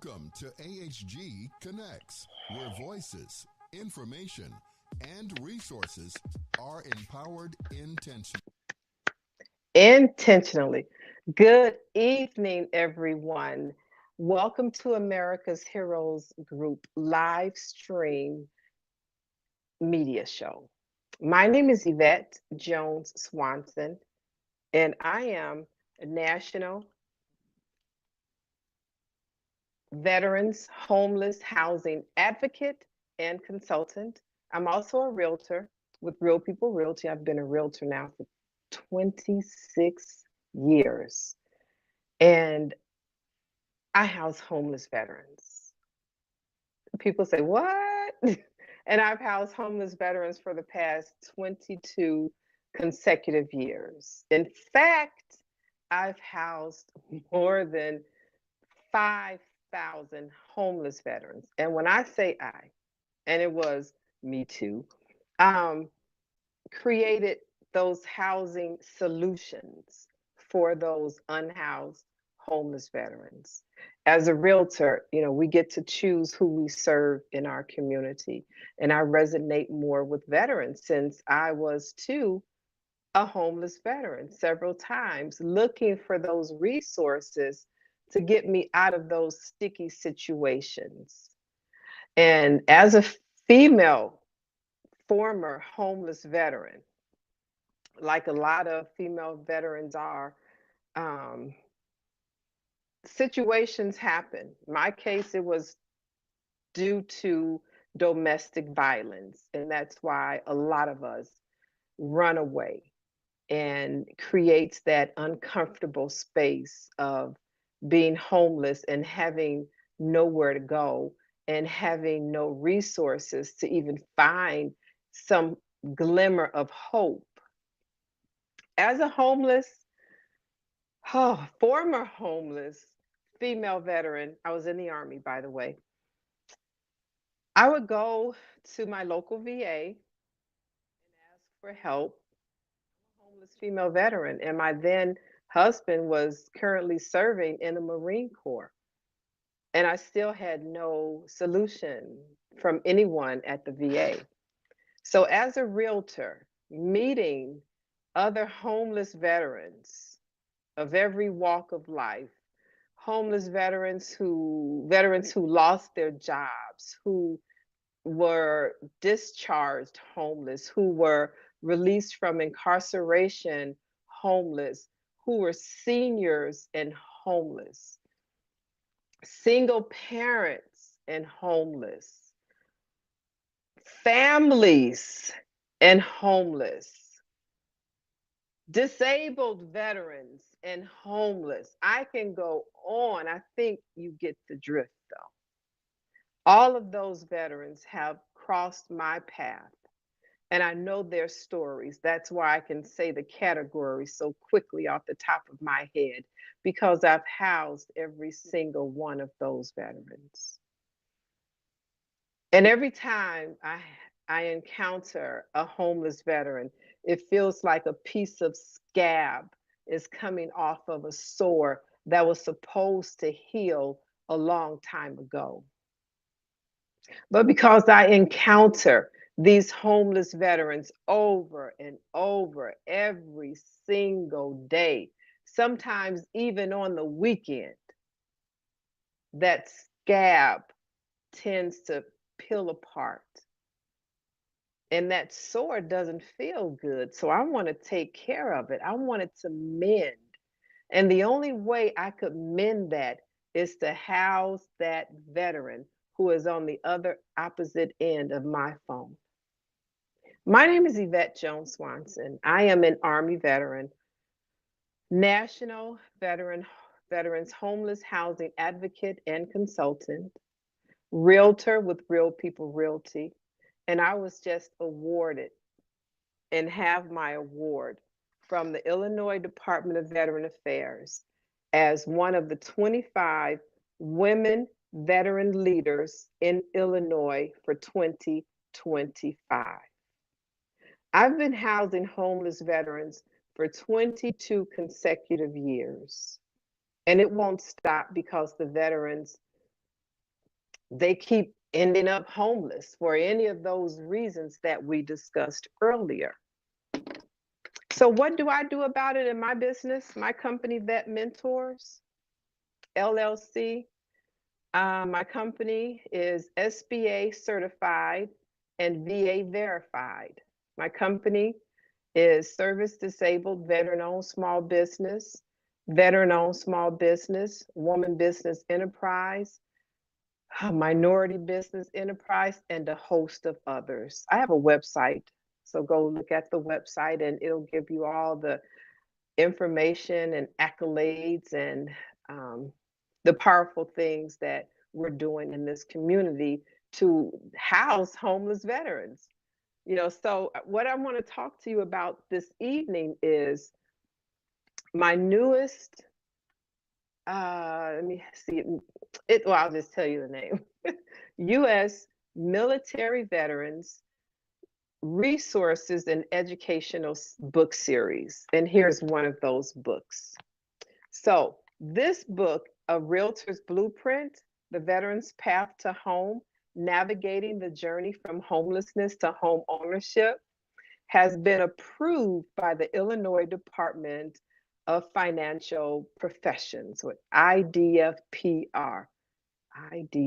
Welcome to AHG Connects, where voices, information, and resources are empowered intentionally. Good evening, everyone. Welcome to America's Heroes Group live stream media show. My name is Yvette Jones Swanson, and I am a National Veterans Homeless Housing Advocate and Consultant. I'm also a realtor with Real People Realty. I've been a realtor now for 26 years, and I house homeless veterans. People say, what? And I've housed homeless veterans for the past 22 consecutive years. In fact, I've housed more than 5,000 homeless veterans. And when I say I, and it was me too, created those housing solutions for those unhoused homeless veterans. As a realtor, we get to choose who we serve in our community. And I resonate more with veterans since I was too a homeless veteran several times, looking for those resources to get me out of those sticky situations. And as a female former homeless veteran, like a lot of female veterans are, situations happen. In my case, it was due to domestic violence, and that's why a lot of us run away, and creates that uncomfortable space of being homeless and having nowhere to go and having no resources to even find some glimmer of hope. As a former homeless female veteran, I was in the Army, by the way, I would go to my local VA and ask for help. I'm a homeless female veteran, and my then husband was currently serving in the Marine Corps, and I still had no solution from anyone at the VA. So as a realtor, meeting other homeless veterans of every walk of life, homeless veterans who lost their jobs, who were discharged homeless, who were released from incarceration homeless, who were seniors and homeless, single parents and homeless, families and homeless, disabled veterans and homeless. I can go on. I think you get the drift, though. All of those veterans have crossed my path, and I know their stories. That's why I can say the category so quickly off the top of my head, because I've housed every single one of those veterans. And every time I encounter a homeless veteran, it feels like a piece of scab is coming off of a sore that was supposed to heal a long time ago. But because I encounter these homeless veterans over and over every single day, sometimes even on the weekend, that scab tends to peel apart. And that sore doesn't feel good. So I want to take care of it. I want it to mend. And the only way I could mend that is to house that veteran who is on the other opposite end of my phone. My name is Yvette Jones Swanson. I am an Army veteran, National Veterans Homeless Housing Advocate and Consultant, realtor with Real People Realty, and I was just awarded and have my award from the Illinois Department of Veteran Affairs as one of the 25 women veteran leaders in Illinois for 2025. I've been housing homeless veterans for 22 consecutive years, and it won't stop because the veterans they keep ending up homeless for any of those reasons that we discussed earlier. So what do I do about it in my business, my company, Yvette Mentors, LLC? My company is SBA certified and VA verified. My company is Service Disabled Veteran-Owned Small Business, Veteran-Owned Small Business, Woman Business Enterprise, Minority Business Enterprise, and a host of others. I have a website, so go look at the website and it'll give you all the information and accolades and the powerful things that we're doing in this community to house homeless veterans. You know, so what I want to talk to you about this evening is my newest, let me see it, well, I'll just tell you the name. U.S. Military Veterans Resources and Educational Book Series. And here's one of those books. So this book, A Realtor's Blueprint, The Veteran's Path to Home, Navigating the Journey from Homelessness to Home Ownership, has been approved by the Illinois Department of Financial Professions, with IDFPR.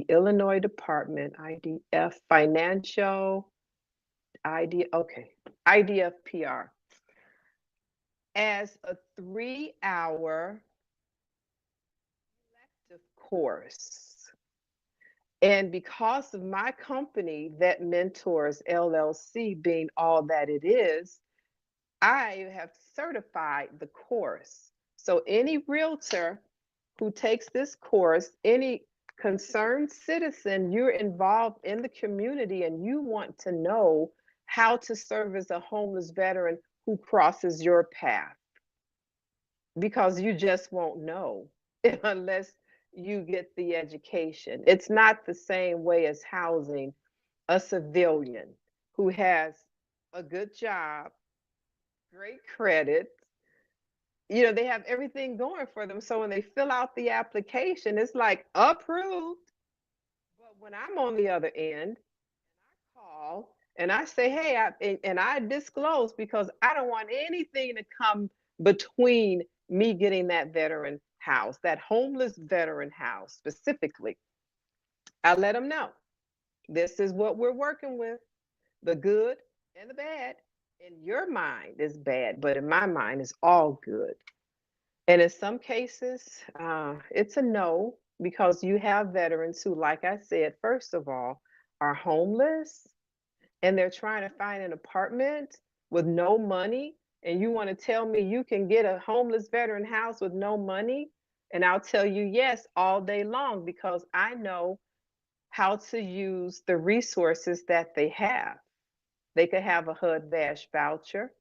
Illinois Department, IDF, Financial, IDFPR, as a 3-hour elective course. And because of my company, Vet Mentors LLC, being all that it is, I have certified the course. So any realtor who takes this course, any concerned citizen, you're involved in the community and you want to know how to serve as a homeless veteran who crosses your path, because you just won't know unless you get the education. It's not the same way as housing a civilian who has a good job, great credit. You know, they have everything going for them. So when they fill out the application, it's like approved. But when I'm on the other end, and I call and I say, hey, and I disclose, because I don't want anything to come between me getting that veteran house, that homeless veteran house specifically. I let them know this is what we're working with, the good and the bad. In your mind is bad, but in my mind is all good. And in some cases, it's a no, because you have veterans who, like I said, first of all, are homeless and they're trying to find an apartment with no money. And you want to tell me you can get a homeless veteran house with no money? And I'll tell you yes all day long, because I know how to use the resources that they have. They could have a HUD-VASH voucher.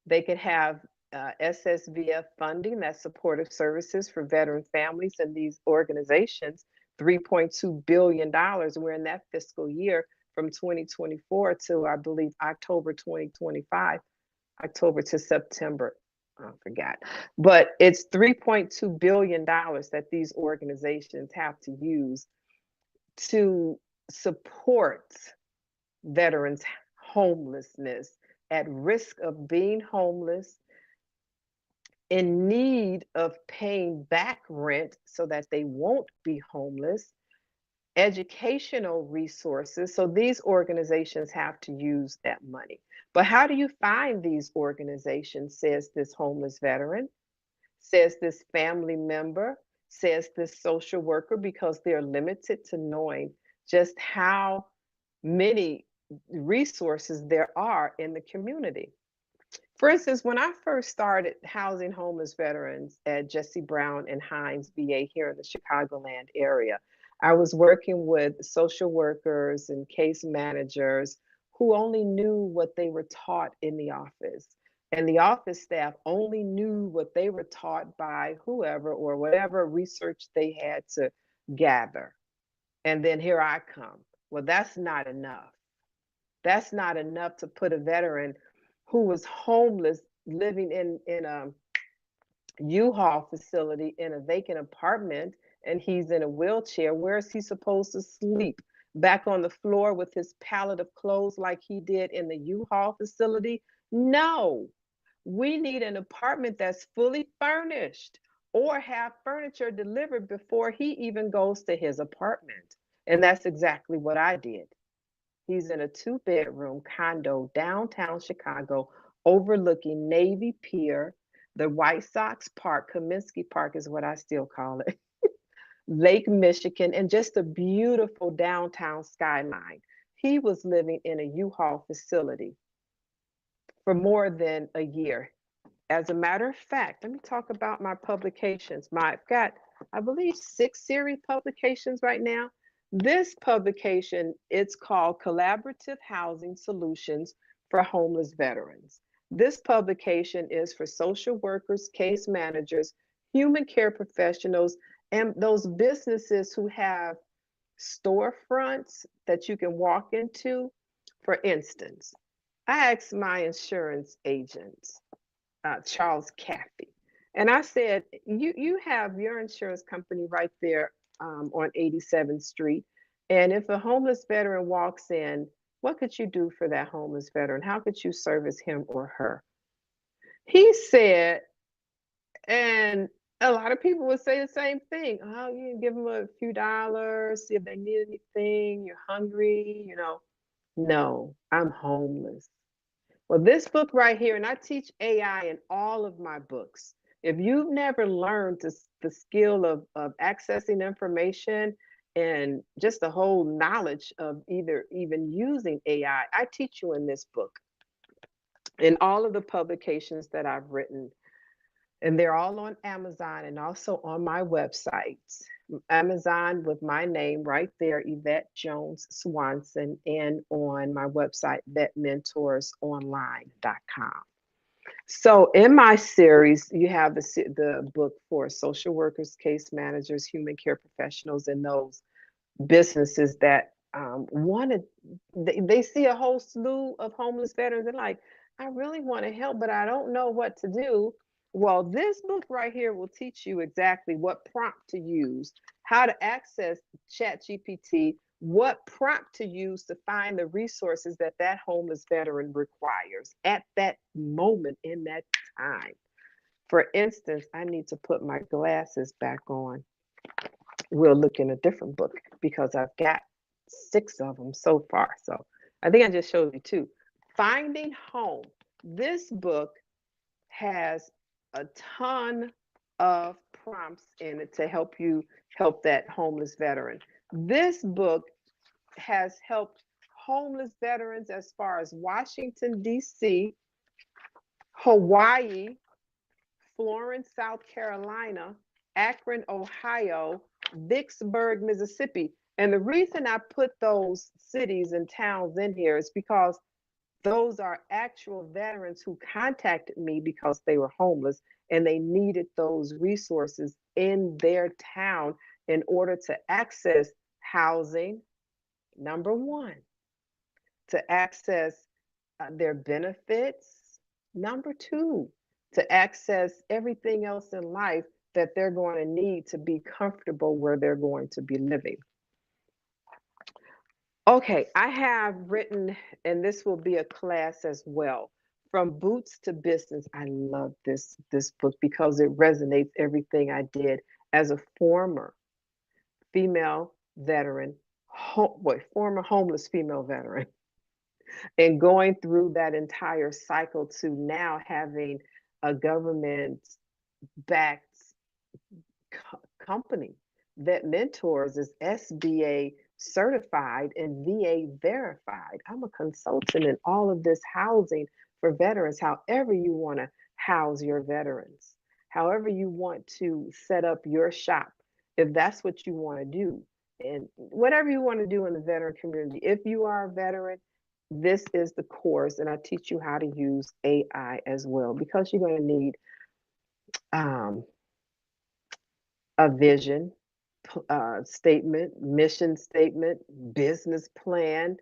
They could have SSVF funding, that's supportive services for veteran families, and these organizations, $3.2 billion. We're in that fiscal year from 2024 to, I believe, October 2025, October to September. I forgot. But it's $3.2 billion that these organizations have to use to support veterans' homelessness, at risk of being homeless, in need of paying back rent so that they won't be homeless, educational resources. So these organizations have to use that money. But how do you find these organizations, says this homeless veteran, says this family member, says this social worker, because they're limited to knowing just how many resources there are in the community. For instance, when I first started housing homeless veterans at Jesse Brown and Hines VA here in the Chicagoland area, I was working with social workers and case managers who only knew what they were taught in the office. And the office staff only knew what they were taught by whoever or whatever research they had to gather. And then here I come. Well, that's not enough. That's not enough to put a veteran who was homeless, living in a U-Haul facility in a vacant apartment, and he's in a wheelchair, where is he supposed to sleep? Back on the floor with his pallet of clothes like he did in the U-Haul facility? No. We need an apartment that's fully furnished or have furniture delivered before he even goes to his apartment. And that's exactly what I did. He's in a 2-bedroom condo downtown Chicago overlooking Navy Pier, the White Sox Park, Kaminsky Park is what I still call it, Lake Michigan, and just a beautiful downtown skyline. He was living in a U-Haul facility for more than a year. As a matter of fact, let me talk about my publications. I've got, I believe, 6 series publications right now. This publication, it's called Collaborative Housing Solutions for Homeless Veterans. This publication is for social workers, case managers, human care professionals, and those businesses who have storefronts that you can walk into. For instance, I asked my insurance agents, Charles Caffey. And I said, you have your insurance company right there on 87th Street. And if a homeless veteran walks in, what could you do for that homeless veteran? How could you service him or her? He said, and a lot of people would say the same thing. Oh, you give them a few dollars, see if they need anything, you're hungry, you know. No, I'm homeless. Well, this book right here, and I teach AI in all of my books. If you've never learned the skill of accessing information and just the whole knowledge of either even using AI, I teach you in this book. In all of the publications that I've written, and they're all on Amazon and also on my websites. Amazon with my name right there, Yvette Jones Swanson, and on my website, vetmentorsonline.com. So in my series, you have the book for social workers, case managers, human care professionals, and those businesses that they see a whole slew of homeless veterans. They're like, I really want to help, but I don't know what to do. Well, this book right here will teach you exactly what prompt to use, how to access ChatGPT, what prompt to use to find the resources that that homeless veteran requires at that moment in that time. For instance, I need to put my glasses back on. We'll look in a different book because I've got 6 of them so far. So I think I just showed you 2. Finding Home. This book has a ton of prompts in it to help you help that homeless veteran. This book has helped homeless veterans as far as Washington, D.C., Hawaii, Florence, South Carolina, Akron, Ohio, Vicksburg, Mississippi. And the reason I put those cities and towns in here is because those are actual veterans who contacted me because they were homeless and they needed those resources in their town in order to access housing, number 1, to access their benefits, number 2, to access everything else in life that they're going to need to be comfortable where they're going to be living. Okay, I have written, and this will be a class as well, From Boots to Business. I love this book because it resonates everything I did as a former female veteran, former homeless female veteran, and going through that entire cycle to now having a government-backed company that mentors is SBA certified and VA verified. I'm a consultant in all of this housing for veterans, however you want to house your veterans, however you want to set up your shop, if that's what you want to do, and whatever you want to do in the veteran community. If you are a veteran, this is the course, and I teach you how to use AI as well, because you're going to need a vision statement, mission statement, business plan.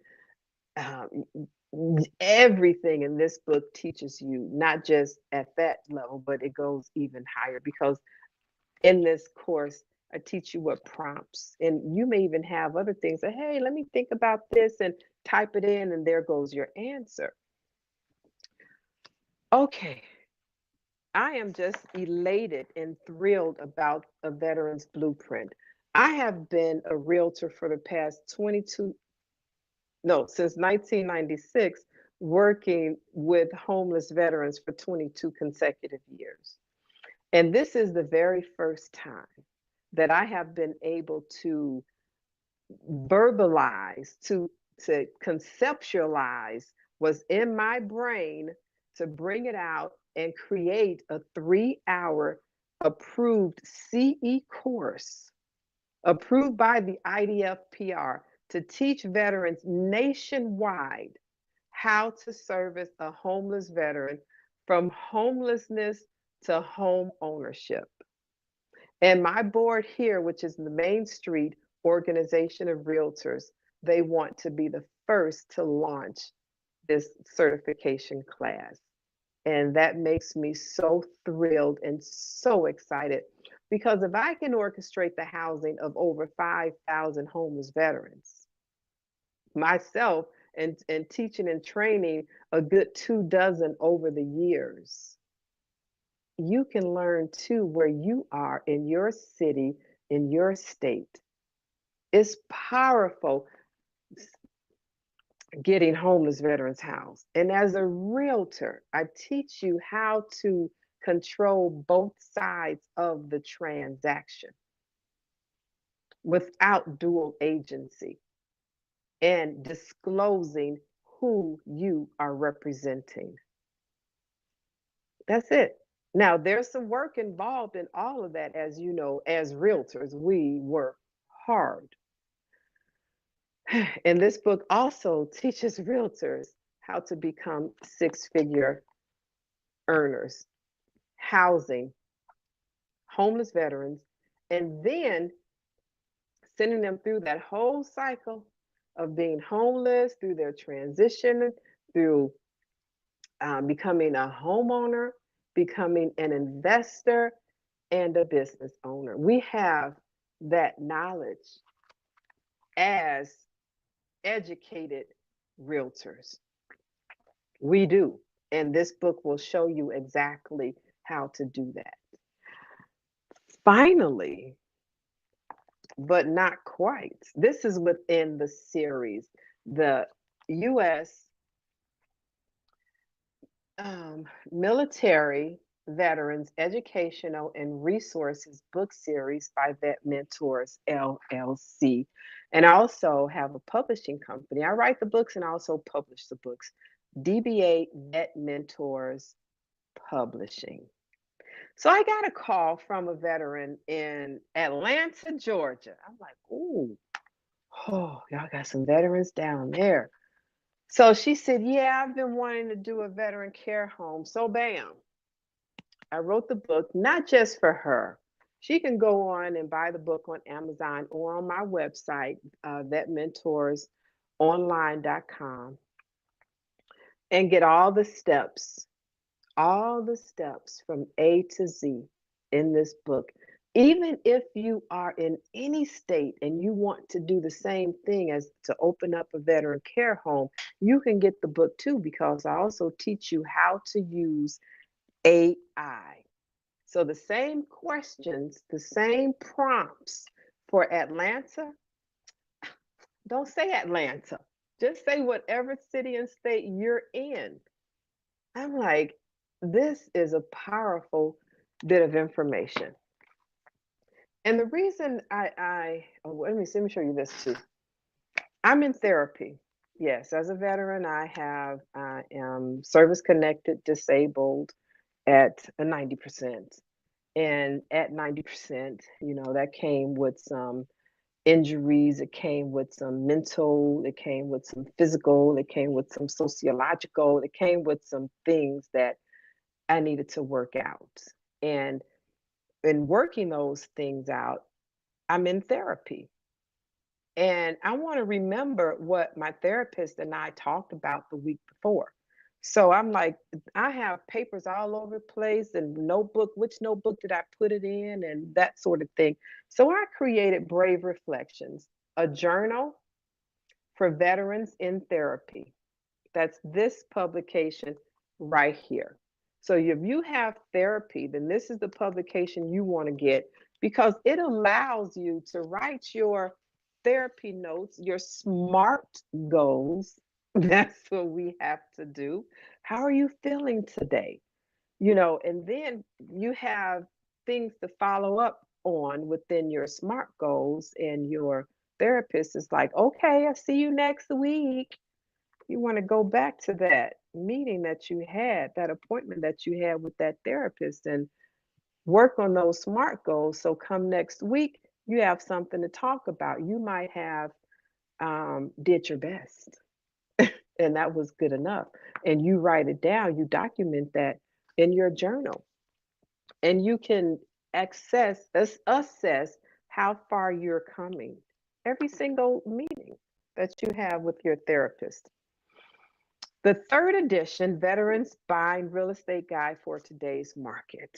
Everything in this book teaches you, not just at that level, but it goes even higher, because in this course, I teach you what prompts, and you may even have other things that, hey, let me think about this and type it in, and there goes your answer. Okay, I am just elated and thrilled about a veteran's blueprint. I have been a realtor for the past 22, no, since 1996, working with homeless veterans for 22 consecutive years. And this is the very first time that I have been able to verbalize, to conceptualize what's in my brain, to bring it out and create a 3-hour approved CE course approved by the IDFPR to teach veterans nationwide how to service a homeless veteran from homelessness to home ownership. And my board here, which is the Main Street Organization of Realtors, they want to be the first to launch this certification class. And that makes me so thrilled and so excited, because if I can orchestrate the housing of over 5,000 homeless veterans, myself, and teaching and training a good 24 over the years, you can learn too where you are in your city, in your state. It's powerful getting homeless veterans housed. And as a realtor, I teach you how to control both sides of the transaction without dual agency and disclosing who you are representing. That's it. Now, there's some work involved in all of that. As you know, as realtors, we work hard. And this book also teaches realtors how to become six-figure earners, housing homeless veterans, and then sending them through that whole cycle of being homeless, through their transition, through becoming a homeowner, becoming an investor, and a business owner. We have that knowledge as educated realtors. We do. And this book will show you exactly how to do that. Finally, but not quite, this is within the series, the U.S. Military Veterans Educational and Resources book series by Vet Mentors LLC. And I also have a publishing company. I write the books and also publish the books. DBA Vet Mentors Publishing. So I got a call from a veteran in Atlanta, Georgia. I'm like, ooh, oh, y'all got some veterans down there. So she said, yeah, I've been wanting to do a veteran care home. So bam, I wrote the book, not just for her. She can go on and buy the book on Amazon or on my website, vetmentorsonline.com, and get all the steps from A to Z in this book. Even if you are in any state and you want to do the same thing as to open up a veteran care home, you can get the book too, because I also teach you how to use AI. So the same questions, the same prompts for Atlanta, don't say Atlanta. Just say whatever city and state you're in. I'm like, this is a powerful bit of information. And the reason let me show you this too. I'm in therapy. Yes, as a veteran, I am service connected disabled at a 90%. And at 90%, that came with some injuries, it came with some mental, it came with some physical, it came with some sociological, it came with some things that I needed to work out. And in working those things out, I'm in therapy. And I want to remember what my therapist and I talked about the week before. So I'm like, I have papers all over the place and notebook, which notebook did I put it in and that sort of thing. So I created Brave Reflections, a journal for veterans in therapy. That's this publication right here. So if you have therapy, then this is the publication you want to get because it allows you to write your therapy notes, your SMART goals. That's what we have to do. How are you feeling today? And then you have things to follow up on within your SMART goals, and your therapist is like, okay, I see you next week. You want to go back to that meeting that you had, that appointment that you had with that therapist, and work on those SMART goals. So come next week, you have something to talk about. You might have did your best, and that was good enough. And you write it down, you document that in your journal, and you can assess how far you're coming every single meeting that you have with your therapist. The third edition, Veterans Buying Real Estate Guide for Today's Market.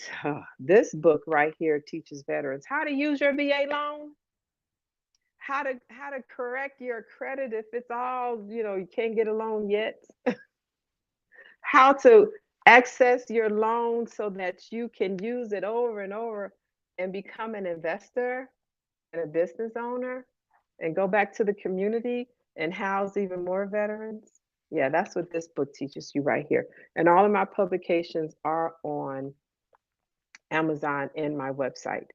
This book right here teaches veterans how to use your VA loan, how to correct your credit if it's all, you can't get a loan yet, how to access your loan so that you can use it over and over and become an investor and a business owner and go back to the community and house even more veterans. Yeah, that's what this book teaches you right here. And all of my publications are on Amazon and my website.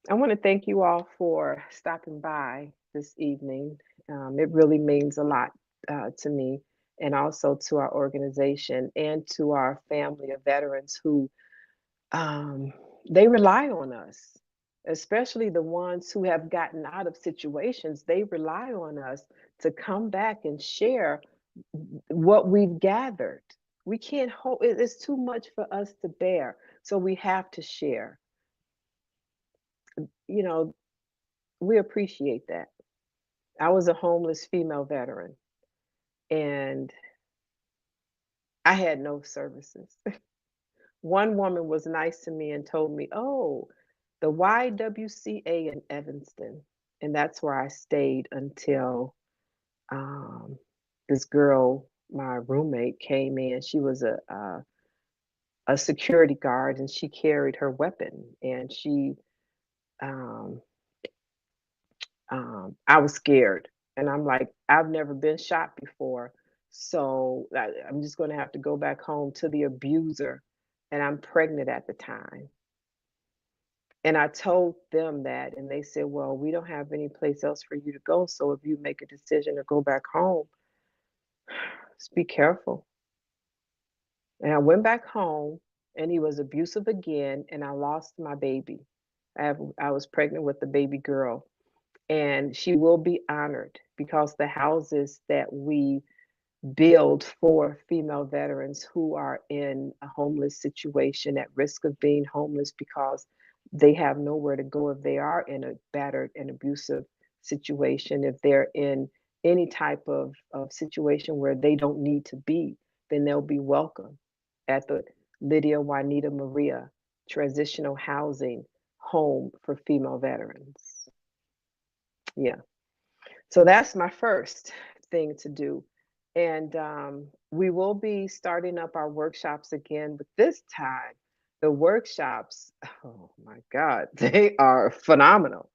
I want to thank you all for stopping by this evening. It really means a lot to me, and also to our organization and to our family of veterans who um, they rely on us, especially the ones who have gotten out of situations. They rely on us to come back and share what we've gathered. We can't hold it's too much for us to bear. So we have to share. You know, we appreciate that. I was a homeless female veteran and I had no services. One woman was nice to me and told me, "Oh, the YWCA in Evanston." And that's where I stayed until um, this girl, my roommate, came in. She was a security guard, and she carried her weapon, and um, I was scared, and I'm like, I've never been shot before, so I'm just going to have to go back home to the abuser, and I'm pregnant at the time. And I told them that, and they said, "Well, we don't have any place else for you to go, so if you make a decision to go back home, just be careful." And I went back home, and he was abusive again, and I lost my baby. I was pregnant with a baby girl, and she will be honored because the houses that we build for female veterans who are in a homeless situation, at risk of being homeless because they have nowhere to go if they are in a battered and abusive situation, if they're in any type of situation where they don't need to be, then they'll be welcome at the Lydia Juanita Maria Transitional Housing Home for Female Veterans. Yeah. So that's my first thing to do. And we will be starting up our workshops again, but this time the workshops, oh my God, they are phenomenal.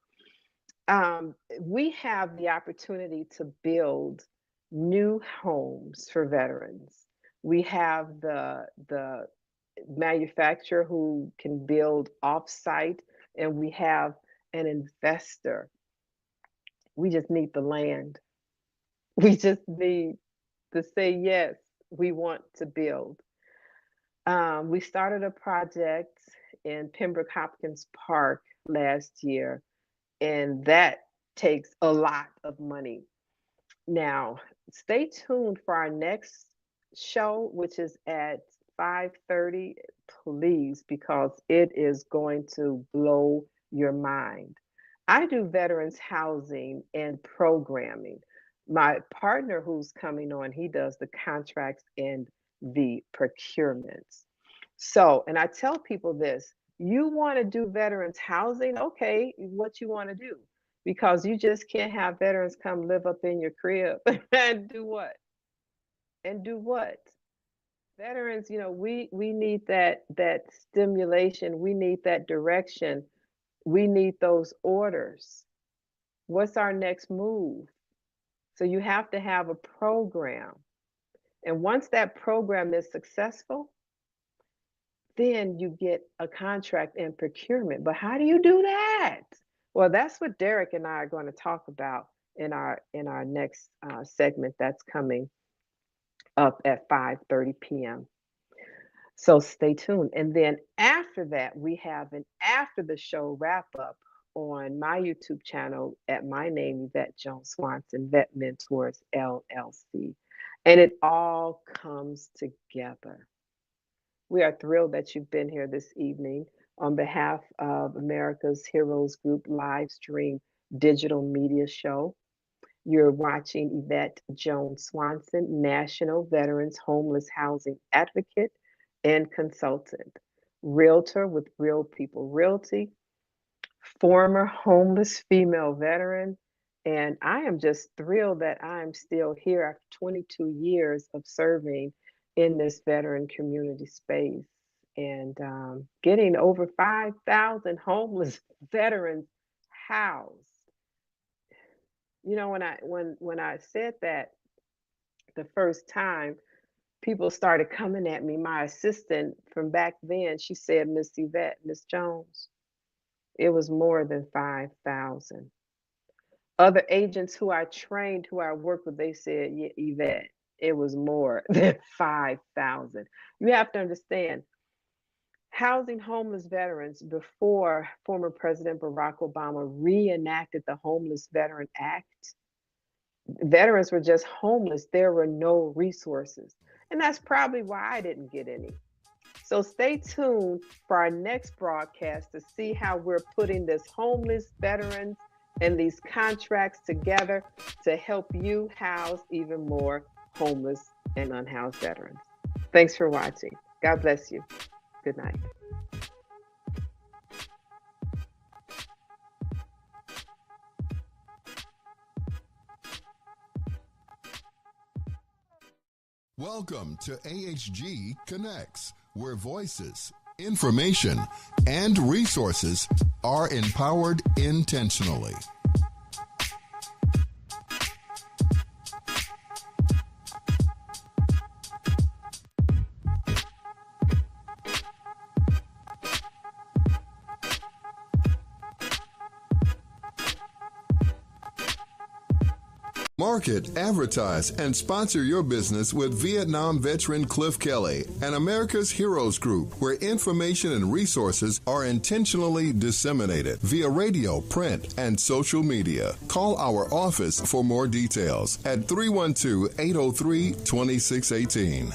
We have the opportunity to build new homes for veterans. We have the manufacturer who can build offsite, and we have an investor. We just need the land. We just need to say, yes, we want to build. We started a project in Pembroke Hopkins Park last year, and that takes a lot of money. Now, stay tuned for our next show, which is at 5:30, please, because it is going to blow your mind. I do veterans housing and programming. My partner who's coming on, he does the contracts and the procurements. So, and I tell people this, you want to do veterans housing, okay, what you want to do, because you just can't have veterans come live up in your crib and do what? And do what? Veterans, we need that stimulation, we need that direction, we need those orders. What's our next move? So you have to have a program. And once that program is successful, then you get a contract and procurement. But how do you do that? Well, that's what Derrick and I are going to talk about in our next segment that's coming up at 5:30 p.m. So stay tuned. And then after that, we have an after the show wrap up on my YouTube channel at my name, Yvette Jones Swanson, Vet Mentors LLC. And it all comes together. We are thrilled that you've been here this evening on behalf of America's Heroes Group live stream digital media show. You're watching Yvette Jones Swanson, National Veterans Homeless Housing Advocate and Consultant, Realtor with Real People Realty, former homeless female veteran. And I am just thrilled that I'm still here after 22 years of serving in this veteran community space and getting over 5,000 homeless veterans housed. When I said that the first time, people started coming at me. My assistant from back then, she said, Miss Yvette, Miss Jones, it was more than 5,000. Other agents who I trained, who I worked with, they said, yeah, Yvette, it was more than 5,000. You have to understand, housing homeless veterans before former President Barack Obama reenacted the Homeless Veteran Act, veterans were just homeless. There were no resources. And that's probably why I didn't get any. So stay tuned for our next broadcast to see how we're putting this homeless veterans and these contracts together to help you house even more homeless and unhoused veterans. Thanks for watching. God bless you. Good night. Welcome to AHG Connects, where voices, information, and resources are empowered intentionally. Market, advertise, and sponsor your business with Vietnam veteran Cliff Kelly and America's Heroes Group, where information and resources are intentionally disseminated via radio, print, and social media. Call our office for more details at 312-803-2618.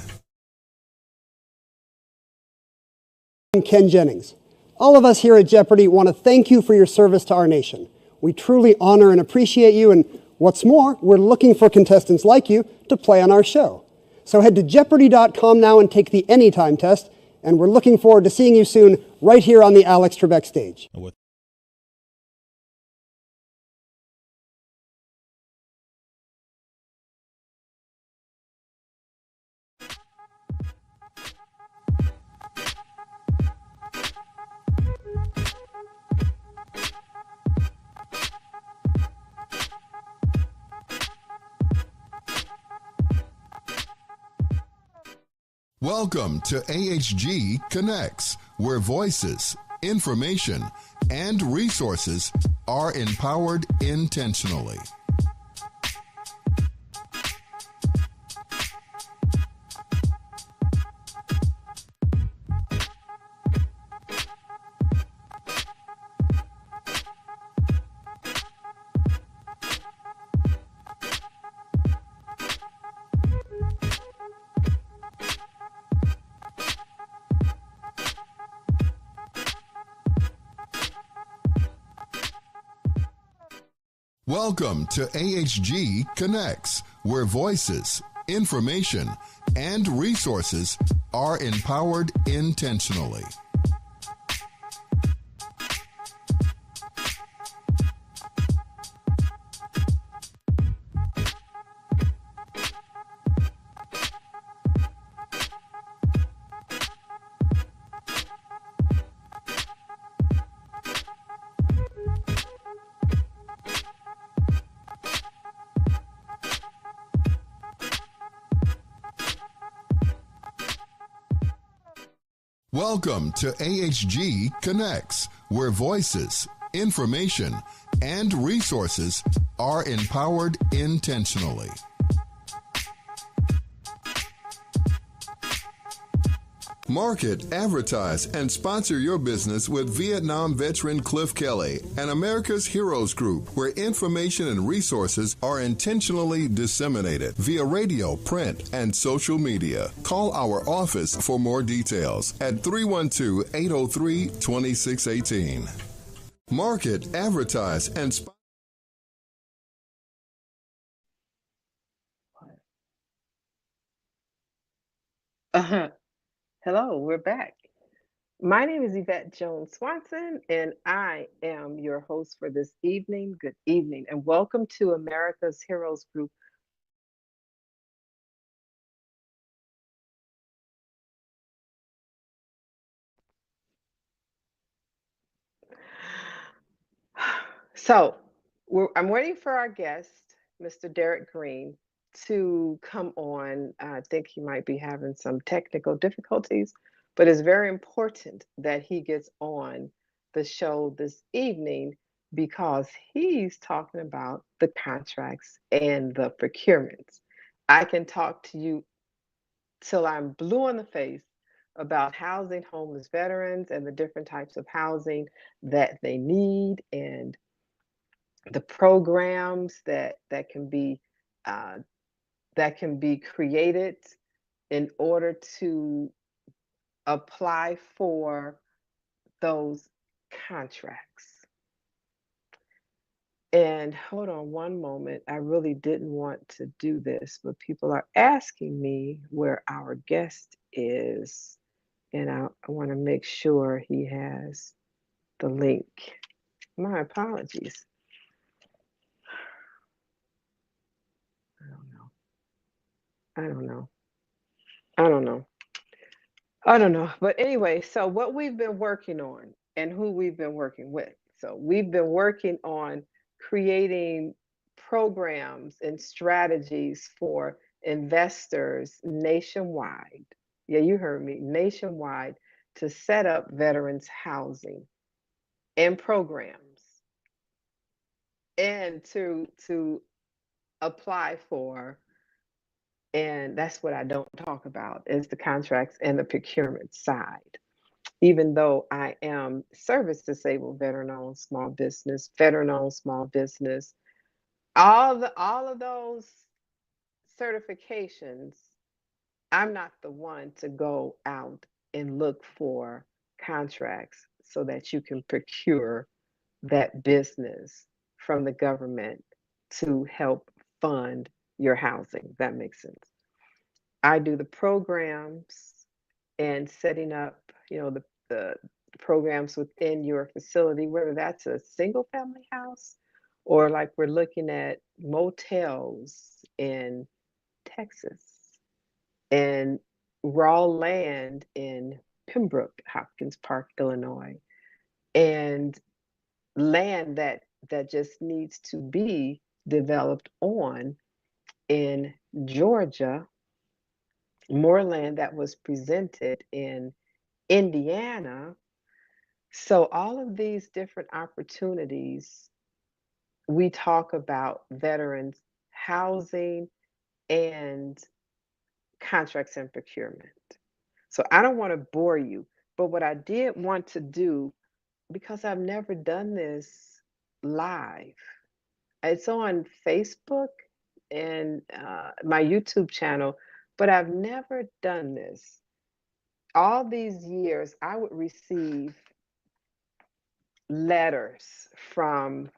I'm Ken Jennings. All of us here at Jeopardy want to thank you for your service to our nation. We truly honor and appreciate you, and what's more, we're looking for contestants like you to play on our show. So head to Jeopardy.com now and take the Anytime test, and we're looking forward to seeing you soon right here on the Alex Trebek stage. Welcome to AHG Connects, where voices, information, and resources are empowered intentionally. Welcome to AHG Connects, where voices, information, and resources are empowered intentionally. Welcome to AHG Connects, where voices, information, and resources are empowered intentionally. Market, advertise, and sponsor your business with Vietnam veteran Cliff Kelly and America's Heroes Group, where information and resources are intentionally disseminated via radio, print, and social media. Call our office for more details at 312-803-2618. Market, advertise, and sponsor. Hello, we're back. My name is Yvette Jones Swanson, and I am your host for this evening. Good evening, and welcome to America's Heroes Group. So, I'm waiting for our guest, Mr. Derrick Green, to come on. I think he might be having some technical difficulties, but it's very important that he gets on the show this evening because he's talking about the contracts and the procurements. I can talk to you till I'm blue in the face about housing homeless veterans and the different types of housing that they need and the programs that can be created in order to apply for those contracts. And hold on one moment. I really didn't want to do this, but people are asking me where our guest is, and I want to make sure he has the link. My apologies. I don't know. But anyway, so what we've been working on and who we've been working with. So we've been working on creating programs and strategies for investors nationwide. Yeah, you heard me, nationwide, to set up veterans housing and programs and to apply for. And that's what I don't talk about is the contracts and the procurement side. Even though I am service disabled, veteran-owned small business, veteran-owned small business, all of those certifications, I'm not the one to go out and look for contracts so that you can procure that business from the government to help fund your housing. That makes sense. I do the programs and setting up, the programs within your facility, whether that's a single family house or like we're looking at motels in Texas and raw land in Pembroke, Hopkins Park, Illinois, and land that just needs to be developed on in Georgia, more land that was presented in Indiana. So all of these different opportunities, we talk about veterans housing and contracts and procurement. So I don't want to bore you, but what I did want to do, because I've never done this live, it's on Facebook and my YouTube channel, but I've never done this. All these years, I would receive letters from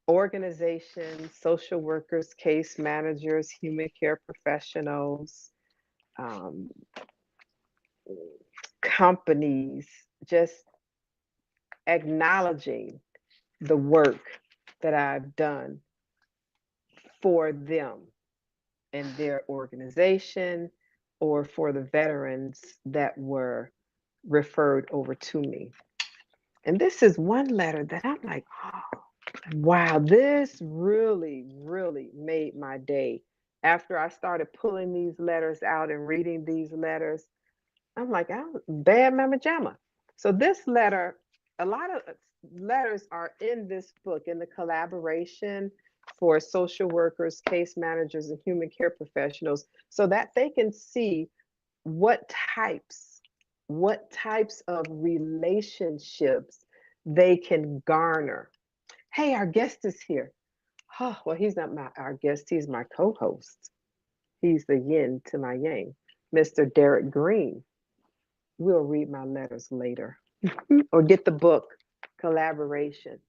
organizations, social workers, case managers, human care professionals, um, companies, just acknowledging the work that I've done for them and their organization, or for the veterans that were referred over to me. And this is one letter that I'm like, oh, wow, this really, really made my day. After I started pulling these letters out and reading these letters, I'm like, I'm bad mama jamma. So this letter, a lot of letters are in this book, in the collaboration for social workers, case managers, and human care professionals, so that they can see what types of relationships they can garner. Hey, our guest is here. Oh, well, he's not our guest, he's my co-host. He's the yin to my yang, Mr. Derrick Green. We'll read my letters later. Or get the book, Collaboration.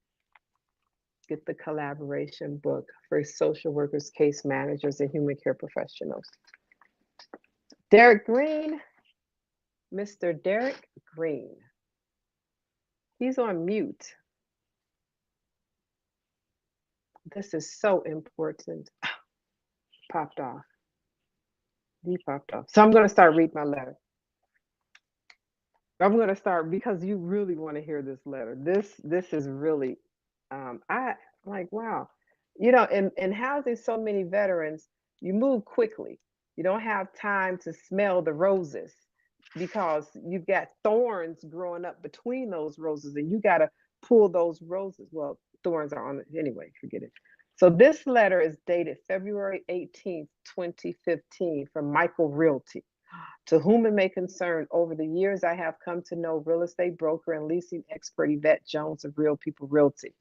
Get the collaboration book for social workers, case managers, and human care professionals. Derrick Green, Mr. Derrick Green. He's on mute. This is so important. Popped off. He popped off. So I'm going to start reading my letter. I'm going to start because you really want to hear this letter. This is really, I like, wow. You know, in housing so many veterans, you move quickly. You don't have time to smell the roses because you've got thorns growing up between those roses, and you got to pull those roses. Well, thorns are on it anyway, forget it. So this letter is dated February 18th, 2015 from Michael Realty. To whom it may concern, over the years I have come to know real estate broker and leasing expert Yvette Jones of Real People Realty,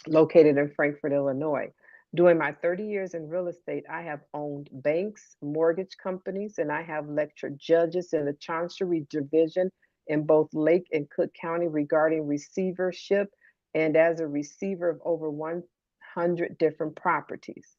located in Frankfort, Illinois. During my 30 years in real estate, I have owned banks, mortgage companies, and I have lectured judges in the Chancery Division in both Lake and Cook County regarding receivership, and as a receiver of over 100 different properties.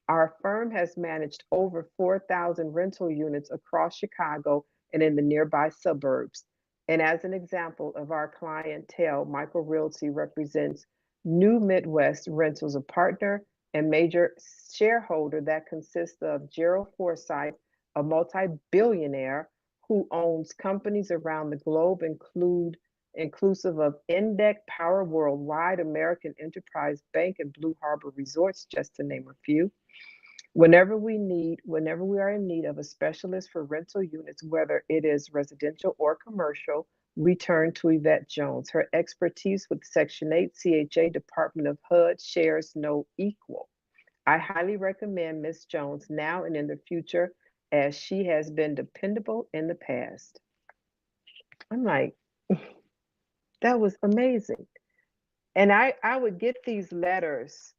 Our firm has managed over 4,000 rental units across Chicago and in the nearby suburbs. And as an example of our clientele, Michael Realty represents New Midwest Rentals, a partner and major shareholder that consists of Gerald Forsyth, a multi-billionaire who owns companies around the globe, inclusive of Index, Power Worldwide, American Enterprise Bank, and Blue Harbor Resorts, just to name a few. Whenever we are in need of a specialist for rental units, whether it is residential or commercial, we turn to Yvette Jones. Her expertise with Section 8 CHA Department of HUD shares no equal. I highly recommend Ms. Jones now and in the future, as she has been dependable in the past. I'm like, that was amazing. And I would get these letters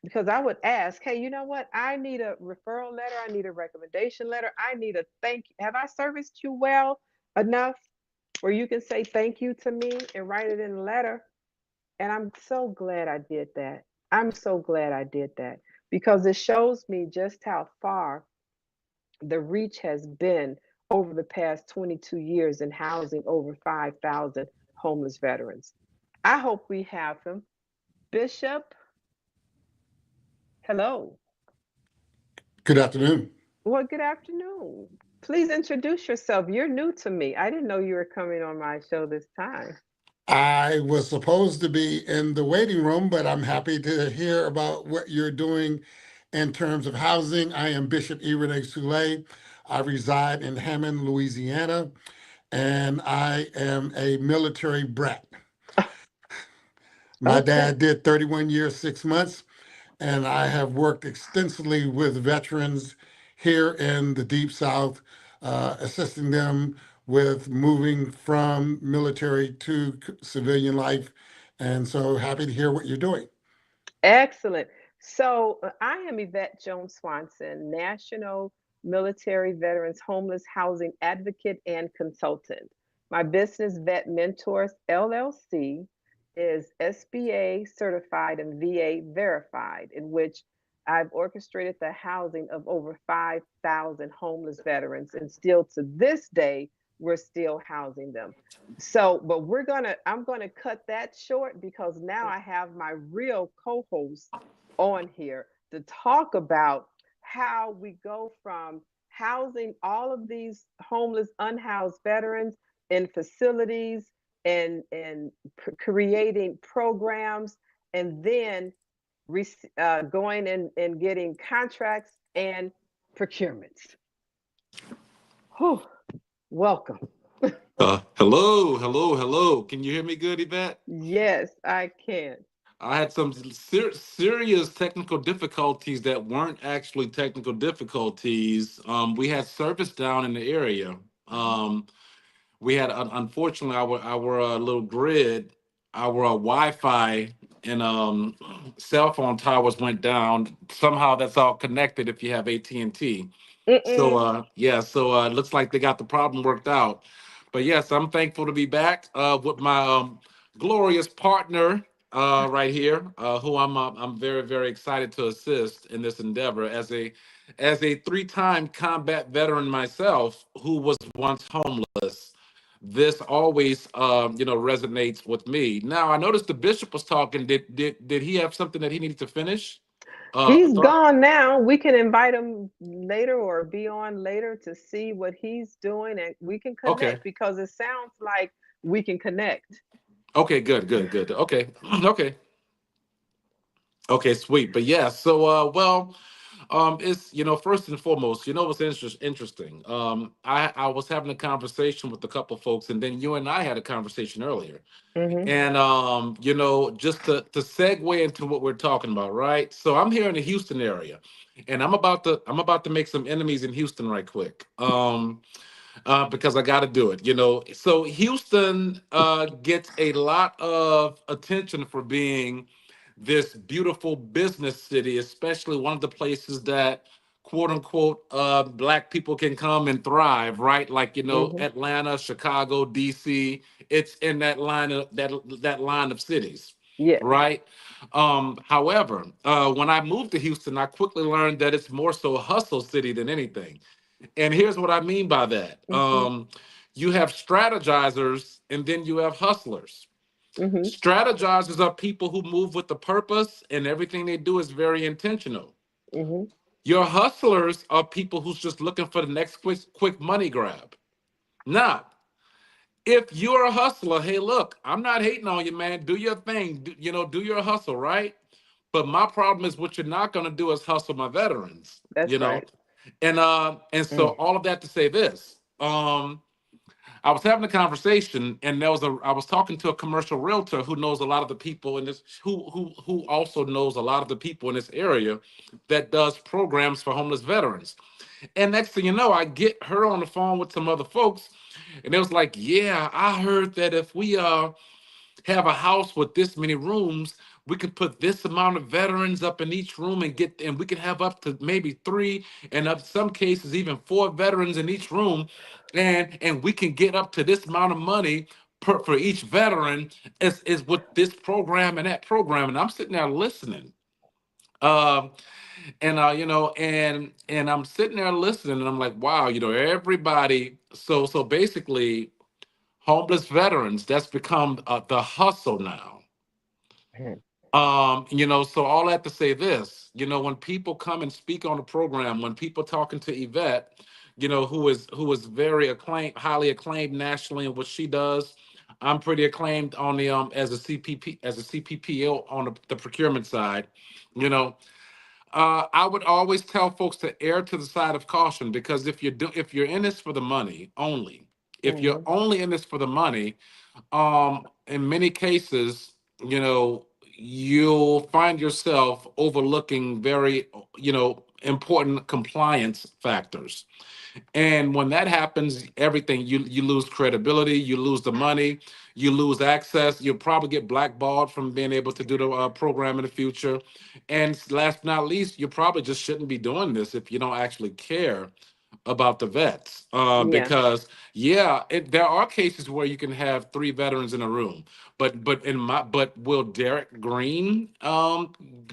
because I would ask, hey, you know what? I need a referral letter. I need a recommendation letter. I need a thank you. Have I serviced you well enough where you can say thank you to me and write it in a letter? And I'm so glad I did that. I'm so glad I did that because it shows me just how far the reach has been over the past 22 years in housing over 5,000 homeless veterans. I hope we have him. Bishop, hello. Good afternoon. Well, good afternoon. Please introduce yourself. You're new to me. I didn't know you were coming on my show this time. I was supposed to be in the waiting room, but I'm happy to hear about what you're doing in terms of housing. I am Bishop Rene Soule. I reside in Hammond, Louisiana, and I am a military brat. My dad did 31 years, 6 months, and I have worked extensively with veterans here in the Deep South, assisting them with moving from military to civilian life. And so happy to hear what you're doing. Excellent. So I am Yvette Jones Swanson, National Military Veterans Homeless Housing Advocate and Consultant. My business, Vet Mentors LLC, is SBA certified and VA verified, in which I've orchestrated the housing of over 5,000 homeless veterans, and still to this day, we're still housing them. So, but I'm gonna cut that short because now I have my real co-host on here to talk about how we go from housing all of these homeless, unhoused veterans in facilities and creating programs, and then going and getting contracts and procurements. Whew. Welcome. Hello. Can you hear me good, Yvette? Yes, I can. I had some serious technical difficulties that weren't actually technical difficulties. We had service down in the area. We had, unfortunately, our little grid, our Wi-Fi and cell phone towers went down. Somehow that's all connected if you have AT&T. So it looks like they got the problem worked out. But yes, I'm thankful to be back with my glorious partner right here, who I'm very very excited to assist in this endeavor as a three-time combat veteran myself who was once homeless. This always resonates with me. Now I noticed the bishop was talking. Did he have something that he needed to finish? He's gone now. We can invite him later or be on later to see what he's doing, and we can connect because it sounds like we can connect. Okay, good. Okay, okay, sweet. But yeah, so it's first and foremost, what's interesting. I was having a conversation with a couple folks, and then you and I had a conversation earlier. Mm-hmm. And just to segue into what we're talking about, right? So I'm here in the Houston area, and I'm about to make some enemies in Houston right quick. Because I got to do it, So Houston gets a lot of attention for being this beautiful business city, especially one of the places that quote unquote black people can come and thrive, right? Like Atlanta, Chicago, DC. It's in that line of that line of cities. Yeah. Right. However, when I moved to Houston, I quickly learned that it's more so a hustle city than anything. And here's what I mean by that. You have strategizers and then you have hustlers. Strategizers are people who move with the purpose and everything they do is very intentional. Your hustlers are people who's just looking for the next quick money grab. Now, if you're a hustler, hey, look, I'm not hating on you, man. Do your thing. Do your hustle, right? But my problem is what you're not going to do is hustle my veterans. That's right. And so all of that to say this. I was having a conversation, and I was talking to a commercial realtor who knows a lot of the people in this, who also knows a lot of the people in this area that does programs for homeless veterans. And next thing you know, I get her on the phone with some other folks, and it was like, yeah, I heard that if we have a house with this many rooms, we could put this amount of veterans up in each room and we could have up to maybe 3 and in some cases even 4 veterans in each room, and we can get up to this amount of money for each veteran is with this program and that program. And I'm sitting there listening. And I'm sitting there listening, and I'm like, wow, everybody. So basically, homeless veterans, that's become the hustle now. So all that to say this, when people come and speak on the program, when people talking to Yvette, who is very acclaimed, highly acclaimed nationally in what she does. I'm pretty acclaimed on the as a CPPO on the procurement side. I would always tell folks to err to the side of caution, because if you're in this for the money only, if you're only in this for the money, in many cases, you'll find yourself overlooking very, important compliance factors. And when that happens, everything, you lose credibility, you lose the money, you lose access. You'll probably get blackballed from being able to do the program in the future. And last but not least, you probably just shouldn't be doing this if you don't actually care about the vets, Yeah, because there are cases where you can have three veterans in a room, but will Derrick Green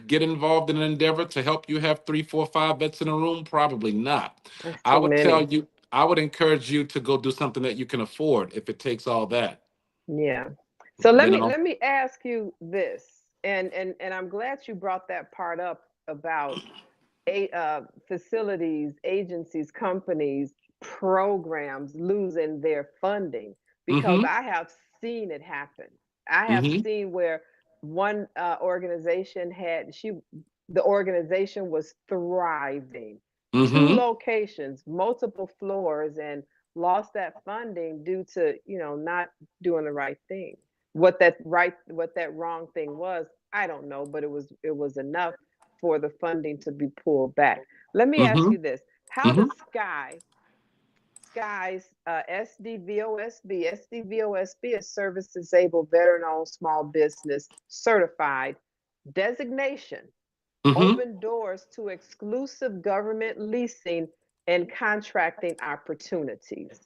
get involved in an endeavor to help you have three, four, five vets in a room? Probably not. that's I too would tell many. you, I would encourage you to go do something that you can afford if it takes all that. Yeah. So You let me know. let me ask you this, and I'm glad you brought that part up about facilities, agencies, companies, programs losing their funding, because Mm-hmm. I have seen it happen. I have Mm-hmm. seen where one organization the organization was thriving, two Mm-hmm. locations, multiple floors, and lost that funding due to, not doing the right thing. What that wrong thing was, I don't know, but it was enough for the funding to be pulled back. Let me ask Mm-hmm. you this: how Mm-hmm. does Sky's SDVOSB is Service Disabled Veteran-Owned Small Business Certified designation Mm-hmm. open doors to exclusive government leasing and contracting opportunities?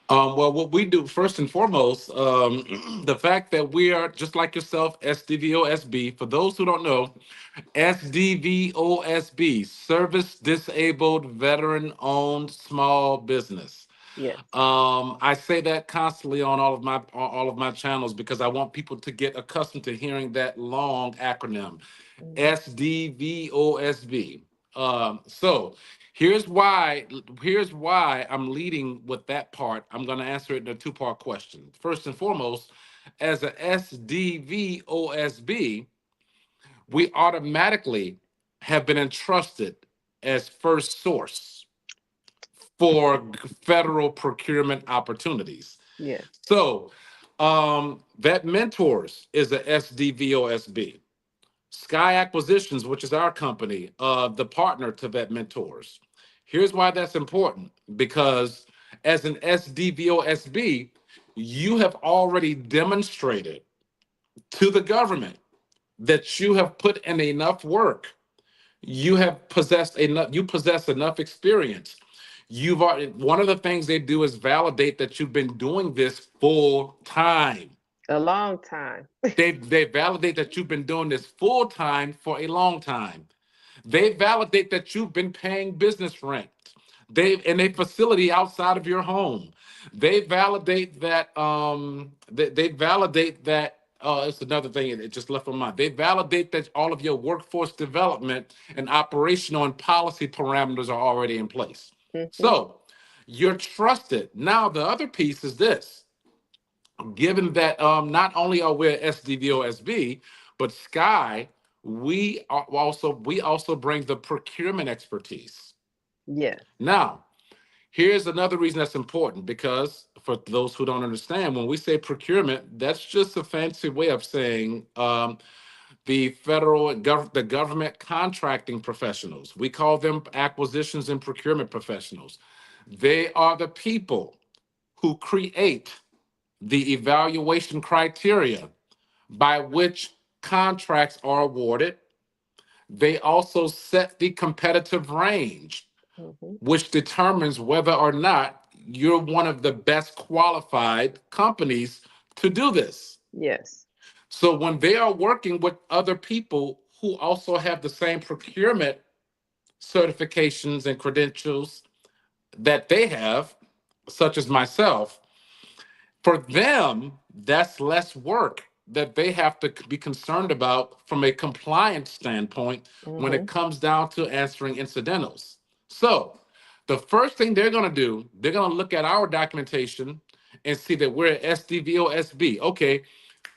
Well, what we do first and foremost, the fact that we are just like yourself, SDVOSB. For those who don't know, SDVOSB, Service Disabled Veteran Owned Small Business. Yes. I say that constantly on all of my channels because I want people to get accustomed to hearing that long acronym, Mhm. SDVOSB. So here's why I'm leading with that part. I'm going to answer it in a two-part question. First and foremost, as a SDVOSB, we automatically have been entrusted as first source for federal procurement opportunities. Yes. So that mentors is a SDVOSB. Sky Acquisitions, which is our company, the partner to Vet Mentors. Here's why that's important, because as an SDVOSB, you have already demonstrated to the government that you have put in enough work. You possess enough experience. One of the things they do is validate that you've been doing this full time. A long time. They validate that you've been doing this full time for a long time. They validate that you've been paying business rent. They in a facility outside of your home. They validate that. They validate that. It's another thing. It just left my mind. They validate that all of your workforce development and operational and policy parameters are already in place. Hmm. So you're trusted. Now the other piece is this: given that not only are we SDVOSB, but Sky, we also bring the procurement expertise. Yes. Now, here's another reason that's important, because for those who don't understand, when we say procurement, that's just a fancy way of saying the government contracting professionals. We call them acquisitions and procurement professionals. They are the people who create the evaluation criteria by which contracts are awarded. They also set the competitive range, Hmm. which determines whether or not you're one of the best qualified companies to do this. Yes. So when they are working with other people who also have the same procurement certifications and credentials that they have, such as myself, for them, that's less work that they have to be concerned about from a compliance standpoint when Hmm. it comes down to answering incidentals. So, the first thing they're going to do, they're going to look at our documentation and see that we're SDVOSB. Okay,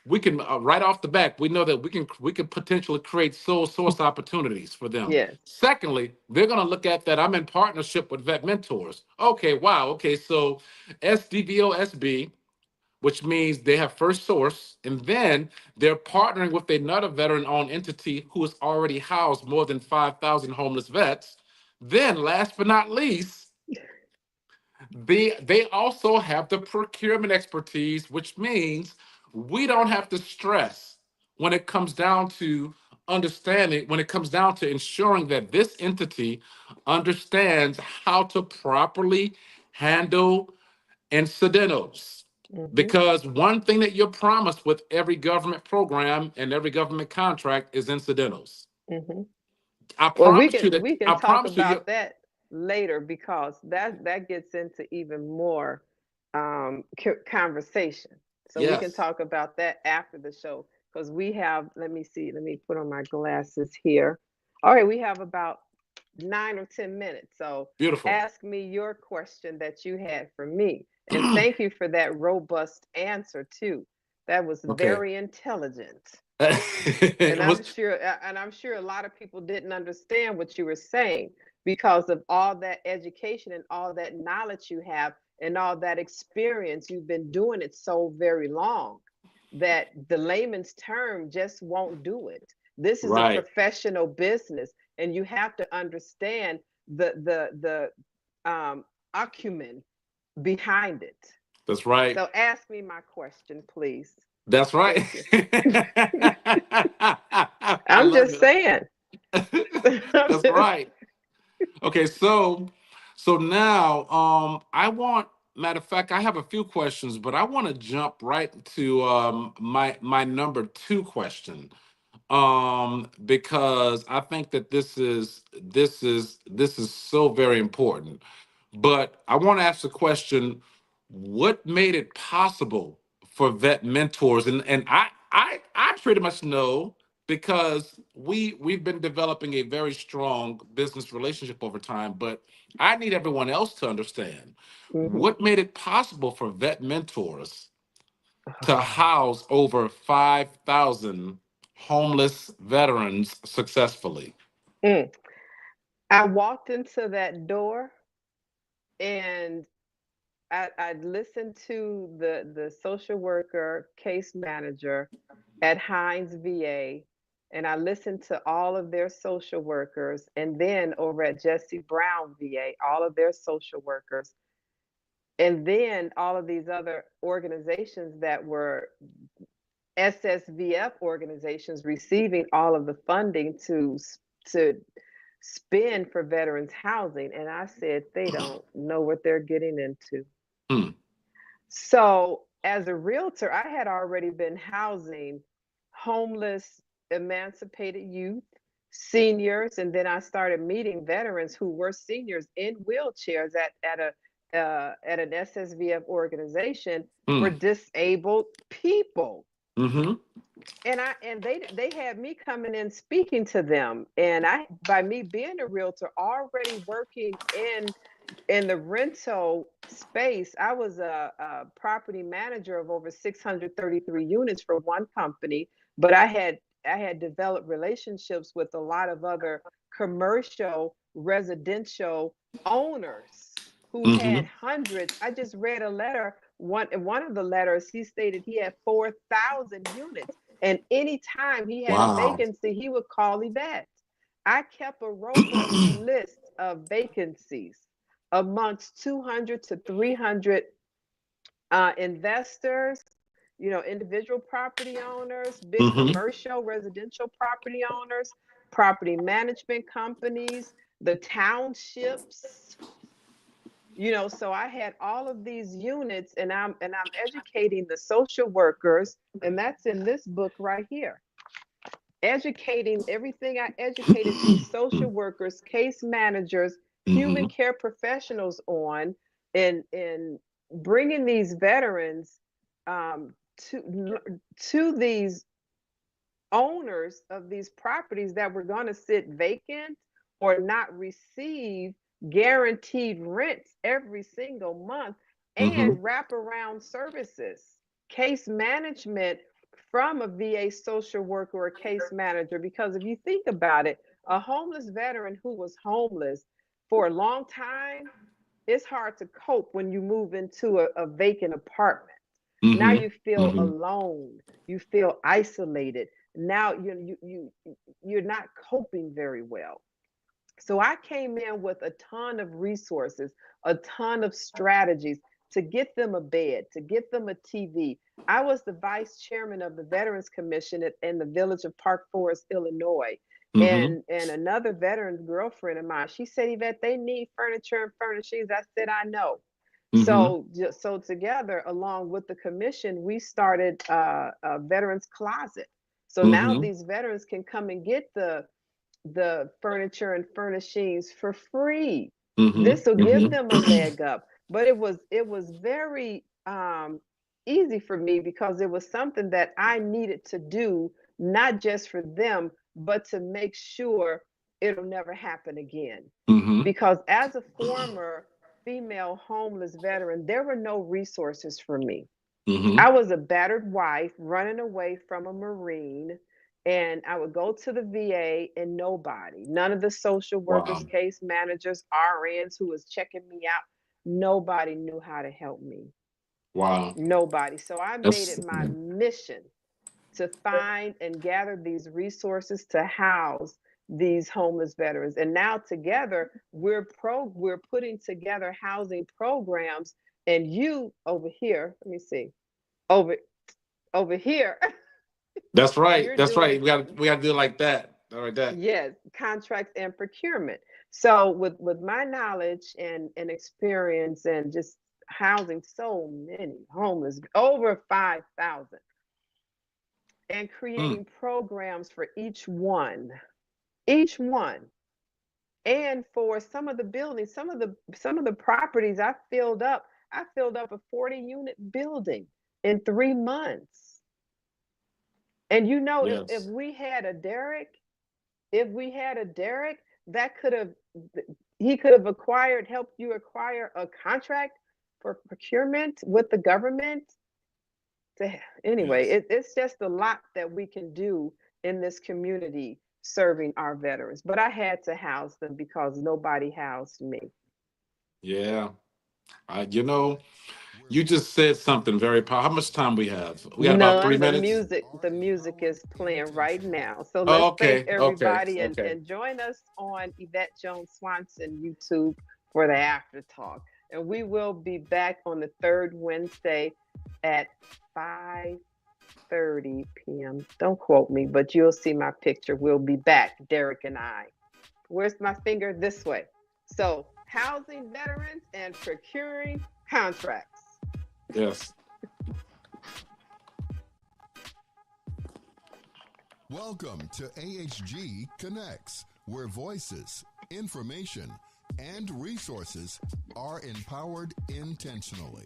we can right off the back, we know that we can potentially create sole source opportunities for them. Yes. Secondly, they're going to look at that I'm in partnership with Vet Mentors. Okay, wow. Okay, so SDVOSB, which means they have first source, and then they're partnering with another veteran-owned entity who has already housed more than 5,000 homeless vets. Then, last but not least, they also have the procurement expertise, which means we don't have to stress when it comes down to understanding when it comes down to ensuring that this entity understands how to properly handle incidentals. Mm-hmm. Because one thing that you're promised with every government program and every government contract is incidentals. Mm-hmm. I Well, promise you that we can I talk promise you. about that later because that gets into even more conversation. So we can Yes, talk about that after the show because we have. Let me see. Let me put on my glasses here. All right, we have about 9 or 10 minutes. So beautiful. ask me your question that you had for me, and thank you for that robust answer too. That was Okay. very intelligent. It was And I'm sure a lot of people didn't understand what you were saying because of all that education and all that knowledge you have and all that experience. You've been doing it so very long that the layman's term just won't do it. This is a right. professional business, and you have to understand the acumen behind it. That's right. So ask me my question, please. That's right. Thank you. I I'm love just it. saying. I'm That's just, right. Okay, so now I want, matter of fact, I have a few questions, but I want to jump right to my number two question. Because I think that this is so very important. But I want to ask the question, what made it possible for vet mentors? And I pretty much know because we've been developing a very strong business relationship over time, but I need everyone else to understand mhm. what made it possible for vet mentors to house over 5,000 homeless veterans successfully. Mm. I walked into that door and I listened to the social worker case manager at Hines VA, and I listened to all of their social workers, and then over at Jesse Brown VA, all of their social workers, and then all of these other organizations that were SSVF organizations receiving all of the funding to spend for veterans housing. And I said, they don't know what they're getting into. Hmm. So as a realtor, I had already been housing homeless, emancipated youth, seniors, and then I started meeting veterans who were seniors in wheelchairs at an SSVF organization for Hmm. disabled people. Mm-hmm. And they had me coming in speaking to them, and I, by me being a realtor already working in the rental space, I was a property manager of over 633 units for one company, but I had developed relationships with a lot of other commercial residential owners who Mm-hmm. had hundreds. I just read a letter. One of the letters, he stated he had 4,000 units, and anytime he had a Wow. vacancy, he would call Yvette. I kept a robust list of vacancies amongst 200 to 300 investors, you know, individual property owners, big Mm-hmm. commercial residential property owners, property management companies, the townships. You know, so I had all of these units, and I'm educating the social workers, and that's in this book right here. Educating everything I educated these social workers, case managers, human Mm-hmm. care professionals on, and bringing these veterans to these owners of these properties that were going to sit vacant or not receive guaranteed rents every single month, Mm-hmm. and wraparound services, case management from a VA social worker or case manager. Because if you think about it, a homeless veteran who was homeless for a long time, it's hard to cope when you move into a vacant apartment. Now Mm-hmm. you feel Mm-hmm. alone, you feel isolated. Now you're not coping very well. So I came in with a ton of resources, a ton of strategies, to get them a bed, to get them a TV. I was the vice chairman of the Veterans Commission in the village of Park Forest, Illinois. Mm-hmm. And another veteran girlfriend of mine, she said, Yvette, they need furniture and furnishings. I said, I know. Mm-hmm. So together, along with the commission, we started a veterans closet. So now Mm-hmm. these veterans can come and get the furniture and furnishings for free. Mm-hmm. This will give Mm-hmm. them a leg up. But it was very easy for me because it was something that I needed to do, not just for them, but to make sure it'll never happen again. Mm-hmm. Because as a former female homeless veteran, there were no resources for me. Mm-hmm. I was a battered wife running away from a Marine, and I would go to the VA and none of the social workers, Wow. case managers, RNs who was checking me out, nobody knew how to help me. Wow. Nobody. So I made That's it my mission to find and gather these resources to house these homeless veterans. And now together we're putting together housing programs. And you over here, let me see, over here, that's right. you're That's right. doing, We got to do it like that. All right, that. yes, contracts and procurement. So with my knowledge and experience and just housing so many homeless, over 5,000, and Mm. creating programs for each one. And for some of the buildings, some of the properties I filled up a 40-unit building in 3 months. And if Yes. we had a Derrick, that could have he could have helped you acquire a contract for procurement with the government. Anyway, Yes. it's just a lot that we can do in this community serving our veterans. But I had to house them because nobody housed me. Yeah. You know, you just said something very powerful. How much time we have? We got about three None. The minutes. music is playing right now. So Oh, let's thank okay. Okay. everybody Okay. and join us on Yvette Jones Swanson YouTube for the after talk. And we will be back on the third Wednesday at 5:30 p.m. Don't quote me, but you'll see my picture. We'll be back, Derrick and I. Where's my finger? This way. So housing veterans and procuring contracts. Yes. Welcome to AHG Connects, where voices, information, and resources are empowered intentionally.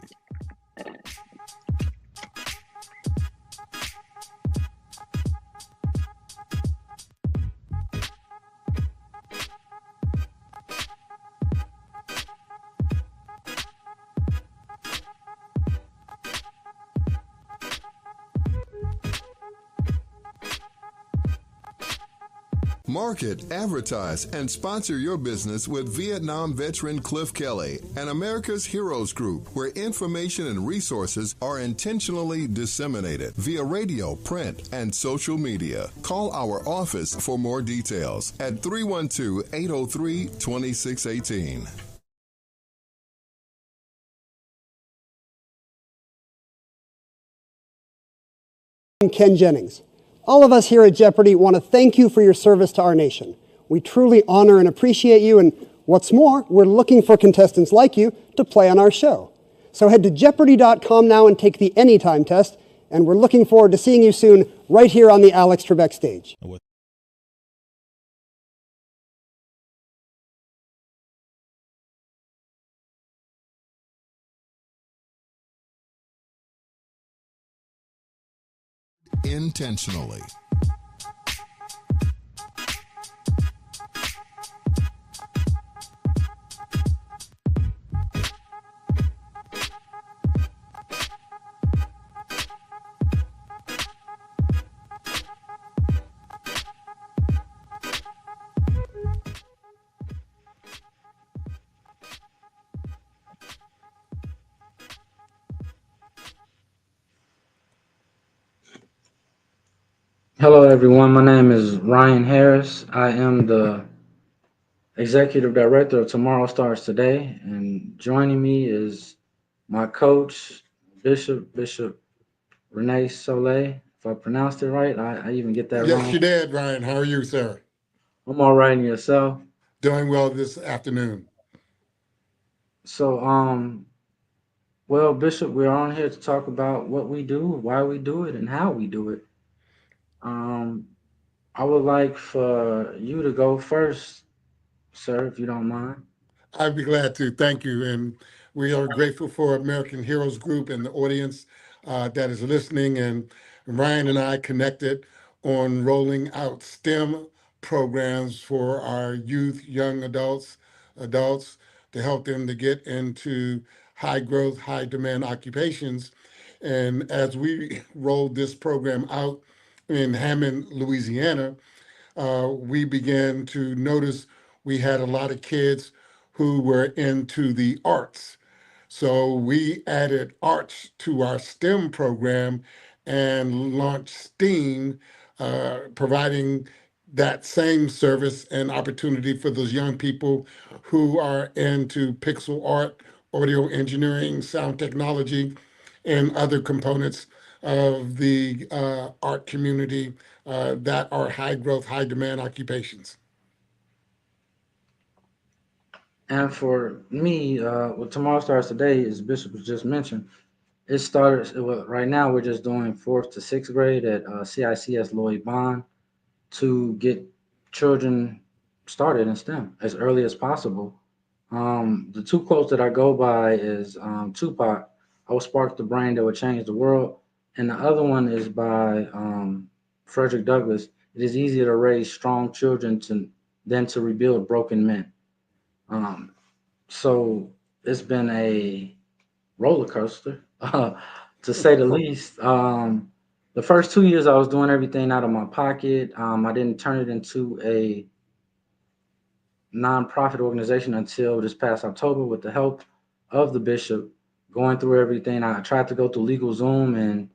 Market, advertise, and sponsor your business with Vietnam veteran Cliff Kelly and America's Heroes Group, where information and resources are intentionally disseminated via radio, print, and social media. Call our office for more details at 312-803-2618. I'm Ken Jennings. All of us here at Jeopardy want to thank you for your service to our nation. We truly honor and appreciate you, and what's more, we're looking for contestants like you to play on our show. So head to Jeopardy.com now and take the Anytime test, and we're looking forward to seeing you soon right here on the Alex Trebek stage. Intentionally. Hello, everyone. My name is Ryan Harris. I am the Executive Director of Tomorrow Starts Today, and joining me is my coach, Bishop Rene Soule. If I pronounced it right, I even get that Yes, wrong. you did, Ryan. How are you, sir? I'm all right in yourself. Doing well this afternoon. So, well, Bishop, we're on here to talk about what we do, why we do it, and how we do it. Um, I would like for you to go first, sir, if you don't mind. I'd be glad to. Thank you. And we are grateful for American Heroes Group and the audience that is listening. And Ryan and I connected on rolling out STEM programs for our youth, young adults to help them to get into high growth, high demand occupations. And as we rolled this program out in Hammond, Louisiana, we began to notice we had a lot of kids who were into the arts. So we added arts to our STEM program and launched STEAM, providing that same service and opportunity for those young people who are into pixel art, audio engineering, sound technology, and other components of the art community that are high growth, high demand occupations. And for me, what tomorrow starts today, as Bishop was just mentioned, it started. Well, right now, we're just doing fourth to sixth grade at CICS Lloyd Bond to get children started in STEM as early as possible. The two quotes that I go by is Tupac, "I will spark the brain that will change the world," and the other one is by Frederick Douglass. It is easier to raise strong children than to rebuild broken men. Um, so it's been a roller coaster, to say the least. The first 2 years, I was doing everything out of my pocket. I didn't turn it into a nonprofit organization until this past October with the help of the bishop. Going through everything, I tried to go through LegalZoom, and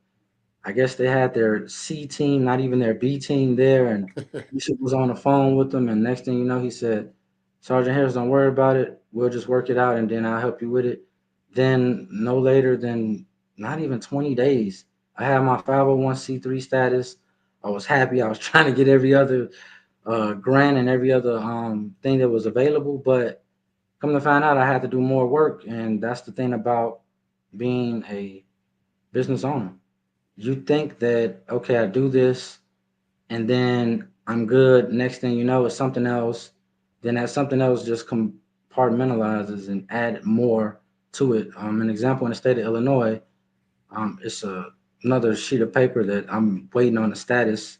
I guess they had their C team, not even their B team there. And Bishop was on the phone with them, and next thing you know, he said, "Sergeant Harris, don't worry about it. We'll just work it out, and then I'll help you with it." Then, no later than not even 20 days, I had my 501c3 status. I was happy. I was trying to get every other grant and every other thing that was available. But come to find out, I had to do more work. And that's the thing about being a business owner. You think that, okay, I do this and then I'm good. Next thing you know, it's something else. Then that something else just compartmentalizes and add more to it. An example in the state of Illinois, it's another sheet of paper that I'm waiting on the status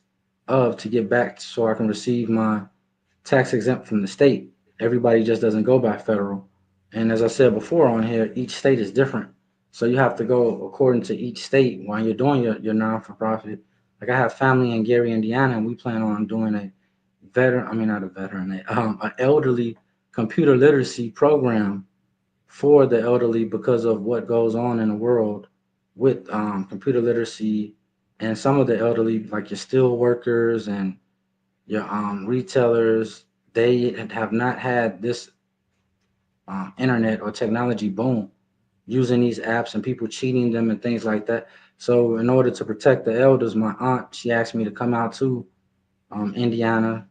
of to get back so I can receive my tax exempt from the state. Everybody just doesn't go by federal. And as I said before on here, each state is different. So you have to go according to each state while you're doing your non for profit. Like I have family in Gary, Indiana, and we plan on doing a not a veteran, an elderly computer literacy program for the elderly because of what goes on in the world with computer literacy and some of the elderly, like your steel workers and your retailers, they have not had this internet or technology boom using these apps and people cheating them and things like that. So in order to protect the elders, my aunt, she asked me to come out to Indiana,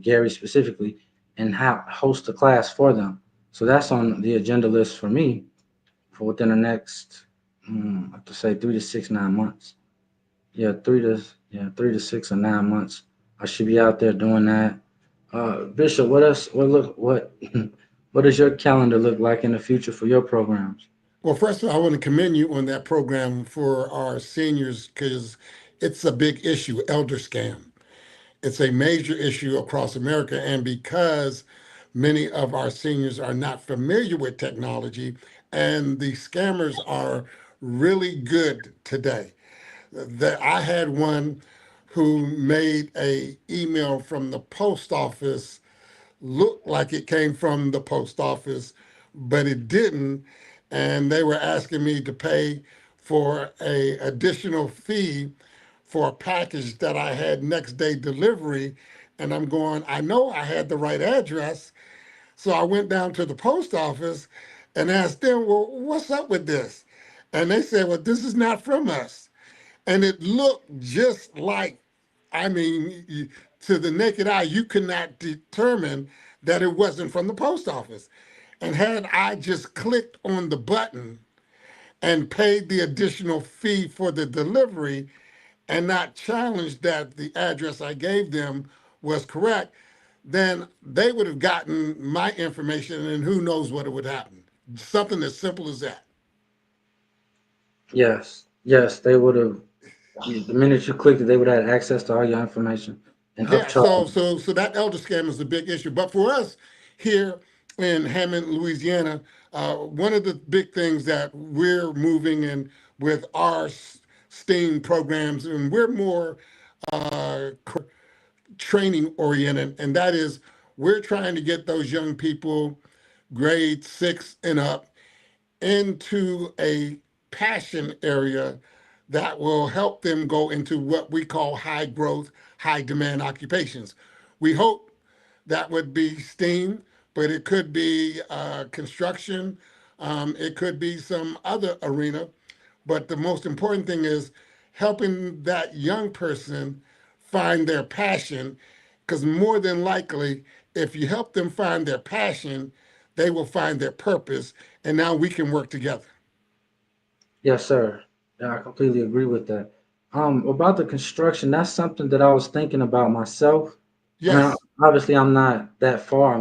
Gary specifically, and host a class for them. So that's on the agenda list for me for within the next, I have to say 3 to 6, 9 months. Yeah, 3 to 6 or 9 months. I should be out there doing that. Bishop, what else? What does your calendar look like in the future for your programs? Well, first of all, I want to commend you on that program for our seniors because it's a big issue, elder scam. It's a major issue across America. And because many of our seniors are not familiar with technology and the scammers are really good today. I had one who made a email from the post office looked like it came from the post office, but it didn't. And they were asking me to pay for a additional fee for a package that I had next day delivery. And I'm going, I know I had the right address. So I went down to the post office and asked them, well, what's up with this? And they said, well, this is not from us. And it looked just like, I mean, to the naked eye, you could not determine that it wasn't from the post office. And had I just clicked on the button and paid the additional fee for the delivery and not challenged that the address I gave them was correct, then they would have gotten my information and who knows what would happen. Something as simple as that. Yes, they would have. The minute you clicked it, they would have had access to all your information and Yeah, so upcharge. so so that elder scam is a big issue. But for us here in Hammond, Louisiana, one of the big things that we're moving in with our STEAM programs, and we're more training oriented, and that is we're trying to get those young people, grade 6 and up, into a passion area that will help them go into what we call high growth, high demand occupations. We hope that would be STEAM, but it could be construction, it could be some other arena. But the most important thing is helping that young person find their passion, because more than likely, if you help them find their passion, they will find their purpose, and now we can work together. Yes, sir. Yeah, I completely agree with that. About the construction, that's something that I was thinking about myself. I mean, Yes. obviously, I'm not that far.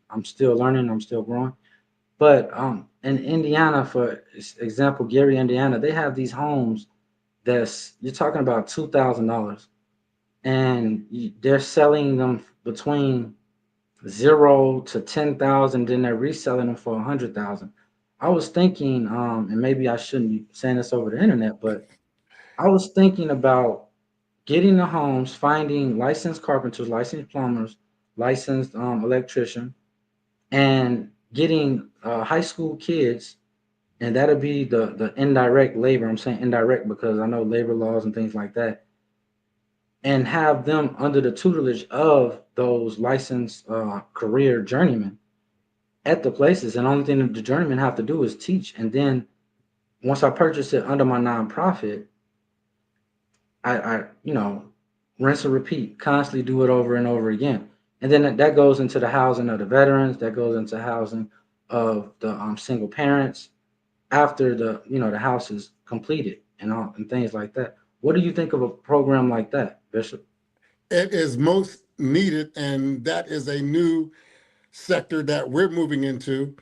I'm still learning. I'm still growing. But in Indiana, for example, Gary, Indiana, they have these homes that's you're talking about $2,000, and they're selling them between 0 to 10,000. Then they're reselling them for 100,000. I was thinking, and maybe I shouldn't be saying this over the internet, but I was thinking about getting the homes, finding licensed carpenters, licensed plumbers, licensed electrician, and getting high school kids, and that'll be the indirect labor. I'm saying indirect because I know labor laws and things like that, and have them under the tutelage of those licensed career journeymen at the places. And the only thing that the journeymen have to do is teach. And then once I purchase it under my nonprofit, I rinse and repeat, constantly do it over and over again. And then that goes into the housing of the veterans, that goes into housing of the single parents after the house is completed and things like that. What do you think of a program like that, Bishop? It is most needed, and that is a new sector that we're moving into.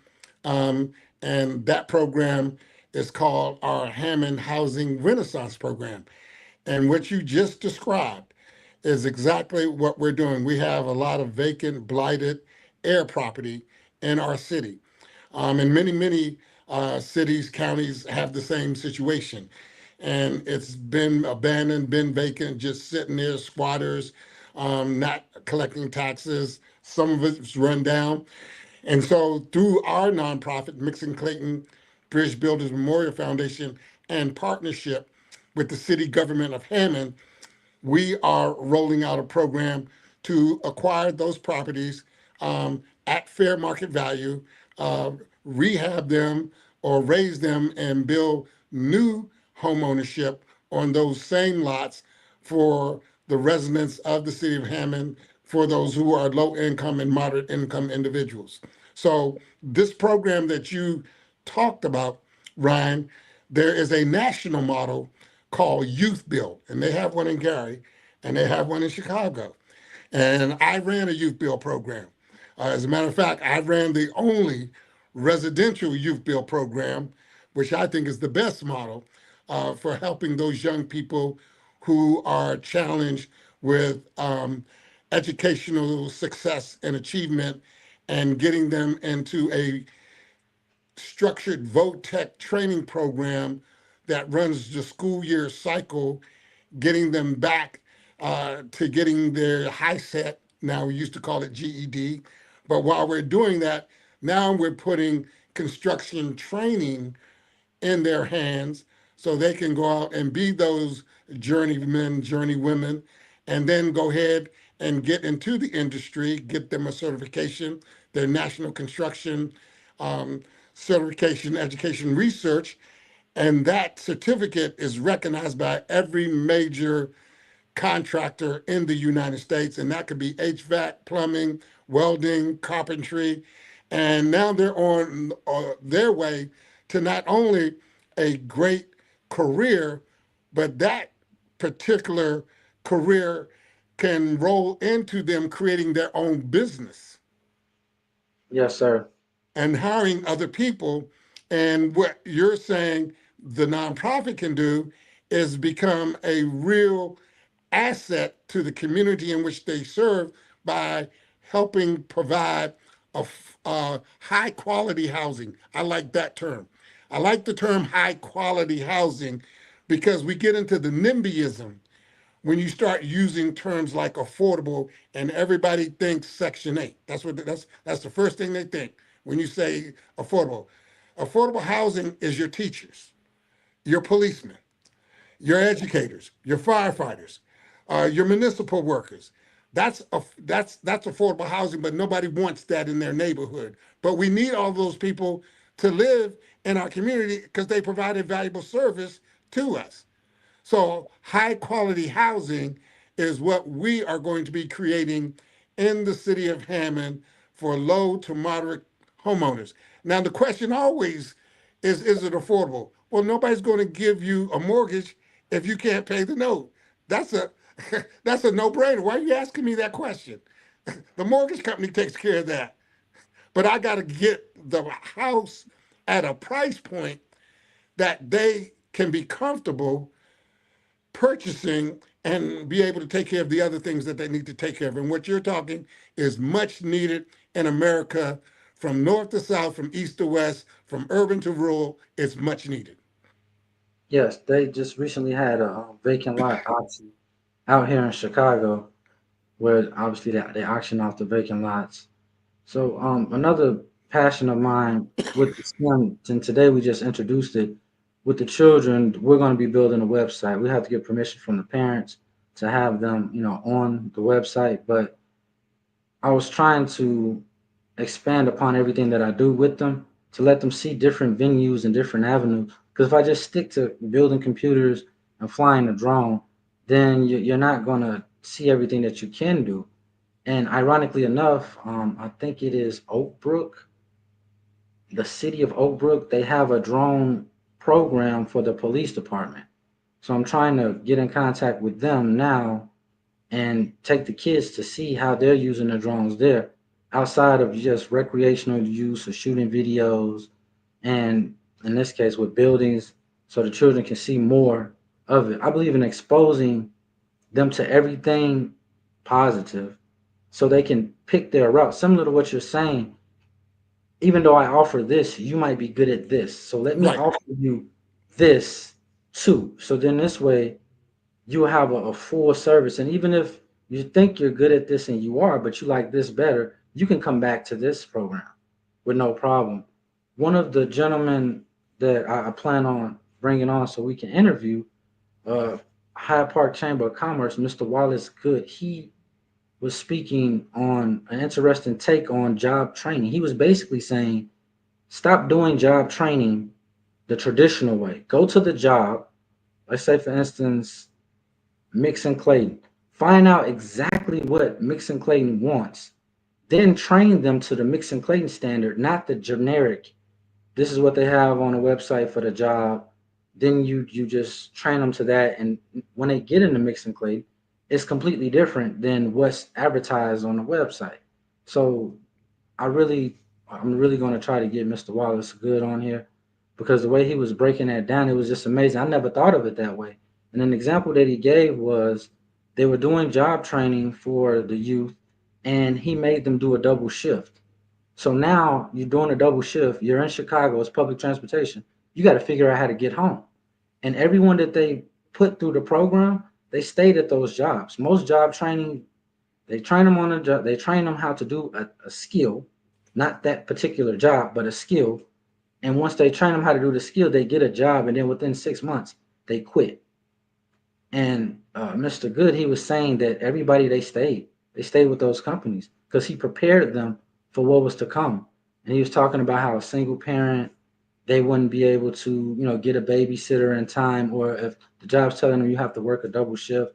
Um, and that program is called our Hammond Housing Renaissance Program. And what you just described is exactly what we're doing. We have a lot of vacant, blighted air property in our city. And many cities, counties have the same situation. And it's been abandoned, been vacant, just sitting there, squatters, not collecting taxes. Some of it's run down. And so through our nonprofit, Mixon-Clayton Bridge Builders Memorial Foundation, and partnership with the city government of Hammond, we are rolling out a program to acquire those properties at fair market value, uh, rehab them or raise them and build new home ownership on those same lots for the residents of the city of Hammond, for those who are low income and moderate income individuals. So this program that you talked about, Ryan, there is a national model called Youth Build, and they have one in Gary, and they have one in Chicago. And I ran a youth build program. As a matter of fact, I ran the only residential youth build program, which I think is the best model for helping those young people who are challenged with educational success and achievement, and getting them into a structured VOTEC training program that runs the school year cycle, getting them back to getting their high set. Now we used to call it GED. But while we're doing that, now we're putting construction training in their hands so they can go out and be those journeymen, journeywomen, and then go ahead and get into the industry, get them a certification, their national construction um, certification, education research, And that certificate is recognized by every major contractor in the United States, and that could be HVAC, plumbing, welding, carpentry. And now they're on their way to not only a great career, but that particular career can roll into them creating their own business. Yes, sir. And hiring other people. And what you're saying the nonprofit can do is become a real asset to the community in which they serve by helping provide high quality housing. I like that term. I like the term high quality housing because we get into the NIMBYism when you start using terms like affordable, and everybody thinks Section 8. That's the first thing they think when you say affordable. Affordable housing is your teachers, your policemen, your educators, your firefighters, your municipal workers. That's affordable housing, but nobody wants that in their neighborhood. But we need all those people to live in our community because they provide a valuable service to us. So high quality housing is what we are going to be creating in the city of Hammond for low to moderate homeowners. Now the question always is it affordable? Well, nobody's going to give you a mortgage if you can't pay the note. That's a that's a no-brainer. Why are you asking me that question? The mortgage company takes care of that. But I got to get the house at a price point that they can be comfortable purchasing and be able to take care of the other things that they need to take care of. And what you're talking is much needed in America from north to south, from east to west, from urban to rural. It's much needed. Yes, they just recently had a vacant lot auction out here in Chicago, where obviously they auction off the vacant lots. So another passion of mine with the STEM, and today we just introduced it with the children. We're going to be building a website. We have to get permission from the parents to have them, on the website. But I was trying to expand upon everything that I do with them to let them see different venues and different avenues. Because if I just stick to building computers and flying a drone, then you're not going to see everything that you can do. And ironically enough, I think it is Oak Brook, the city of Oak Brook, they have a drone program for the police department. So I'm trying to get in contact with them now and take the kids to see how they're using the drones there outside of just recreational use or shooting videos, and in this case with buildings, so the children can see more of it. I believe in exposing them to everything positive so they can pick their route. Similar to what you're saying, even though I offer this, you might be good at this. So let me Right. offer you this too. So then this way you have a full service. And even if you think you're good at this and you are, but you like this better, you can come back to this program with no problem. One of the gentlemen that I plan on bringing on so we can interview, uh, Hyde Park Chamber of Commerce, Mr. Wallace Good, he was speaking on an interesting take on job training. He was basically saying, stop doing job training the traditional way. Go to the job. Let's say, for instance, Mixon-Clayton. Find out exactly what Mixon-Clayton wants. Then train them to the Mixon-Clayton standard, not the generic. This is what they have on the website for the job. Then you just train them to that. And when they get into Mixon-Clayton, it's completely different than what's advertised on the website. So I'm really going to try to get Mr. Wallace Good on here because the way he was breaking that down, it was just amazing. I never thought of it that way. And an example that he gave was they were doing job training for the youth, and he made them do a double shift. So now you're doing a double shift. You're in Chicago. It's public transportation. You got to figure out how to get home. And everyone that they put through the program, they stayed at those jobs. Most job training, they train them on a job. They train them how to do a skill, not that particular job, but a skill. And once they train them how to do the skill, they get a job. And then within 6 months, they quit. And Mr. Good, he was saying that everybody they stayed with those companies because he prepared them for what was to come. And he was talking about how a single parent they wouldn't be able to, get a babysitter in time, or if the job's telling them you have to work a double shift.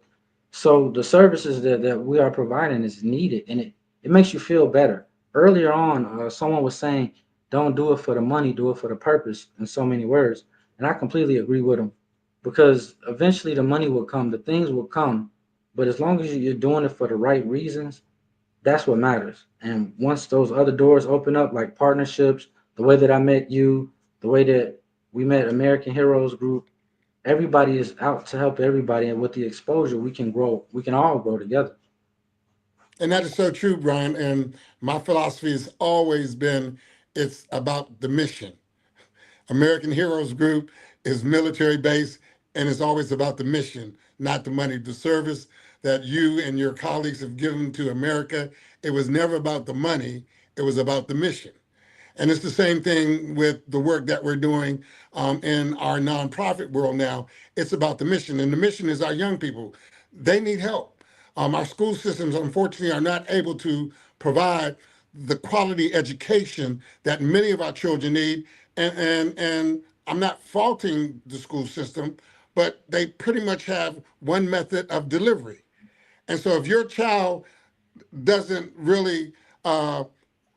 So the services that we are providing is needed, and it makes you feel better. Earlier on, someone was saying, don't do it for the money, do it for the purpose, in so many words. And I completely agree with them, because eventually the money will come, the things will come. But as long as you're doing it for the right reasons, that's what matters. And once those other doors open up, like partnerships, the way that I met you, the way that we met American Heroes Group, everybody is out to help everybody. And with the exposure, we can grow. We can all grow together. And that is so true, Brian. And my philosophy has always been it's about the mission. American Heroes Group is military based, and it's always about the mission, not the money. The service that you and your colleagues have given to America, it was never about the money, it was about the mission. And it's the same thing with the work that we're doing in our nonprofit world now. It's about the mission, and the mission is our young people. They need help. Our school systems, unfortunately, are not able to provide the quality education that many of our children need. And I'm not faulting the school system, but they pretty much have one method of delivery. And so if your child doesn't really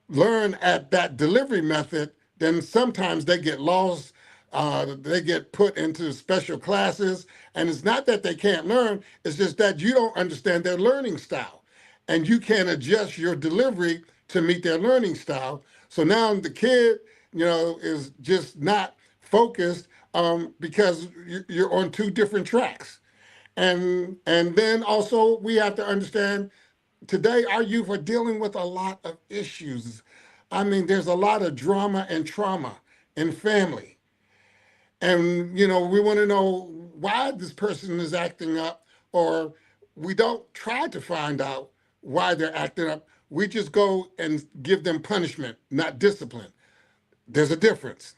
learn at that delivery method, then sometimes they get lost. They get put into special classes. And it's not that they can't learn, it's just that you don't understand their learning style. And you can't adjust your delivery to meet their learning style. So now the kid, is just not focused because you're on two different tracks. And then also we have to understand today our youth are dealing with a lot of issues. I mean, there's a lot of drama and trauma in family. And, we want to know why this person is acting up, or we don't try to find out why they're acting up. We just go and give them punishment, not discipline. There's a difference.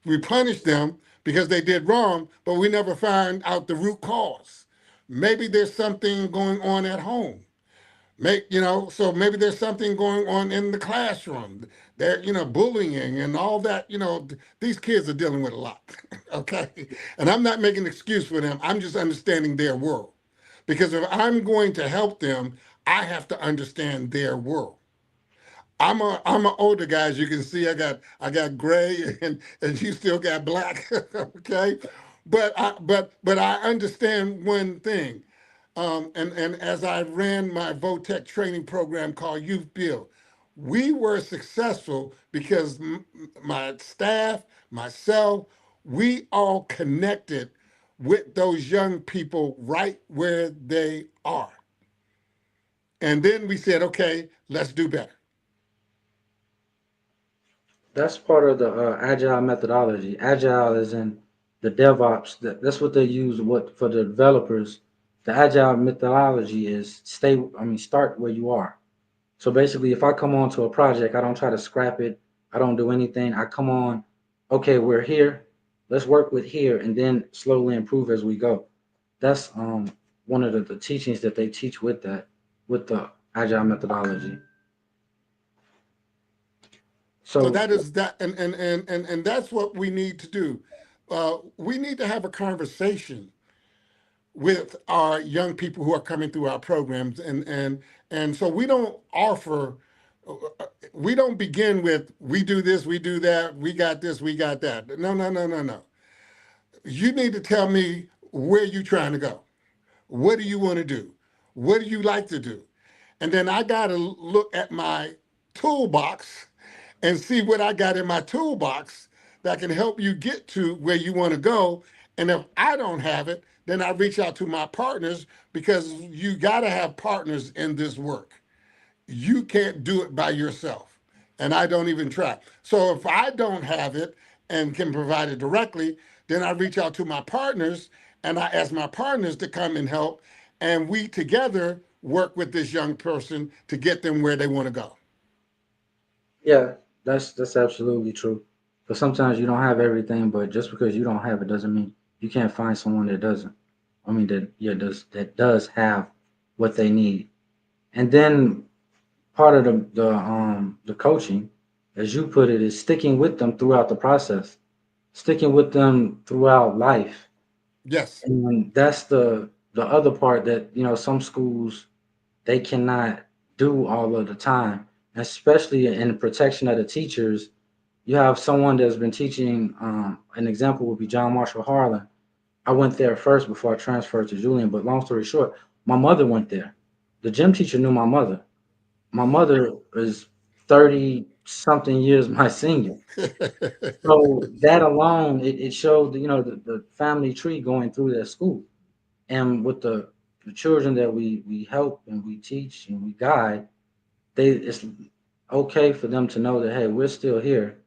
We punish them because they did wrong, but we never find out the root cause. Maybe there's something going on at home. So maybe there's something going on in the classroom. They're, bullying and all that. These kids are dealing with a lot. Okay. And I'm not making an excuse for them. I'm just understanding their world. Because if I'm going to help them, I have to understand their world. I'm an older guy, as you can see. I got gray and you still got black. Okay. But I understand one thing. And as I ran my VOTEC training program called Youth Build, we were successful because my staff, myself, we all connected with those young people right where they are. And then we said, okay, let's do better. That's part of the agile methodology. Agile is in the DevOps. That's what they use. What for the developers? The agile methodology is start where you are. So basically, if I come on to a project, I don't try to scrap it. I don't do anything. I come on, okay, we're here. Let's work with here, and then slowly improve as we go. That's one of the teachings that they teach with the agile methodology. So So that is that, and that's what we need to do. We need to have a conversation with our young people who are coming through our programs, and so we don't offer. We don't begin with we do this, we do that, we got this, we got that. No, no, no, no, no. You need to tell me where you trying to go. What do you want to do? What do you like to do? And then I got to look at my toolbox and see what I got in my toolbox that can help you get to where you want to go. And if I don't have it, then I reach out to my partners, because you got to have partners in this work. You can't do it by yourself. And I don't even try. So if I don't have it and can provide it directly, then I reach out to my partners and I ask my partners to come and help. And we together work with this young person to get them where they want to go. yeah, that's absolutely true. But sometimes you don't have everything, but just because you don't have it doesn't mean you can't find someone that doesn't. I mean that does have what they need. And then part of the coaching as you put it, is sticking with them throughout the process, sticking with them throughout life. Yes. And that's the other part that, some schools, they cannot do all of the time, especially in the protection of the teachers. You have someone that's been teaching. An example would be John Marshall Harlan. I went there first before I transferred to Julian, but long story short, my mother went there. The gym teacher knew my mother. My mother is 30 something years my senior. So that alone, it showed, the family tree going through that school. And with the children that we help and we teach and we guide, it's okay for them to know that, hey, we're still here.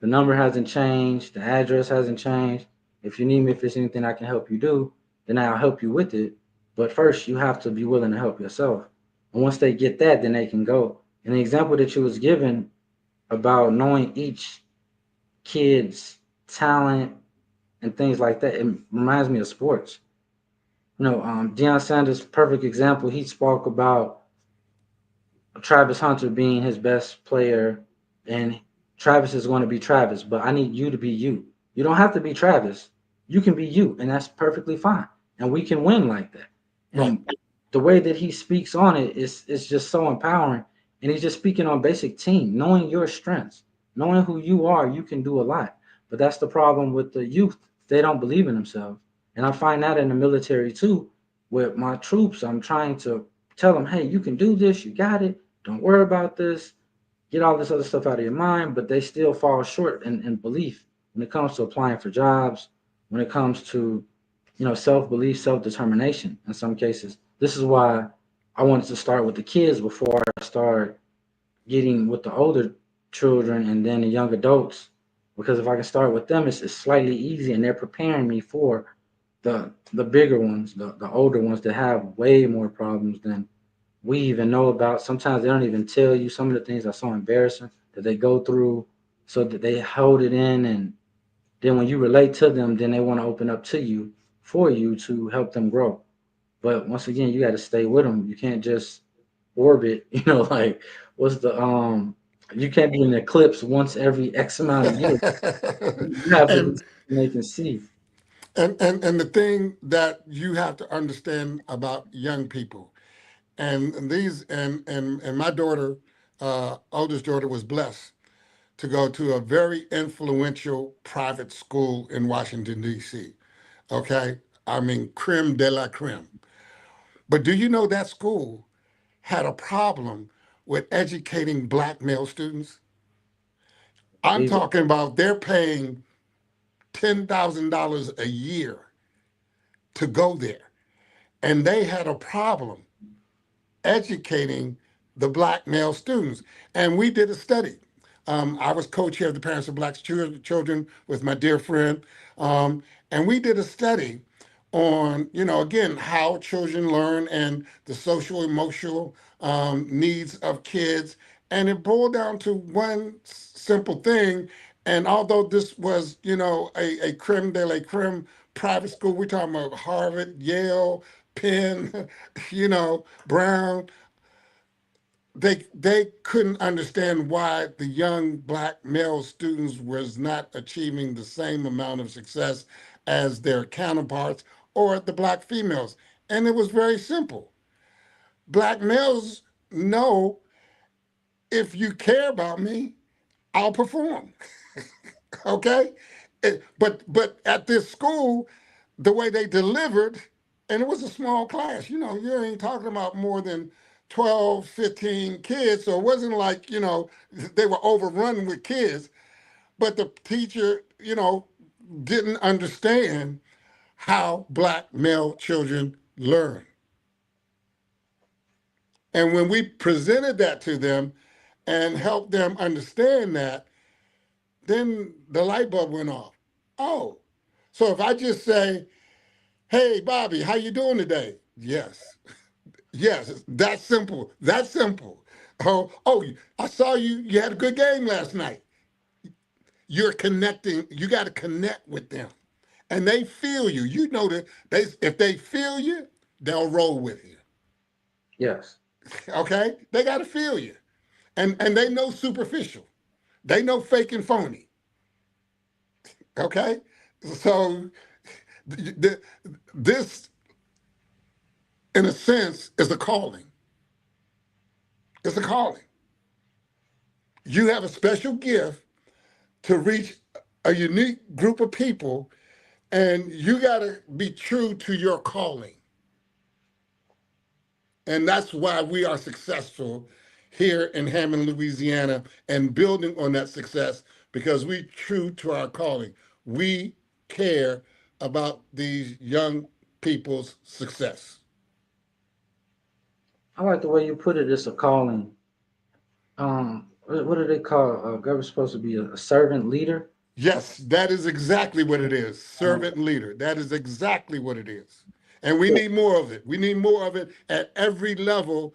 The number hasn't changed, the address hasn't changed. If you need me, if there's anything I can help you do, then I'll help you with it. But first, you have to be willing to help yourself. And once they get that, then they can go. And the example that you was given about knowing each kid's talent and things like that, it reminds me of sports. Deion Sanders, perfect example. He spoke about Travis Hunter being his best player, and Travis is going to be Travis, but I need you to be you. You don't have to be Travis. You can be you, and that's perfectly fine. And we can win like that. Right. And the way that he speaks on it is just so empowering. And he's just speaking on basic team, knowing your strengths, knowing who you are, you can do a lot. But that's the problem with the youth. They don't believe in themselves. And I find that in the military too. With my troops, I'm trying to tell them, hey, you can do this, you got it. Don't worry about this. Get all this other stuff out of your mind, but they still fall short in belief when it comes to applying for jobs, when it comes to, self-belief, self-determination in some cases. This is why I wanted to start with the kids before I start getting with the older children and then the young adults. Because if I can start with them, it's slightly easy and they're preparing me for the bigger ones, the older ones that have way more problems than we even know about. Sometimes they don't even tell you some of the things are so embarrassing that they go through, so that they hold it in. And then when you relate to them, then they want to open up to you for you to help them grow. But once again, you got to stay with them. You can't just orbit, like what's the, you can't be in an eclipse once every X amount of years. You have to be and something they can see. and the thing that you have to understand about young people, and these and my daughter, oldest daughter, was blessed to go to a very influential private school in Washington D.C. Okay, I mean creme de la creme. But do you know that school had a problem with educating black male students? I'm Believe it. talking about they're paying $10,000 a year to go there. And they had a problem educating the black male students. And we did a study. I was co-chair of the Parents of Black Children with my dear friend. And we did a study on, again, how children learn and the social emotional needs of kids. And it boiled down to one simple thing. And although this was, a creme de la creme private school, we're talking about Harvard, Yale, Penn, Brown, they couldn't understand why the young black male students was not achieving the same amount of success as their counterparts or the black females. And it was very simple. Black males know, if you care about me, I'll perform. Okay? But at this school, the way they delivered, and it was a small class, you ain't talking about more than 12, 15 kids. So it wasn't like, they were overrun with kids. But the teacher, didn't understand how black male children learn. And when we presented that to them and helped them understand that, then the light bulb went off. Oh, so if I just say, hey, Bobby, how you doing today? Yes. Yes, that's simple. That's simple. Oh, I saw you. You had a good game last night. You're connecting. You got to connect with them, and they feel you. You know that if they feel you, they'll roll with you. Yes. Okay, they got to feel you, and they know superficial. They know fake and phony. Okay? So this, in a sense, is a calling. It's a calling. You have a special gift to reach a unique group of people, and you got to be true to your calling. And that's why we are successful here in Hammond, Louisiana, and building on that success, because we're true to our calling. We care about these young people's success. I like the way you put it. It's a calling. What do they call? Government's supposed to be a servant leader. Yes, that is exactly what it is. Servant leader. That is exactly what it is. And we need more of it. We need more of it at every level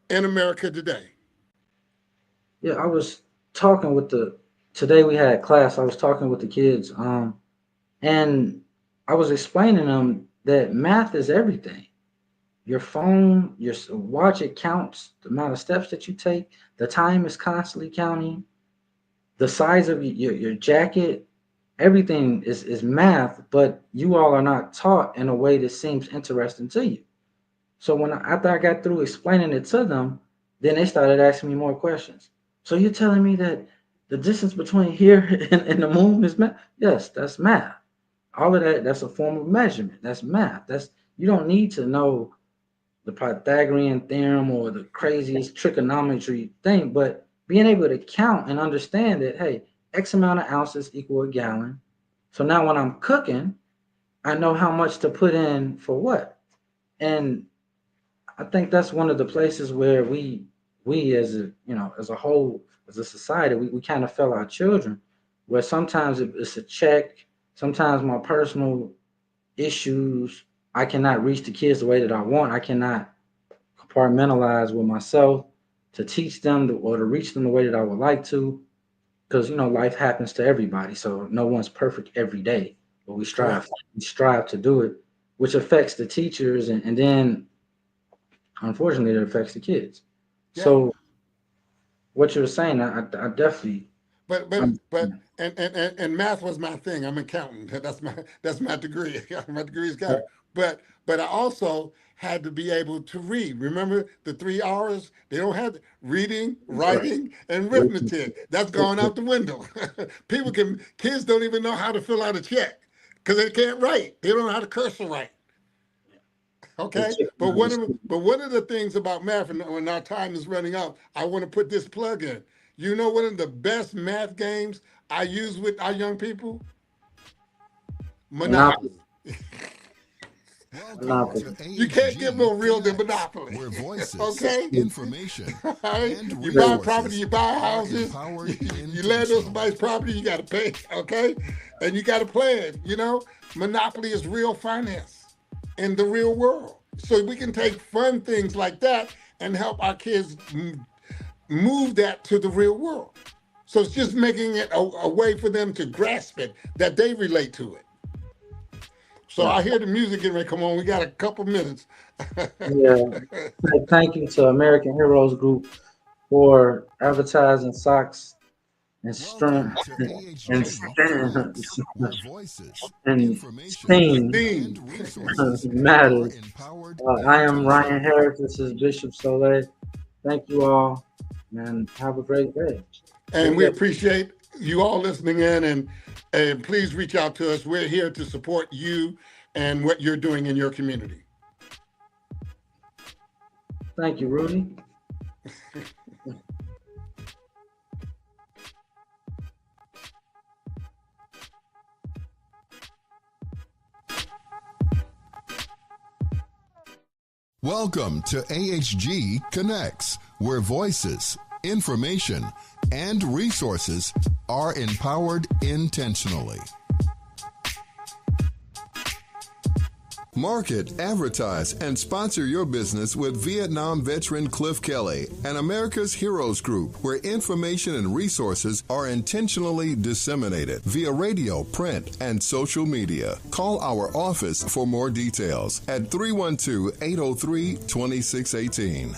in America today. Yeah, I was talking with today we had class. I was talking with the kids, and I was explaining them that math is everything. Your phone, your watch, it counts the amount of steps that you take. The time is constantly counting. The size of your jacket, everything is math, but you all are not taught in a way that seems interesting to you. So after I got through explaining it to them, then they started asking me more questions. So you're telling me that the distance between here and the moon is math? Yes, that's math. All of that, that's a form of measurement. That's math. You don't need to know the Pythagorean theorem or the craziest trigonometry thing, but being able to count and understand that, hey, X amount of ounces equal a gallon. So now when I'm cooking, I know how much to put in for what. And I think that's one of the places where we as a whole, as a society, we kind of fail our children, where sometimes it's a check, sometimes my personal issues, I cannot reach the kids the way that I want. I cannot compartmentalize with myself to teach them or to reach them the way that I would like to, because life happens to everybody, so no one's perfect every day, but we strive to do it, which affects the teachers, and then unfortunately it affects the kids. Yeah. So what you're saying, I definitely. But and math was my thing. I'm an accountant. That's my degree. My degree is got. But I also had to be able to read. Remember the 3 R's? They don't have reading, writing, and arithmetic. That's gone out the window. Kids don't even know how to fill out a check because they can't write. They don't know how to cursive write. Okay, but one of the things about math, and when our time is running out, I want to put this plug in. You know, one of the best math games I use with our young people? Monopoly. You can't get more real than Monopoly. Where voices, okay? Information, and you buy property, you buy houses, you land on somebody's property, you got to pay, okay? And you got to plan, Monopoly is real finance in the real world. So we can take fun things like that and help our kids move that to the real world. So it's just making it a way for them to grasp it, that they relate to it. So I hear the music getting ready to come on. We got a couple minutes. Yeah. Thank you to American Heroes Group for advertising socks and string and steam matters. I am Ryan Harris. This is Bishop Soule. Thank you all, and have a great day. And we appreciate you all listening in, and please reach out to us. We're here to support you and what you're doing in your community. Thank you, Rudy. Welcome to AHG Connects, where voices, information, and resources are empowered intentionally. Market, advertise, and sponsor your business with Vietnam veteran Cliff Kelly and America's Heroes Group, where information and resources are intentionally disseminated via radio, print, and social media. Call our office for more details at 312-803-2618.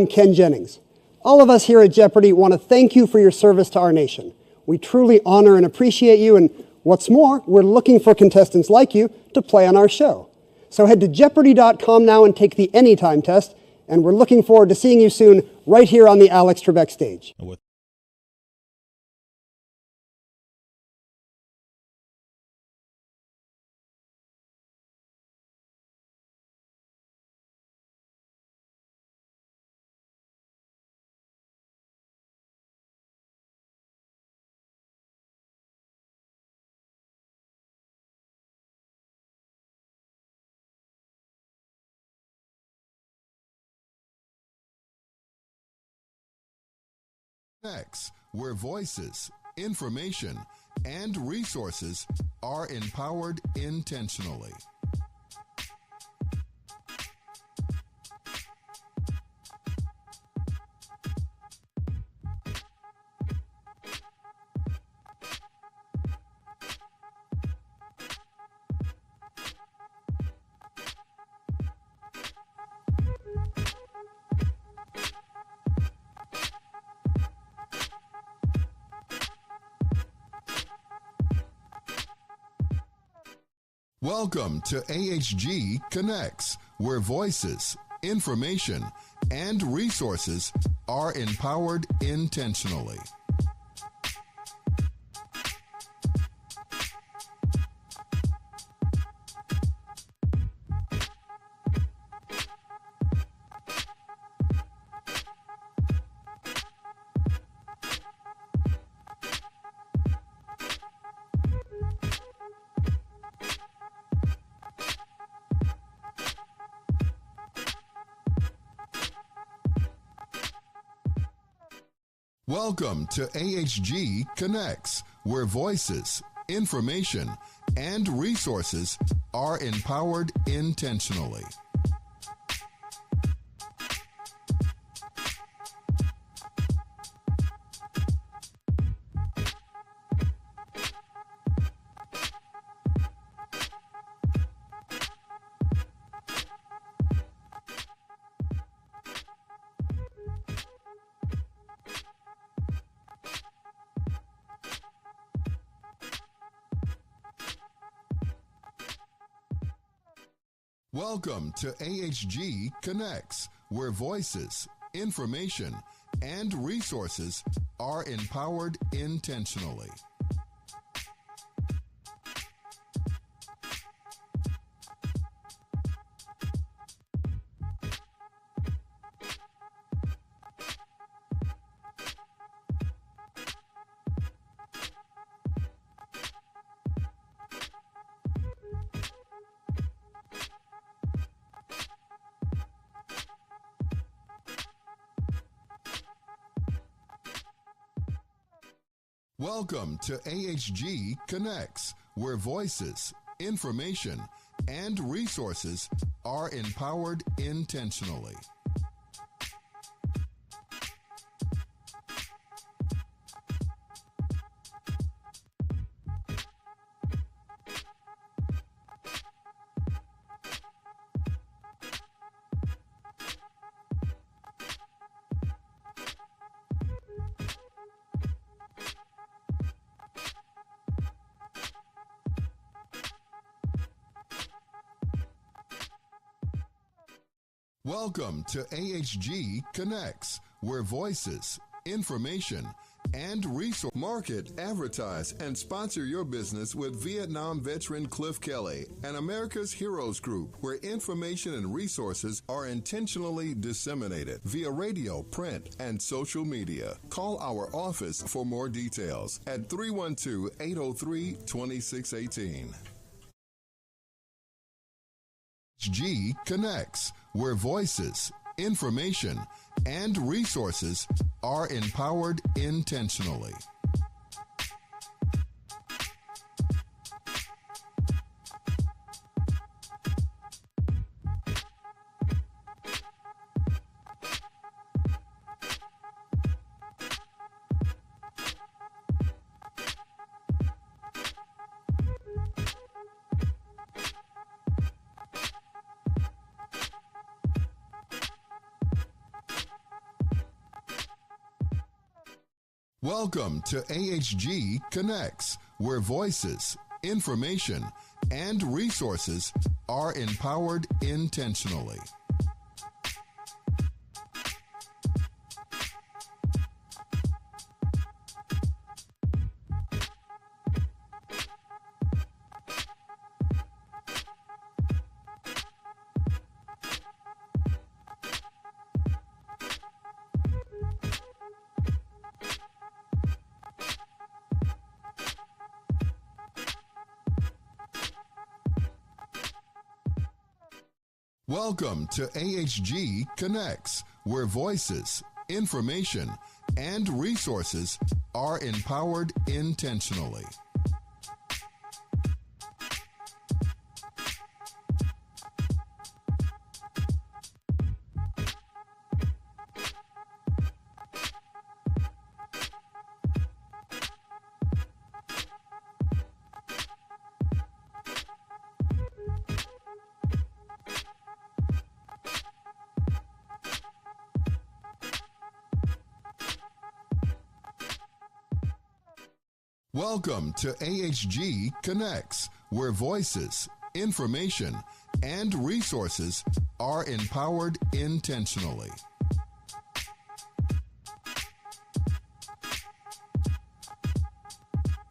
Ken Jennings. All of us here at Jeopardy want to thank you for your service to our nation. We truly honor and appreciate you, and what's more, we're looking for contestants like you to play on our show. So head to Jeopardy.com now and take the Anytime test, and we're looking forward to seeing you soon right here on the Alex Trebek stage. X, where voices, information, and resources are empowered intentionally. Welcome to AHG Connects, where voices, information, and resources are empowered intentionally. Welcome to AHG Connects, where voices, information, and resources are empowered intentionally. Welcome to AHG Connects, where voices, information, and resources are empowered intentionally. Welcome to AHG Connects, where voices, information, and resources are empowered intentionally. Welcome to AHG Connects, where voices, information, and resources. Market, advertise, and sponsor your business with Vietnam veteran Cliff Kelly and America's Heroes Group, where information and resources are intentionally disseminated via radio, print, and social media. Call our office for more details at 312-803-2618. G Connects, where voices, information, and resources are empowered intentionally. Welcome to AHG Connects, where voices, information, and resources are empowered intentionally. Welcome to AHG Connects, where voices, information, and resources are empowered intentionally. Welcome to AHG Connects, where voices, information, and resources are empowered intentionally.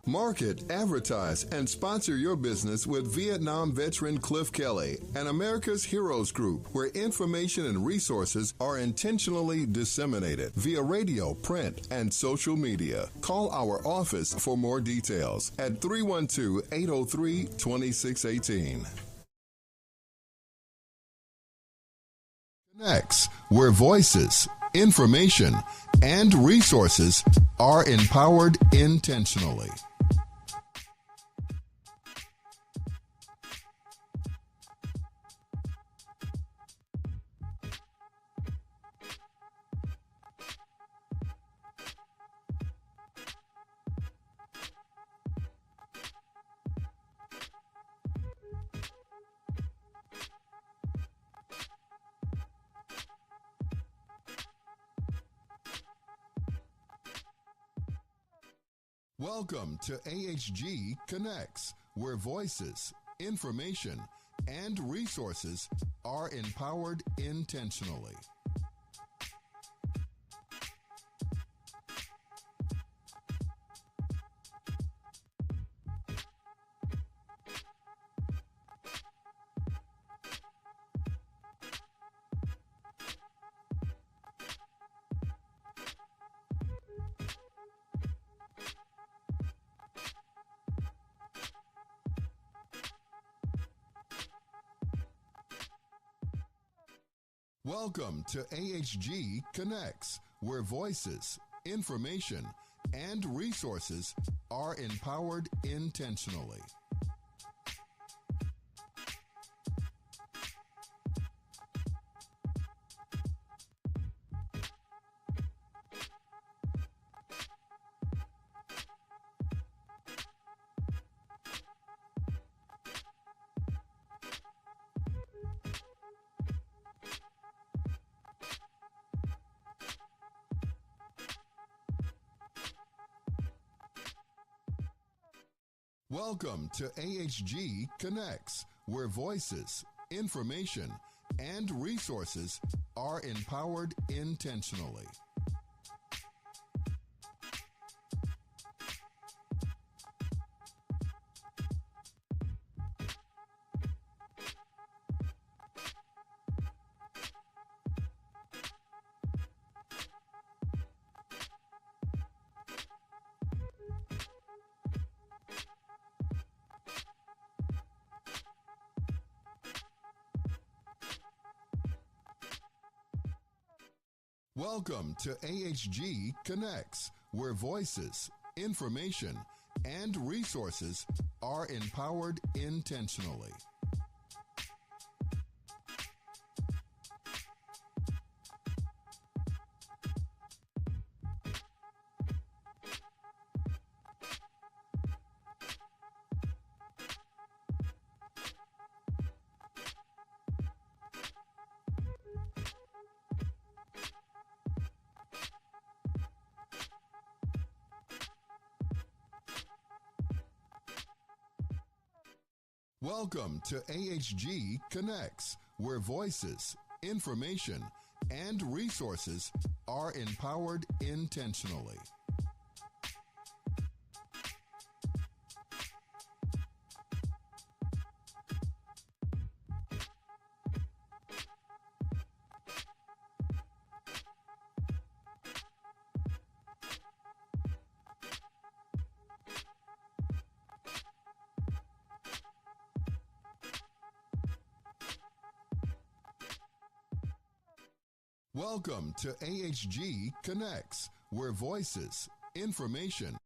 Market, advertise, and sponsor your business with Vietnam veteran Cliff Kelly and America's Heroes Group, where information and resources are intentionally disseminated via radio, print, and social media. Call our office for more details at 312-803-2618. Connects, where voices, information, and resources are empowered intentionally. Welcome to AHG Connects, where voices, information, and resources are empowered intentionally. Welcome to AHG Connects, where voices, information, and resources are empowered intentionally. Welcome to AHG Connects, where voices, information, and resources are empowered intentionally. Welcome to AHG Connects, where voices, information, and resources are empowered intentionally. Welcome to AHG Connects, where voices, information, and resources are empowered intentionally. Welcome to AHG Connects, where voices, information,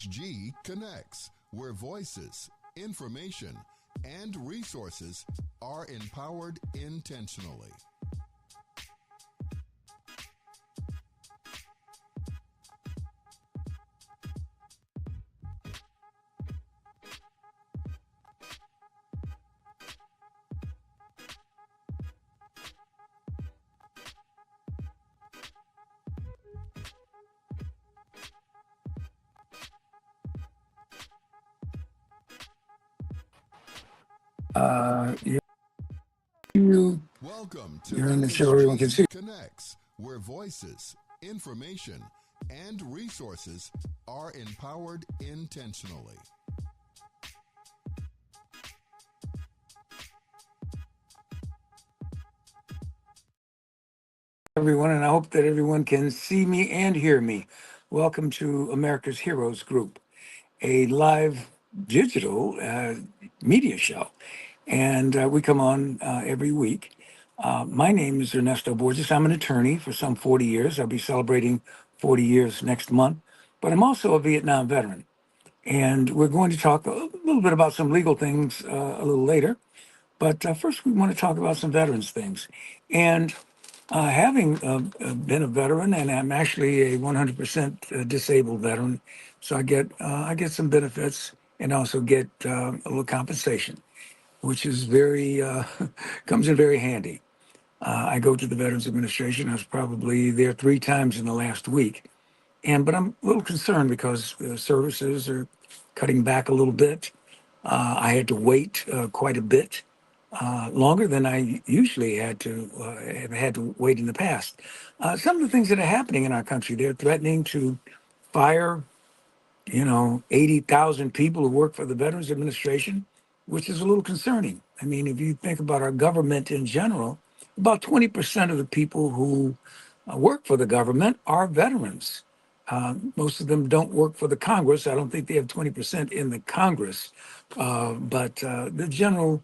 AHG Connects, where voices, information, and resources are empowered intentionally. Welcome to You're in the show everyone can see. AHG Connects, where voices, information, and resources are empowered intentionally. Everyone, and I hope that everyone can see me and hear me. Welcome to America's Heroes Group, a live digital media show. And we come on every week. My name is Ernesto Borges. I'm an attorney for some 40 years. I'll be celebrating 40 years next month. But I'm also a Vietnam veteran. And we're going to talk a little bit about some legal things a little later. But first, we want to talk about some veterans things. And having been a veteran, and I'm actually a 100% disabled veteran, so I get some benefits and also get a little compensation, which is very comes in very handy. I go to the Veterans Administration. I was probably there 3 times in the last week, but I'm a little concerned because services are cutting back a little bit. I had to wait quite a bit longer than I usually have had to wait in the past. Some of the things that are happening in our country, they're threatening to fire, 80,000 people who work for the Veterans Administration, which is a little concerning. I mean, if you think about our government in general, about 20% of the people who work for the government are veterans. Most of them don't work for the Congress. I don't think they have 20% in the Congress, but the general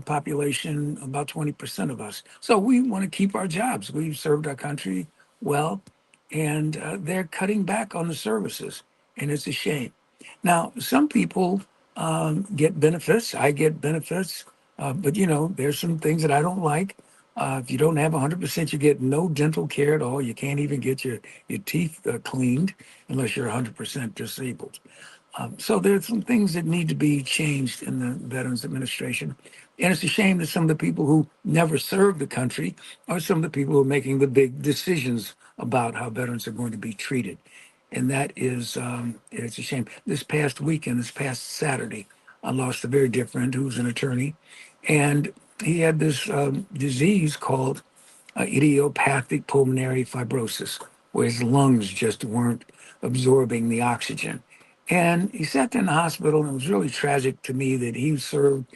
population, about 20% of us. So we want to keep our jobs. We've served our country well, and they're cutting back on the services, and it's a shame. Now, some people get benefits. I get benefits, but there's some things that I don't like. If you don't have 100%, you get no dental care at all. You can't even get your teeth cleaned unless you're 100% disabled. So there's some things that need to be changed in the Veterans Administration. And it's a shame that some of the people who never served the country are some of the people who are making the big decisions about how veterans are going to be treated. And that is, it's a shame. This past weekend, this past Saturday, I lost a very dear friend who's an attorney. And he had this disease called idiopathic pulmonary fibrosis, where his lungs just weren't absorbing the oxygen. And he sat there in the hospital, and it was really tragic to me that he served,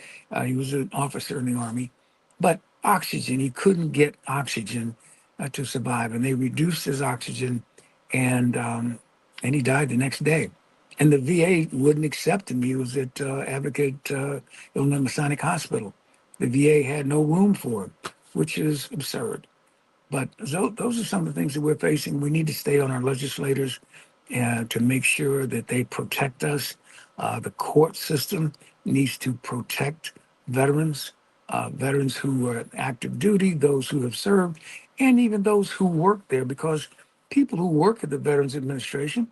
he was an officer in the Army, but oxygen, he couldn't get oxygen to survive. And they reduced his oxygen, and he died the next day. And the VA wouldn't accept him. He was at Advocate Illinois Masonic Hospital. The VA had no room for him, which is absurd. But those are some of the things that we're facing. We need to stay on our legislators to make sure that they protect us. The court system needs to protect veterans, veterans who are active duty, those who have served, and even those who work there, because people who work at the Veterans Administration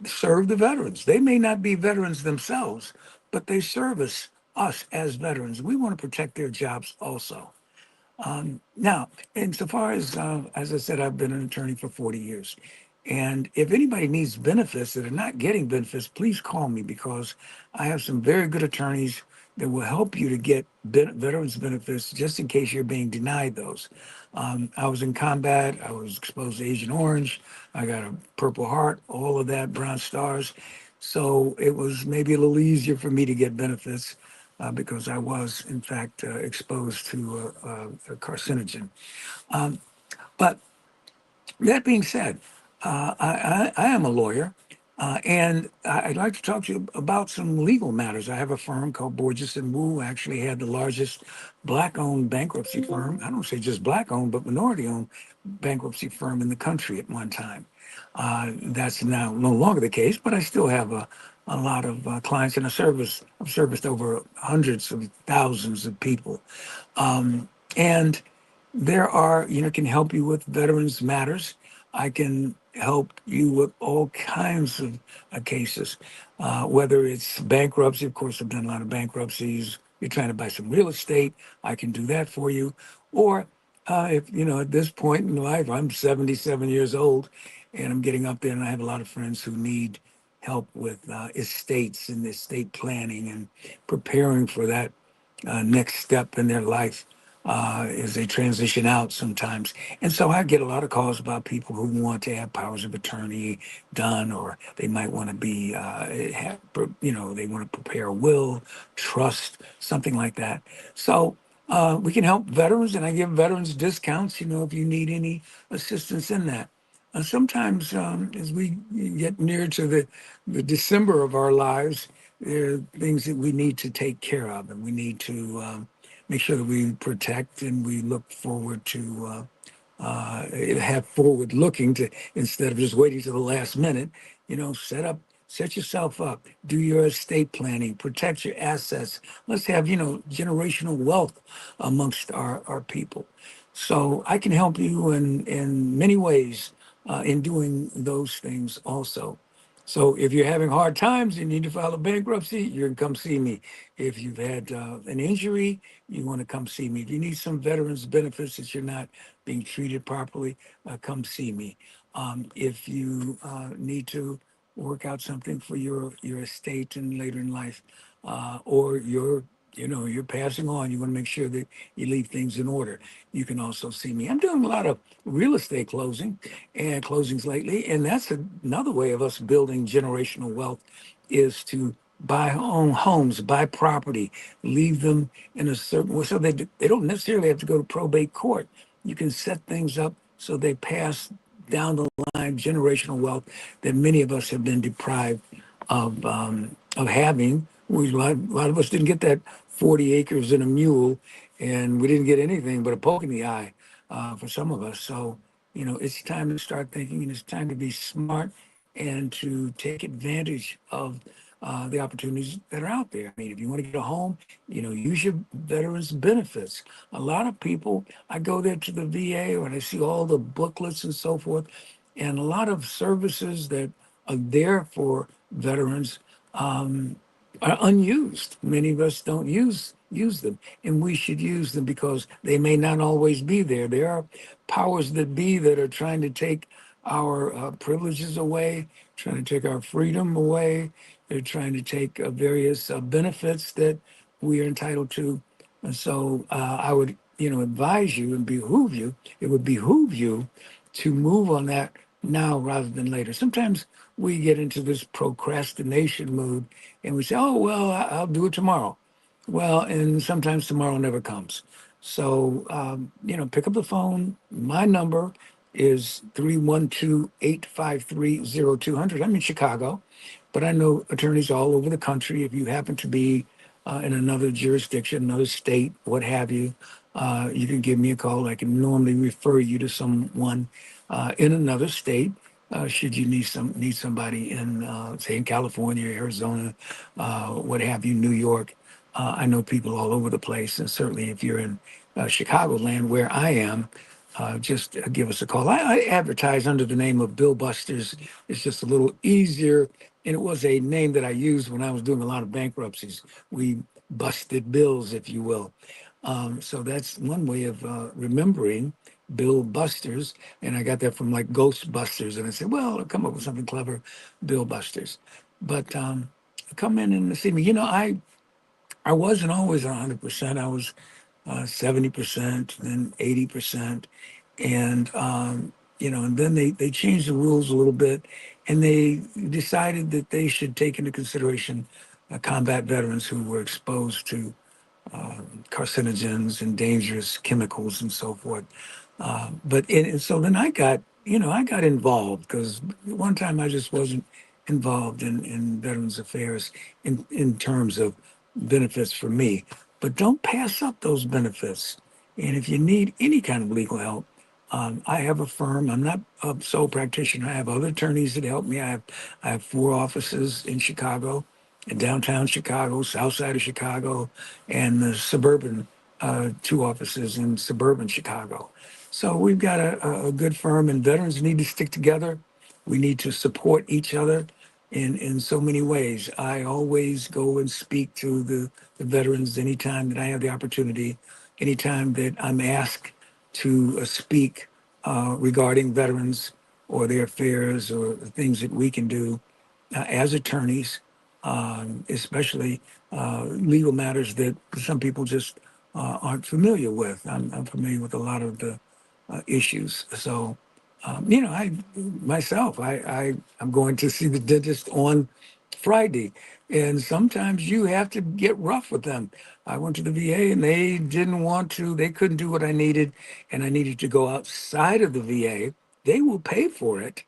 serve the veterans. They may not be veterans themselves, but they service us as veterans. We want to protect their jobs also. Now, insofar as I said, I've been an attorney for 40 years. And if anybody needs benefits that are not getting benefits, please call me, because I have some very good attorneys that will help you to get veterans benefits just in case you're being denied those. I was in combat. I was exposed to Agent Orange. I got a Purple Heart, all of that, brown stars. So it was maybe a little easier for me to get benefits because I was, in fact, exposed to a carcinogen. But that being said, I am a lawyer, and I'd like to talk to you about some legal matters. I have a firm called Borges and Wu. I actually had the largest black-owned bankruptcy firm. I don't say just black-owned, but minority-owned bankruptcy firm in the country at one time. That's now no longer the case, but I still have a lot of clients, and I've serviced over hundreds of thousands of people. And there are, can help you with veterans matters. I can help you with all kinds of cases, whether it's bankruptcy. Of course, I've done a lot of bankruptcies. You're trying to buy some real estate, I can do that for you. Or if, at this point in life, I'm 77 years old and I'm getting up there, and I have a lot of friends who need help with estates and estate planning and preparing for that next step in their life as they transition out sometimes. And so I get a lot of calls about people who want to have powers of attorney done, or they might want to be, they want to prepare a will, trust, something like that. So we can help veterans, and I give veterans discounts, if you need any assistance in that. Sometimes as we get near to the December of our lives, there are things that we need to take care of, and we need to make sure that we protect, and we look forward to have forward looking to, instead of just waiting to the last minute, set yourself up, do your estate planning, protect your assets. Let's have, generational wealth amongst our people. So I can help you in many ways in doing those things also. So if you're having hard times, you need to file a bankruptcy, you can come see me. If you've had an injury, you want to come see me. If you need some veterans benefits that you're not being treated properly, come see me. If you need to work out something for your estate and later in life, or you're passing on, you want to make sure that you leave things in order, you can also see me. I'm doing a lot of real estate closings lately, and that's another way of us building generational wealth, is to buy homes, buy property, leave them in a certain way so they don't necessarily have to go to probate court. You can set things up so they pass down the line generational wealth that many of us have been deprived of having. A lot of us didn't get that 40 acres and a mule, and we didn't get anything but a poke in the eye for some of us. So It's time to start thinking, and it's time to be smart and to take advantage of the opportunities that are out there. I mean, if you want to get a home, use your veterans benefits. A lot of people, I go there to the VA and I see all the booklets and so forth, and a lot of services that are there for veterans are unused. Many of us don't use them, and we should use them because they may not always be there. There are powers that be that are trying to take our privileges away, trying to take our freedom away. They're trying to take various benefits that we are entitled to. And so I would, advise you and behoove you. It would behoove you to move on that now rather than later. Sometimes we get into this procrastination mood and we say, oh, well, I'll do it tomorrow. Well, and sometimes tomorrow never comes. So, pick up the phone. My number is 312-853-0200. I'm in Chicago, but I know attorneys all over the country. If you happen to be in another jurisdiction, another state, what have you, you can give me a call. I can normally refer you to someone in another state. Should you need somebody in, say, in California, Arizona, what have you, New York. I know people all over the place, and certainly if you're in Chicagoland, where I am, just give us a call. I advertise under the name of Bill Busters. It's just a little easier, and it was a name that I used when I was doing a lot of bankruptcies. We busted bills, if you will. So that's one way of remembering Bill Busters, and I got that from like Ghostbusters, and I said, well, I'll come up with something clever, Bill Busters. But come in and see me. I wasn't always 100%. I was 70%, then 80%. And then they changed the rules a little bit, and they decided that they should take into consideration combat veterans who were exposed to carcinogens and dangerous chemicals and so forth. And so then I got involved because one time I just wasn't involved in Veterans Affairs in terms of benefits for me. But don't pass up those benefits. And if you need any kind of legal help, I have a firm. I'm not a sole practitioner. I have other attorneys that help me. I have 4 offices in Chicago, in downtown Chicago, south side of Chicago, and the suburban 2 offices in suburban Chicago. So we've got a good firm, and veterans need to stick together. We need to support each other in so many ways. I always go and speak to the veterans anytime that I have the opportunity, anytime that I'm asked to speak regarding veterans or their affairs or the things that we can do as attorneys, especially legal matters that some people just aren't familiar with. I'm familiar with a lot of the issues. So, I myself, I'm going to see the dentist on Friday, and sometimes you have to get rough with them. I went to the VA and they didn't want to, they couldn't do what I needed, and I needed to go outside of the VA. They will pay for it,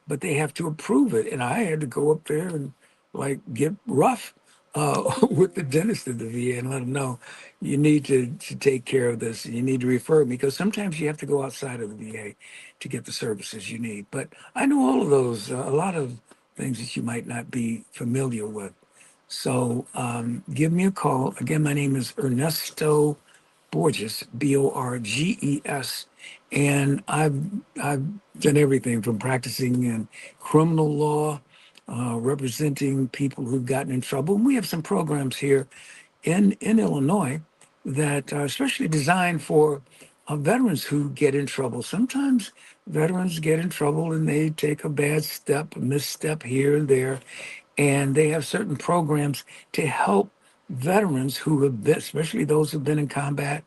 but they have to approve it. And I had to go up there and like get rough with the dentist at the VA and let them know you need to take care of this. You need to refer me because sometimes you have to go outside of the VA to get the services you need. But I know all of those, a lot of things that you might not be familiar with. So give me a call. Again, my name is Ernesto Borges, Borges, and I've done everything from practicing in criminal law, representing people who've gotten in trouble. And we have some programs here in Illinois that are especially designed for veterans who get in trouble. Sometimes veterans get in trouble and they take a bad step, a misstep here and there, and they have certain programs to help veterans who have been, especially those who've been in combat,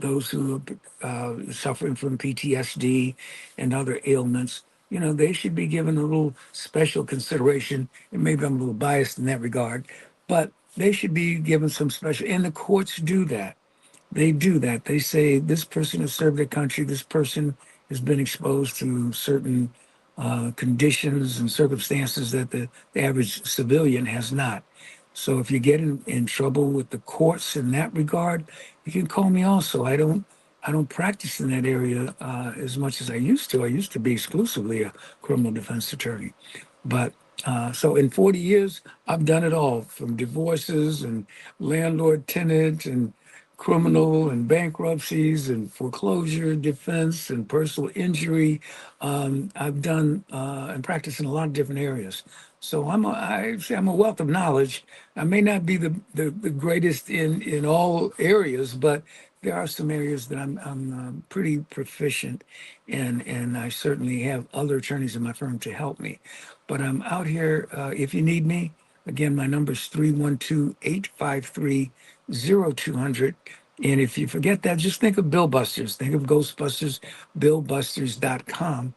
those who are suffering from PTSD and other ailments. They should be given a little special consideration. And maybe I'm a little biased in that regard, but they should be given some special, and the courts do that. They do that. They say this person has served their country. This person has been exposed to certain conditions and circumstances that the average civilian has not. So if you get in trouble with the courts in that regard, you can call me also. I don't I don't practice in that area as much as I used to. I used to be exclusively a criminal defense attorney. But so in 40 years, I've done it all from divorces and landlord tenant and criminal and bankruptcies and foreclosure defense and personal injury. I've done and practiced in a lot of different areas. So I say I'm a wealth of knowledge. I may not be the greatest in all areas, but there are some areas that I'm pretty proficient in, and I certainly have other attorneys in my firm to help me. But I'm out here if you need me. Again, my number is 312-853-0200. And if you forget that, just think of Bill Busters. Think of Ghostbusters, billbusters.com.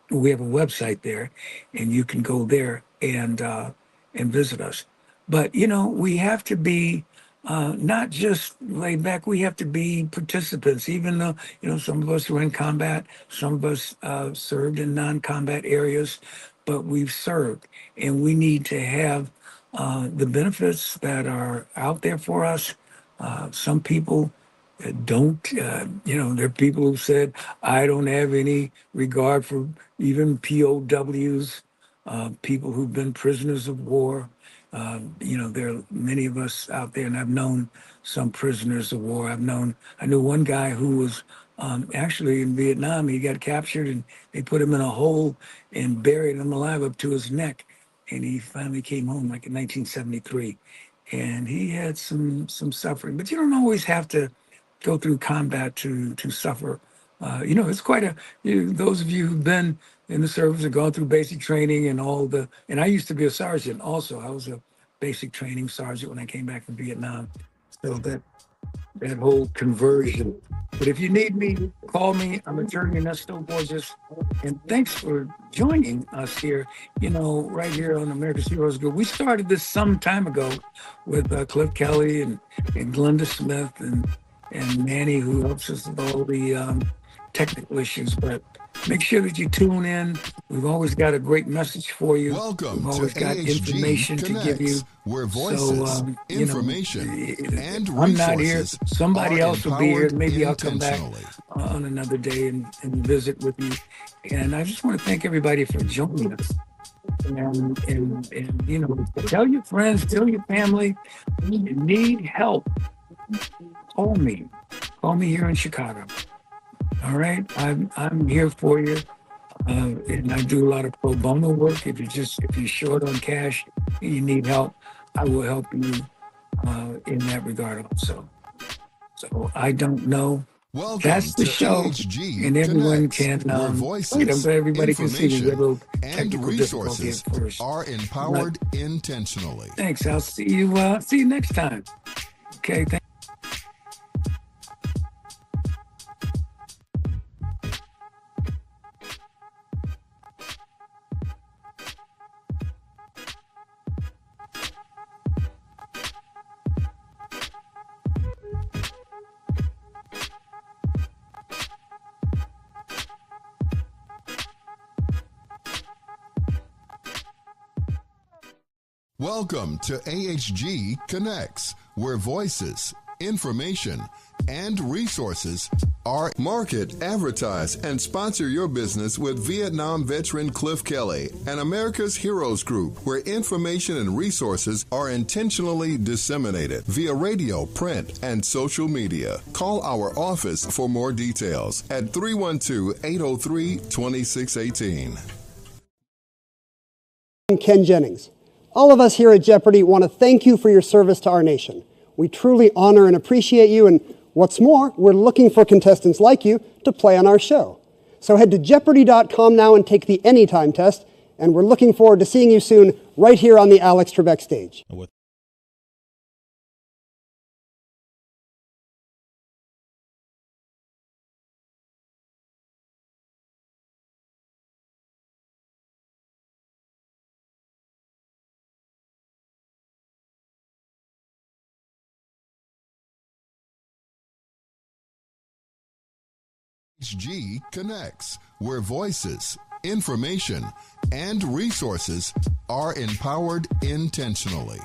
We have a website there, and you can go there and visit us. But we have to be not just laid back. We have to be participants. Even though some of us were in combat, some of us served in non-combat areas, but we've served, and we need to have the benefits that are out there for us. Some people don't, there are people who said, I don't have any regard for even POWs, people who've been prisoners of war. There are many of us out there, and I've known some prisoners of war. I knew one guy who was actually in Vietnam. He got captured, and they put him in a hole and buried him alive up to his neck. And he finally came home like in 1973. And he had some suffering, but you don't always have to go through combat to suffer. It's quite those of you who've been in the service and gone through basic training and and I used to be a sergeant also. I was a basic training sergeant when I came back from Vietnam. So that whole conversion. But if you need me, call me. I'm attorney Ernesto Borges. And thanks for joining us here, right here on America's Heroes Group. We started this some time ago with Cliff Kelly and Glenda Smith and Manny, who helps us with all the technical issues. But make sure that you tune in. We've always got a great message for you. Welcome We've always to got AHG information Connects, to give you. where voices, information, and I'm not here. resources Somebody are else will be here. empowered Maybe I'll come back intentionally. on another day and visit with you. And I just want to thank everybody for joining us. And tell your friends, tell your family, you need help. Call me. Call me here in Chicago. All right, I'm here for you, and I do a lot of pro bono work. If you're short on cash and you need help, I will help you in that regard also. So I don't know. Welcome That's the to show, AHG and everyone Connects, can. where Wait, I'm voices, glad everybody can see me. We have a little and technical difficulty resources at first. are empowered intentionally. Thanks. I'll see you. See you next time. Okay. Welcome to AHG Connects, where voices, information, and resources are market, advertise, and sponsor your business with Vietnam veteran Cliff Kelly and America's Heroes Group, where information and resources are intentionally disseminated via radio, print, and social media. Call our office for more details at 312-803-2618. I'm Ken Jennings. All of us here at Jeopardy want to thank you for your service to our nation. We truly honor and appreciate you, and what's more, we're looking for contestants like you to play on our show. So head to Jeopardy.com now and take the Anytime test, and we're looking forward to seeing you soon right here on the Alex Trebek stage. AHG Connects, where voices, information, and resources are empowered intentionally.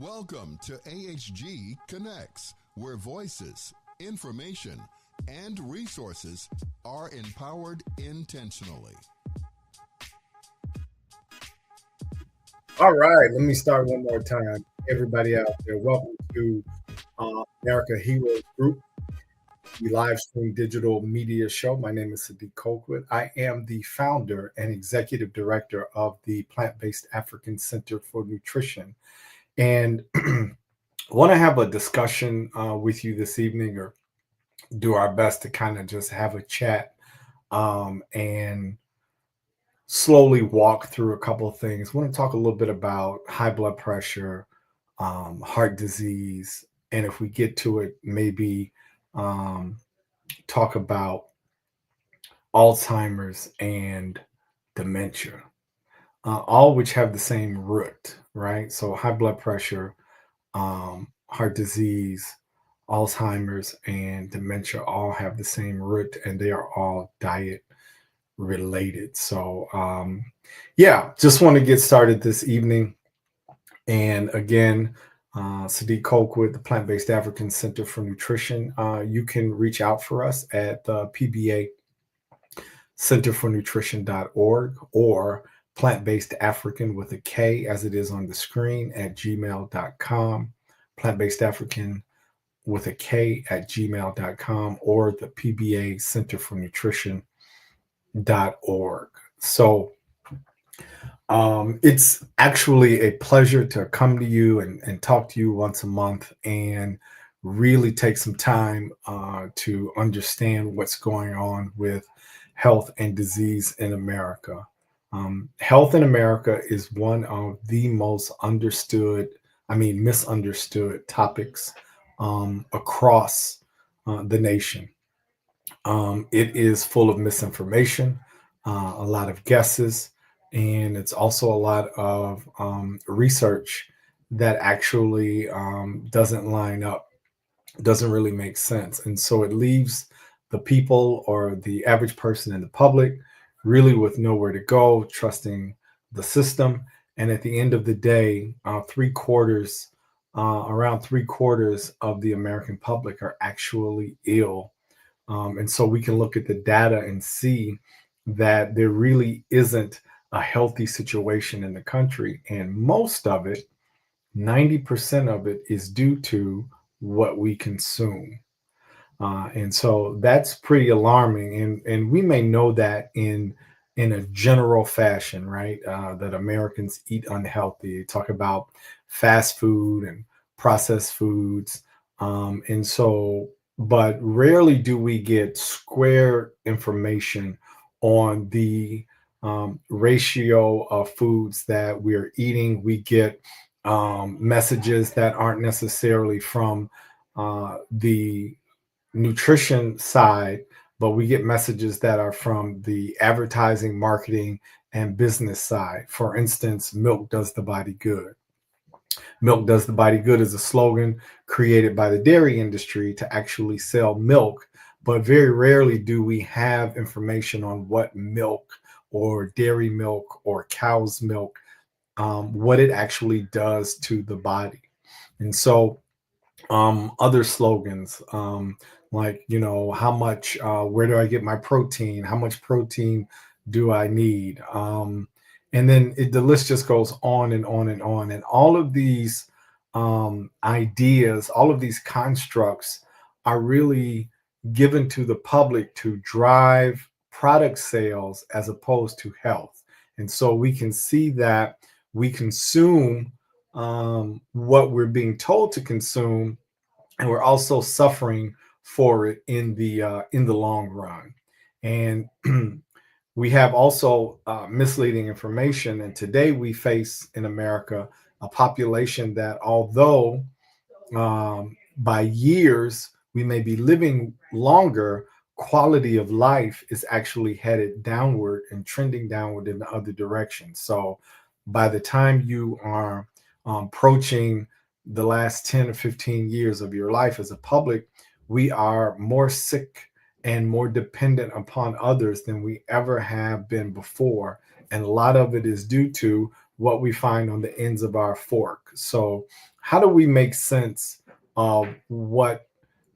Welcome to AHG Connects, where voices, information, and resources are empowered intentionally. All right, let me start one more time. Everybody out there, welcome to America Heroes Group, the live stream digital media show. My name is Sadiq Colquitt. I am the founder and executive director of the Plant-Based African Center for Nutrition. And I want to have a discussion with you this evening, or do our best to kind of just have a chat and slowly walk through a couple of things. I want to talk a little bit about high blood pressure, heart disease, and if we get to it, maybe talk about Alzheimer's and dementia, all which have the same root, right? So high blood pressure, heart disease, Alzheimer's, and dementia all have the same root, and they are all diet related. So just want to get started this evening. And again, Sadiq Colquitt, the Plant-Based African Center for Nutrition. You can reach out for us at PBA centerfornutrition.org or Plant-Based African with a K, as it is on the screen, at gmail.com. Plant-Based African with a K at gmail.com, or the PBA Center for Nutrition.org. So it's actually a pleasure to come to you and talk to you once a month and really take some time to understand what's going on with health and disease in America. Health in America is one of the most misunderstood topics across the nation. It is full of misinformation, a lot of guesses, and it's also a lot of research that actually doesn't line up, doesn't really make sense. And so it leaves the people, or the average person in the public, really with nowhere to go, trusting the system. And at the end of the day, around three quarters of the American public are actually ill. And so we can look at the data and see that there really isn't a healthy situation in the country. And most of it, 90% of it, is due to what we consume. And so that's pretty alarming. And we may know that in a general fashion, right? That Americans eat unhealthy. They talk about fast food and processed foods. But rarely do we get square information on the ratio of foods that we're eating. We get messages that aren't necessarily from the nutrition side, but we get messages that are from the advertising, marketing, and business side. For instance, milk does the body good. Milk does the body good is a slogan created by the dairy industry to actually sell milk, but very rarely do we have information on what milk, or dairy milk, or cow's milk, what it actually does to the body. And so other slogans, like, how much, where do I get my protein? How much protein do I need? And then the list just goes on and on and on. And all of these ideas, all of these constructs are really given to the public to drive product sales as opposed to health. And so we can see that we consume what we're being told to consume, and we're also suffering for it in the long run. And we have also misleading information. And today we face in America a population that, although by years we may be living longer, quality of life is actually headed downward and trending downward in the other direction. So by the time you are approaching the last 10 or 15 years of your life as a public, we are more sick and more dependent upon others than we ever have been before. And a lot of it is due to what we find on the ends of our fork. So how do we make sense of what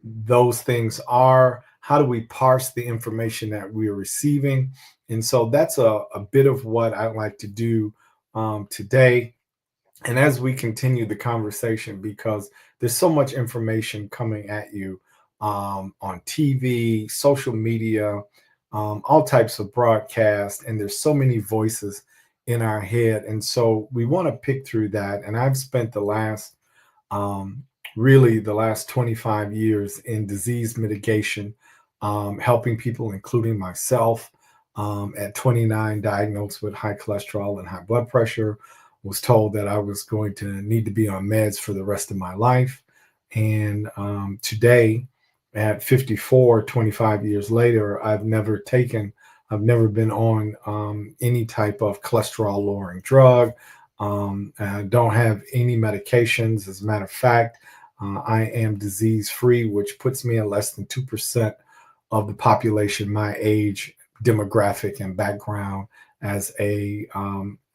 those things are? How do we parse the information that we are receiving? And so that's a bit of what I'd like to do today. And as we continue the conversation, because there's so much information coming at you on TV, social media, all types of broadcasts, and there's so many voices in our head. And so we want to pick through that. And I've spent the last um, really the last 25 years in disease mitigation, helping people, including myself. At 29, diagnosed with high cholesterol and high blood pressure, was told that I was going to need to be on meds for the rest of my life. And today, at 54, 25 years later, I've never been on any type of cholesterol lowering drug. I don't have any medications. As a matter of fact, I am disease free, which puts me at less than 2% of the population my age, demographic, and background as a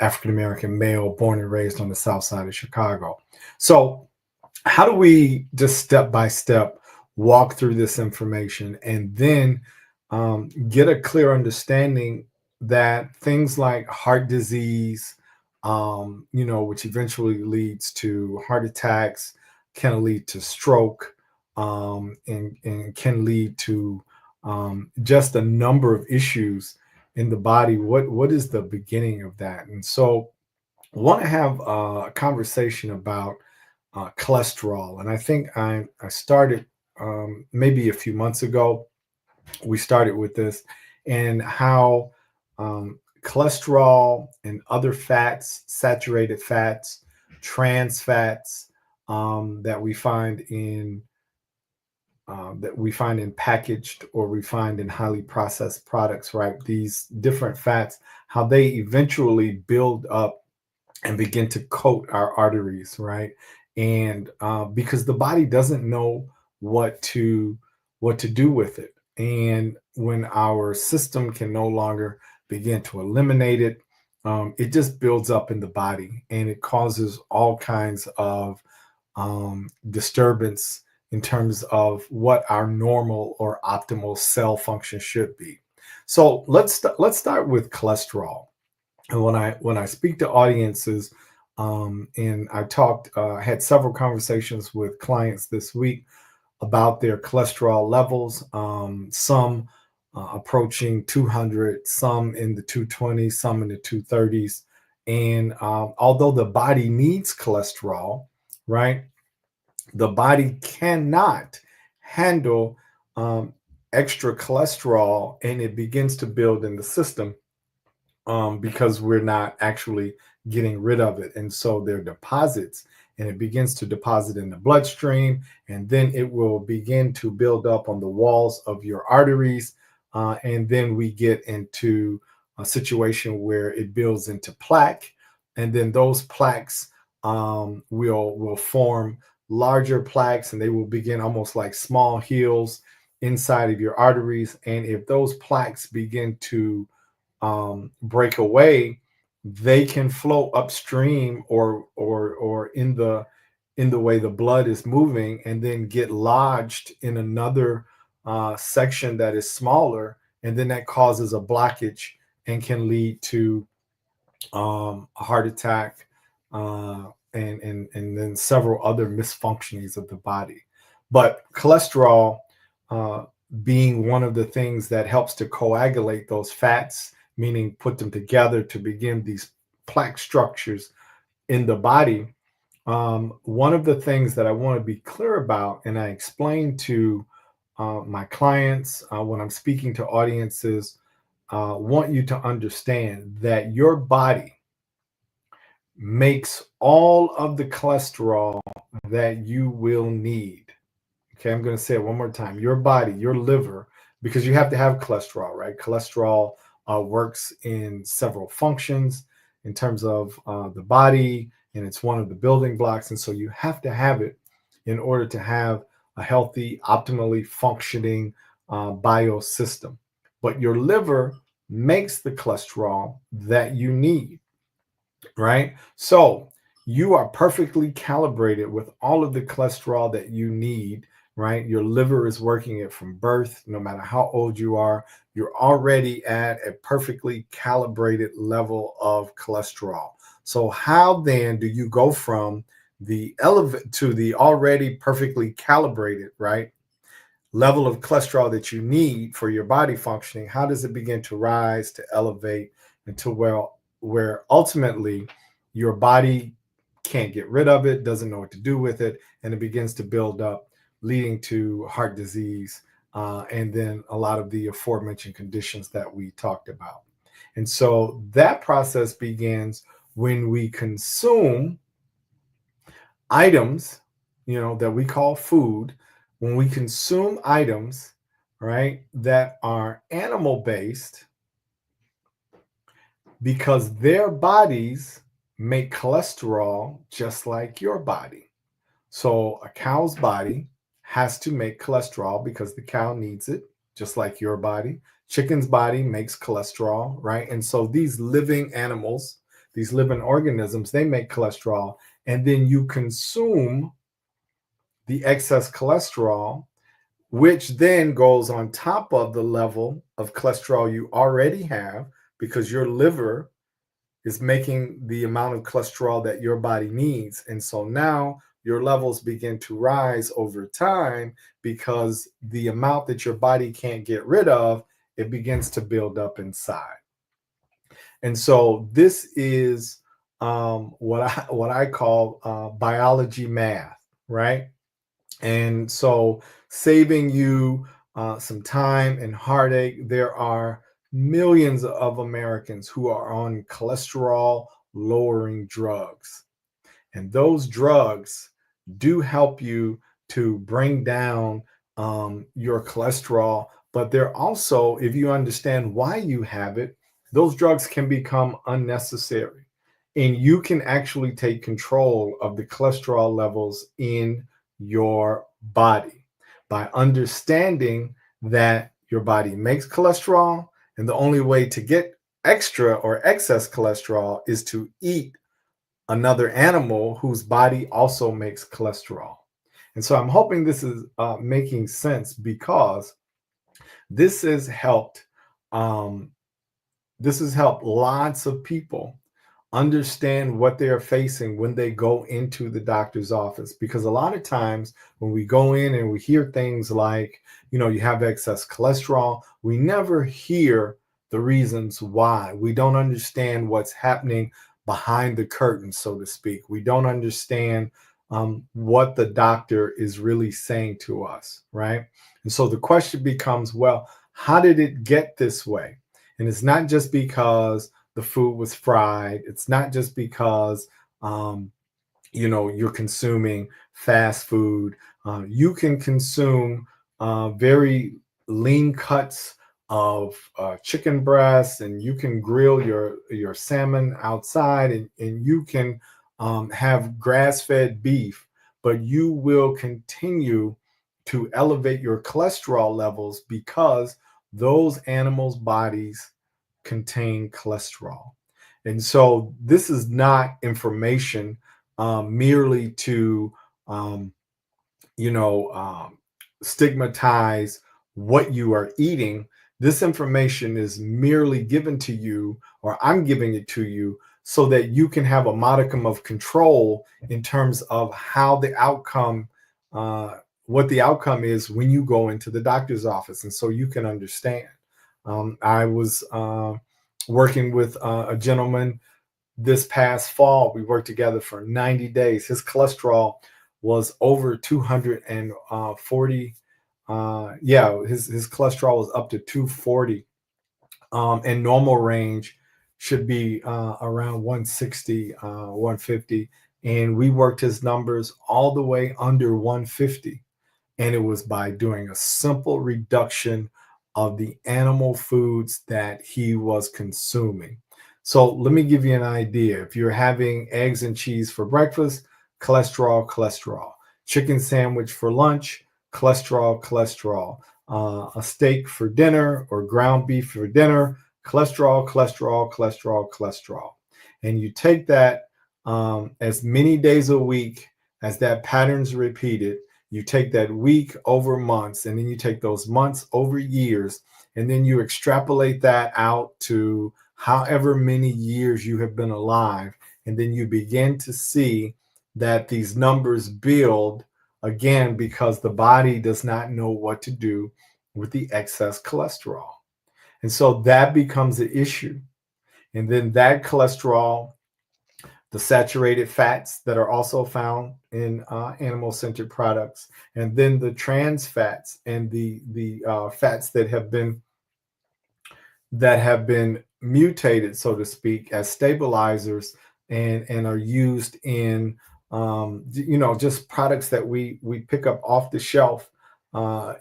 African American male born and raised on the south side of Chicago. So how do we just step by step walk through this information and then get a clear understanding that things like heart disease, which eventually leads to heart attacks, can lead to stroke, and can lead to just a number of issues in the body. What is the beginning of that? And so I want to have a conversation about cholesterol. And I think I started maybe a few months ago. We started with this, and how cholesterol and other fats, saturated fats, trans fats, that we find in packaged or refined in highly processed products, right? These different fats, how they eventually build up and begin to coat our arteries, right? And because the body doesn't know what to do with it. And when our system can no longer begin to eliminate it, it just builds up in the body, and it causes all kinds of disturbance in terms of what our normal or optimal cell function should be. So let's start with cholesterol. And when I speak to audiences, and I had several conversations with clients this week about their cholesterol levels, some approaching 200, some in the 220s, some in the 230s. And although the body needs cholesterol, right, the body cannot handle extra cholesterol, and it begins to build in the system because we're not actually getting rid of it. And so there are deposits, and it begins to deposit in the bloodstream, and then it will begin to build up on the walls of your arteries. And then we get into a situation where it builds into plaque, and then those plaques will form larger plaques, and they will begin almost like small hills inside of your arteries. And if those plaques begin to break away, they can flow upstream or in the way the blood is moving, and then get lodged in another section that is smaller, and then that causes a blockage and can lead to a heart attack, and then several other misfunctionings of the body. But cholesterol being one of the things that helps to coagulate those fats, meaning put them together to begin these plaque structures in the body. One of the things that I want to be clear about, and I explain to my clients when I'm speaking to audiences, want you to understand that your body makes all of the cholesterol that you will need. Okay, I'm going to say it one more time. Your body, your liver, because you have to have cholesterol, right? Cholesterol works in several functions in terms of the body, and it's one of the building blocks. And so you have to have it in order to have a healthy, optimally functioning biosystem. But your liver makes the cholesterol that you need, right? So you are perfectly calibrated with all of the cholesterol that you need, right? Your liver is working it from birth, no matter how old you are. You're already at a perfectly calibrated level of cholesterol. So how then do you go from the elevate to the already perfectly calibrated, right, level of cholesterol that you need for your body functioning? How does it begin to rise, to elevate until where ultimately your body can't get rid of it, doesn't know what to do with it, and it begins to build up, leading to heart disease, and then a lot of the aforementioned conditions that we talked about. And so that process begins when we consume items, that we call food. When we consume items, right, that are animal based, because their bodies make cholesterol just like your body. So a cow's body has to make cholesterol because the cow needs it, just like your body. Chicken's body makes cholesterol, right? And so these living animals, these living organisms, they make cholesterol. And then you consume the excess cholesterol, which then goes on top of the level of cholesterol you already have, because your liver is making the amount of cholesterol that your body needs. And so now your levels begin to rise over time, because the amount that your body can't get rid of, it begins to build up inside. And so this is what I call biology math, right? And so saving you some time and heartache. There are millions of Americans who are on cholesterol lowering drugs. And those drugs do help you to bring down your cholesterol. But they're also, if you understand why you have it, those drugs can become unnecessary. And you can actually take control of the cholesterol levels in your body by understanding that your body makes cholesterol, and the only way to get extra or excess cholesterol is to eat another animal whose body also makes cholesterol. And so I'm hoping this is making sense, because this has helped lots of people understand what they're facing when they go into the doctor's office. Because a lot of times when we go in and we hear things like, you have excess cholesterol, we never hear the reasons why. We don't understand what's happening behind the curtain, so to speak. We don't understand what the doctor is really saying to us, right? And so the question becomes, well, how did it get this way? And it's not just because the food was fried. It's not just because, you're consuming fast food. You can consume very lean cuts of chicken breasts, and you can grill your salmon outside, and you can have grass-fed beef, but you will continue to elevate your cholesterol levels because those animals' bodies contain cholesterol. And so this is not information merely to, stigmatize what you are eating. This information is merely given to you, or I'm giving it to you, so that you can have a modicum of control in terms of how the outcome, what the outcome is when you go into the doctor's office. And so you can understand. I was working with a gentleman this past fall. We worked together for 90 days. His cholesterol was over 240. His cholesterol was up to 240. And normal range should be around 160, 150. And we worked his numbers all the way under 150. And it was by doing a simple reduction of the animal foods that he was consuming. So let me give you an idea. If you're having eggs and cheese for breakfast, cholesterol. Chicken sandwich for lunch, cholesterol. A steak for dinner or ground beef for dinner, cholesterol. And you take that as many days a week as that pattern's repeated. You take that week over months, and then you take those months over years, and then you extrapolate that out to however many years you have been alive. And then you begin to see that these numbers build again because the body does not know what to do with the excess cholesterol. And so that becomes an issue. And then that cholesterol, the saturated fats that are also found in animal-centered products, and then the trans fats and the fats that have been mutated, so to speak, as stabilizers and are used in just products that we pick up off the shelf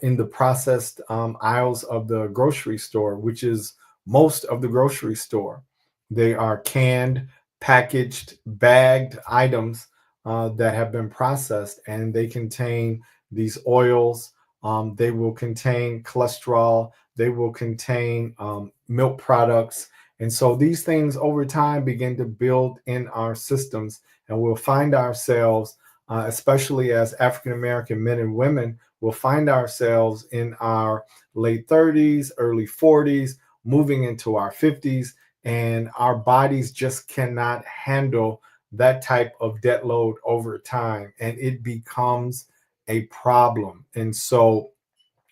in the processed aisles of the grocery store, which is most of the grocery store. They are canned, packaged, bagged items that have been processed, and they contain these oils. They will contain cholesterol. They will contain milk products. And so these things over time begin to build in our systems, and we'll find ourselves, especially as African-American men and women, we'll find ourselves in our late 30s, early 40s, moving into our 50s, and our bodies just cannot handle that type of debt load over time, and it becomes a problem. And so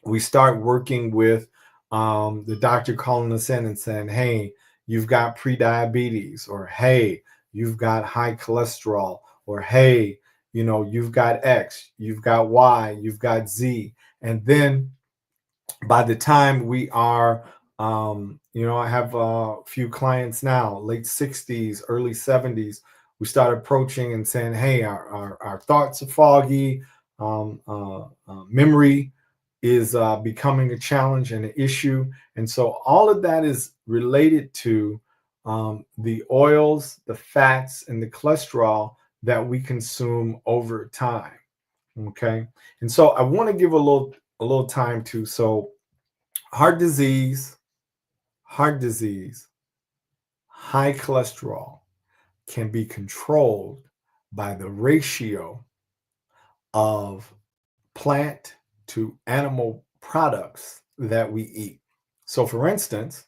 we start working with the doctor calling us in and saying, hey, you've got prediabetes, or hey, you've got high cholesterol, or hey, you've got X, you've got Y, you've got Z. And then by the time we are, I have a few clients now, late 60s, early 70s, we start approaching and saying, hey, our thoughts are foggy, memory is becoming a challenge and an issue. And so all of that is related to the oils, the fats, and the cholesterol that we consume over time. Okay. And so I want to give a little time to, so heart disease, high cholesterol can be controlled by the ratio of plant to animal products that we eat. So for instance,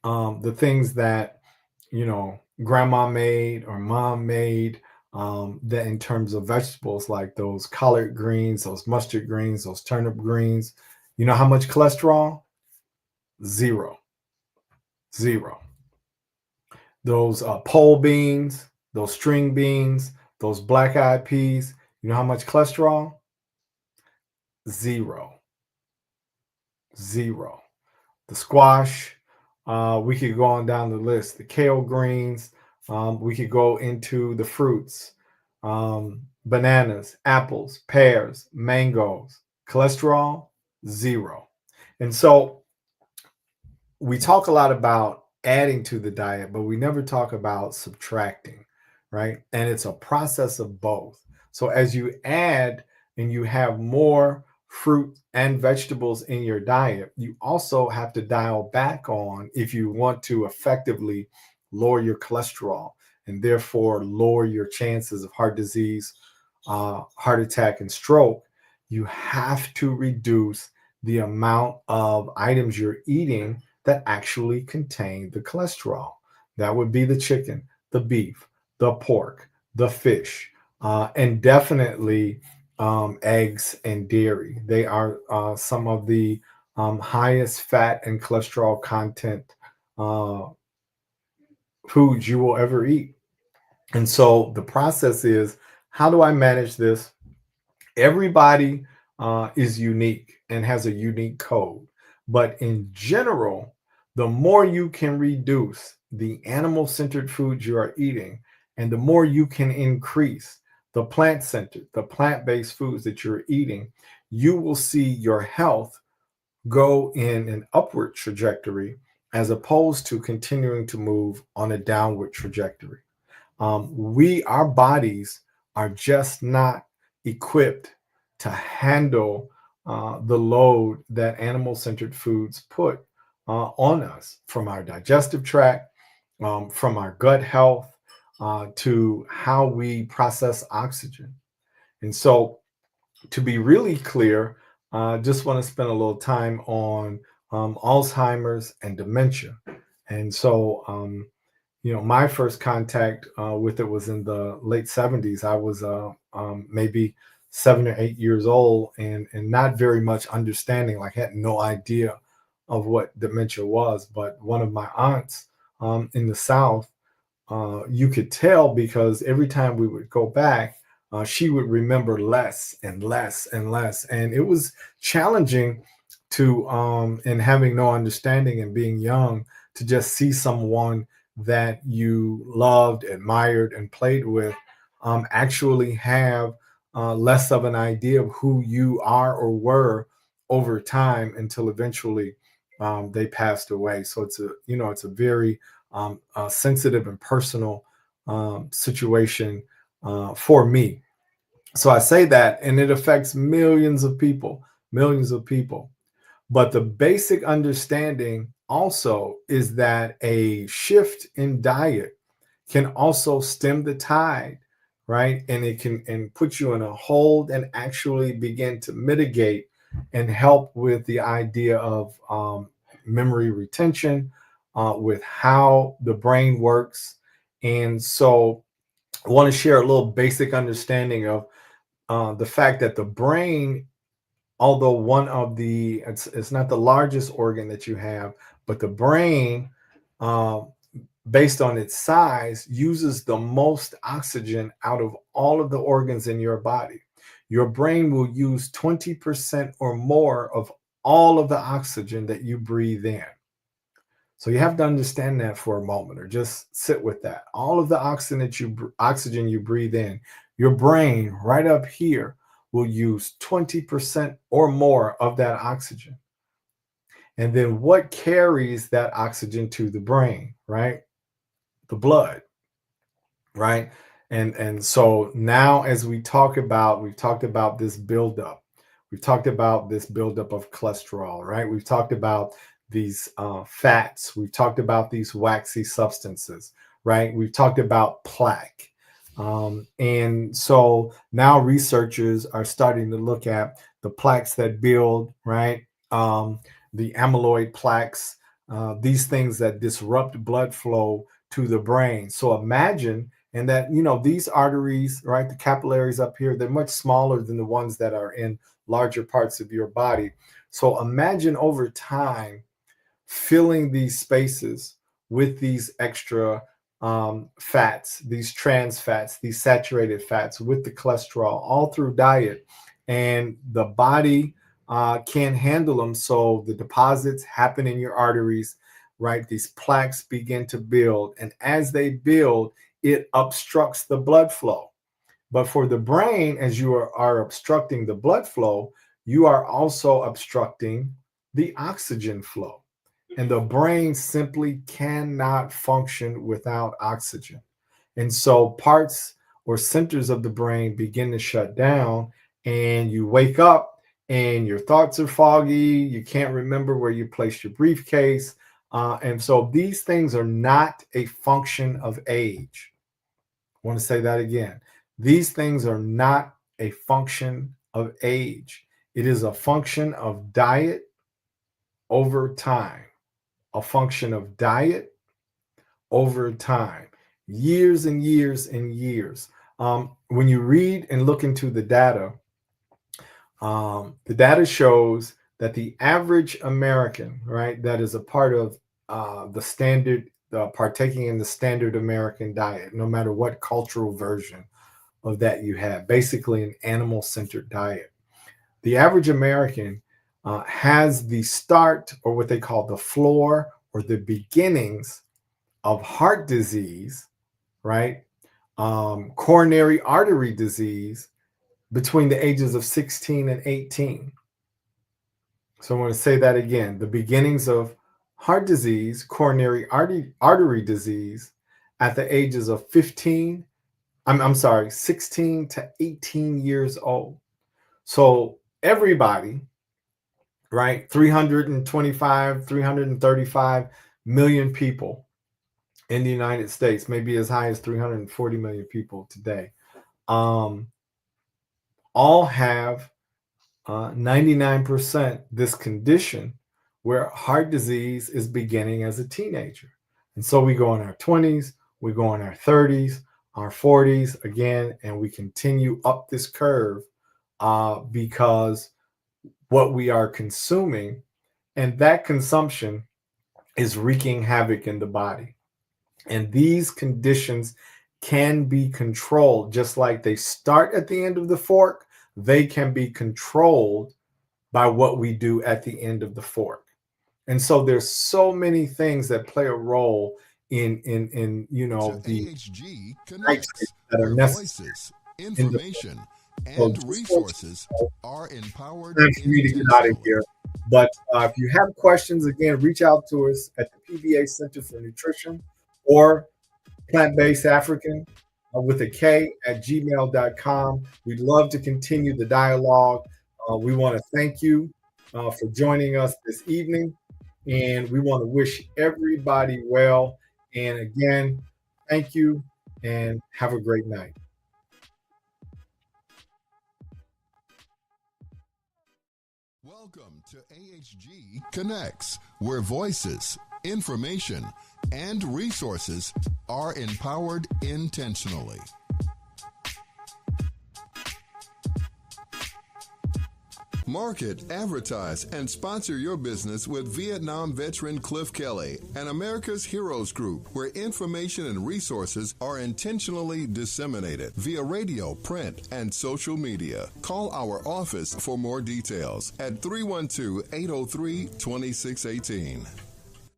the things that, grandma made or mom made, that in terms of vegetables, like those collard greens, those mustard greens, those turnip greens, you know how much cholesterol? Zero. Those pole beans, those string beans, those black-eyed peas, you know how much cholesterol? Zero. The squash, we could go on down the list. The kale greens, we could go into the fruits, bananas, apples, pears, mangoes. Cholesterol, zero. And so we talk a lot about adding to the diet, but we never talk about subtracting, right? And it's a process of both. So as you add and you have more fruit and vegetables in your diet, you also have to dial back on, if you want to effectively lower your cholesterol and therefore lower your chances of heart disease, heart attack, and stroke, you have to reduce the amount of items you're eating that actually contain the cholesterol. That would be the chicken, the beef, the pork, the fish, and definitely eggs and dairy. They are some of the highest fat and cholesterol content foods you will ever eat. And so the process is, how do I manage this? Everybody is unique and has a unique code. But in general, the more you can reduce the animal-centered foods you are eating, and the more you can increase the plant-centered, the plant-based foods that you're eating, you will see your health go in an upward trajectory as opposed to continuing to move on a downward trajectory. Our bodies are just not equipped to handle the load that animal-centered foods put on us, from our digestive tract, from our gut health, to how we process oxygen. And so, to be really clear, I just want to spend a little time on Alzheimer's and dementia. And so, my first contact with it was in the late 70s. I was maybe 7 or 8 years old, and not very much understanding, like had no idea of what dementia was. But one of my aunts in the South, you could tell because every time we would go back, she would remember less and less and less. And it was challenging to, and having no understanding and being young, to just see someone that you loved, admired, and played with actually have less of an idea of who you are or were over time until eventually they passed away. So it's a very sensitive and personal situation for me. So I say that, and it affects millions of people, millions of people. But the basic understanding also is that a shift in diet can also stem the tide, right? And it can put you in a hold and actually begin to mitigate and help with the idea of memory retention, with how the brain works. And so I want to share a little basic understanding of the fact that the brain, although it's not the largest organ that you have, but the brain, based on its size, uses the most oxygen out of all of the organs in your body. Your brain will use 20% or more of all of the oxygen that you breathe in. So you have to understand that for a moment, or just sit with that. All of the oxygen you breathe in, your brain right up here will use 20% or more of that oxygen. And then what carries that oxygen to the brain, right? The blood, right? And so now, as we've talked about this buildup. We've talked about this buildup of cholesterol, right? We've talked about these fats. We've talked about these waxy substances, right? We've talked about plaque. And so now researchers are starting to look at the plaques that build, right? The amyloid plaques, these things that disrupt blood flow to the brain. So imagine, and that, these arteries, right, the capillaries up here, they're much smaller than the ones that are in larger parts of your body. So imagine over time filling these spaces with these extra fats, these trans fats, these saturated fats, with the cholesterol, all through diet. And the body can't handle them. So the deposits happen in your arteries, right? These plaques begin to build. And as they build, it obstructs the blood flow. But for the brain, as you are obstructing the blood flow, you are also obstructing the oxygen flow. And the brain simply cannot function without oxygen. And so parts or centers of the brain begin to shut down, and you wake up and your thoughts are foggy. You can't remember where you placed your briefcase. And so these things are not a function of age. I want to say that again. These things are not a function of age. It is a function of diet over time. A function of diet over time, years and years and years. When you read and look into the data shows that the average American, right, that is a part of partaking in the standard American diet, no matter what cultural version of that you have, basically an animal-centered diet. The average American has the start, or what they call the floor, or the beginnings of heart disease, right? Coronary artery disease between the ages of 16 and 18. So I want to say that again. The beginnings of heart disease, coronary artery disease at the ages of 16 to 18 years old. So everybody, right? 335 million people in the United States, maybe as high as 340 million people today, all have 99% this condition where heart disease is beginning as a teenager. And so we go in our 20s, we go in our 30s, our 40s again, and we continue up this curve because what we are consuming, and that consumption is wreaking havoc in the body. And these conditions can be controlled, just like they start at the end of the fork, they can be controlled by what we do at the end of the fork. And so there's so many things that play a role in the AHG nitrates Connects, that are where necessary voices, in the information, so and just want you to resources know, are empowered time for me to get out of intentionally. here. But if you have questions, again, reach out to us at the PBA Center for Nutrition or Plant-Based African with a K at gmail.com. We'd love to continue the dialogue. We want to thank you for joining us this evening, and we want to wish everybody well. And again, thank you and have a great night. Welcome to AHG Connects, where voices, information, and resources are empowered intentionally. Market, advertise, and sponsor your business with Vietnam veteran Cliff Kelly and America's Heroes Group, where information and resources are intentionally disseminated via radio, print, and social media. Call our office for more details at 312-803-2618.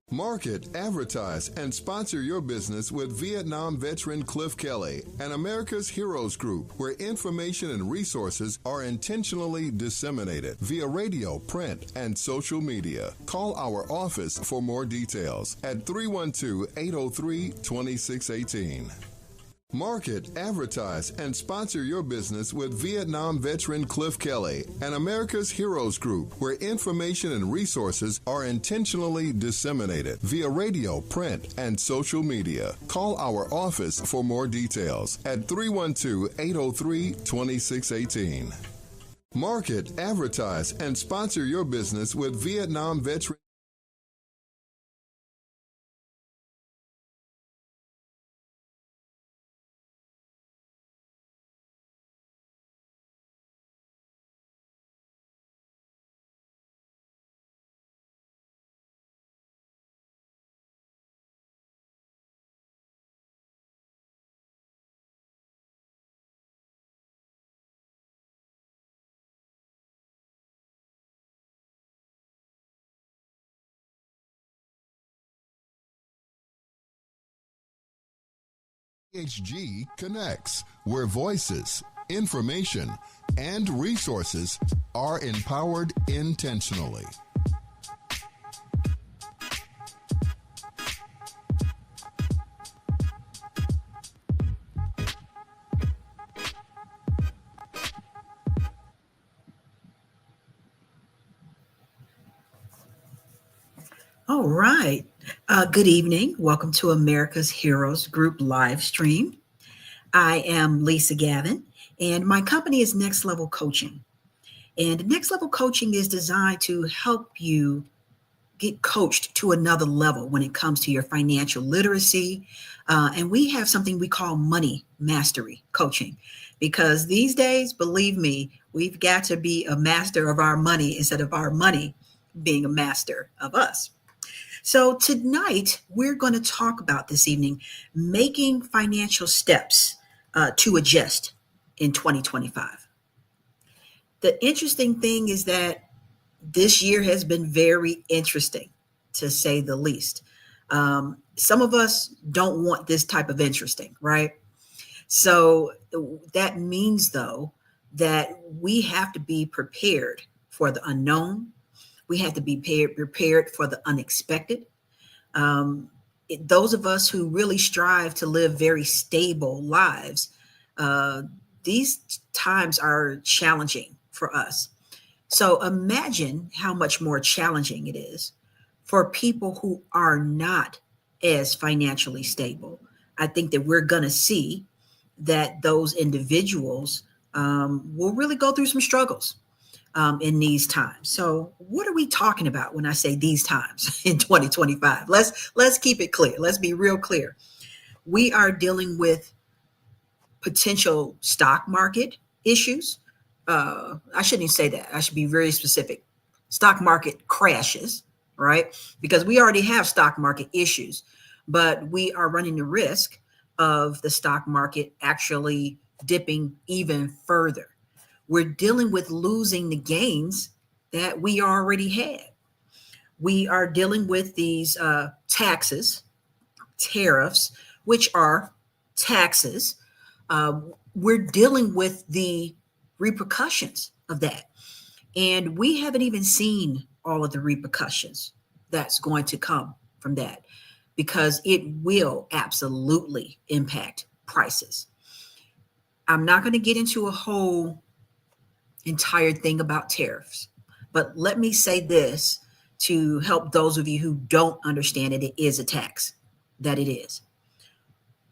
Market, advertise, and sponsor your business with Vietnam veteran Cliff Kelly and America's Heroes Group, where information and resources are intentionally disseminated via radio, print, and social media. Call our office for more details at 312-803-2618. Market, advertise, and sponsor your business with Vietnam veteran Cliff Kelly and America's Heroes Group, where information and resources are intentionally disseminated via radio, print, and social media. Call our office for more details at 312-803-2618. Market, advertise, and sponsor your business with Vietnam veteran. AHG Connects, where voices, information, and resources are empowered intentionally. All right. Good evening. Welcome to America's Heroes Group live stream. I am Lisa Gavin, and my company is Next Level Coaching. And Next Level Coaching is designed to help you get coached to another level when it comes to your financial literacy. And we have something we call money mastery coaching, because these days, believe me, we've got to be a master of our money instead of our money being a master of us. So tonight, we're going to talk about this evening, making financial steps to adjust in 2025. The interesting thing is that this year has been very interesting, to say the least. Some of us don't want this type of interesting, right? So that means, though, that we have to be prepared for the unknown. We have to be prepared for the unexpected. Those of us who really strive to live very stable lives, these times are challenging for us. So imagine how much more challenging it is for people who are not as financially stable. I think that we're going to see that those individuals will really go through some struggles in these times. So what are we talking about when I say these times in 2025? Let's keep it clear. Let's be real clear. We are dealing with potential stock market issues. I shouldn't even say that. I should be very specific. Stock market crashes, right? Because we already have stock market issues, but we are running the risk of the stock market actually dipping even further. We're dealing with losing the gains that we already had. We are dealing with these taxes, tariffs, which are taxes. We're dealing with the repercussions of that. And we haven't even seen all of the repercussions that's going to come from that, because it will absolutely impact prices. I'm not going to get into a whole entire thing about tariffs, but let me say this to help those of you who don't understand it. It is a tax, that it is.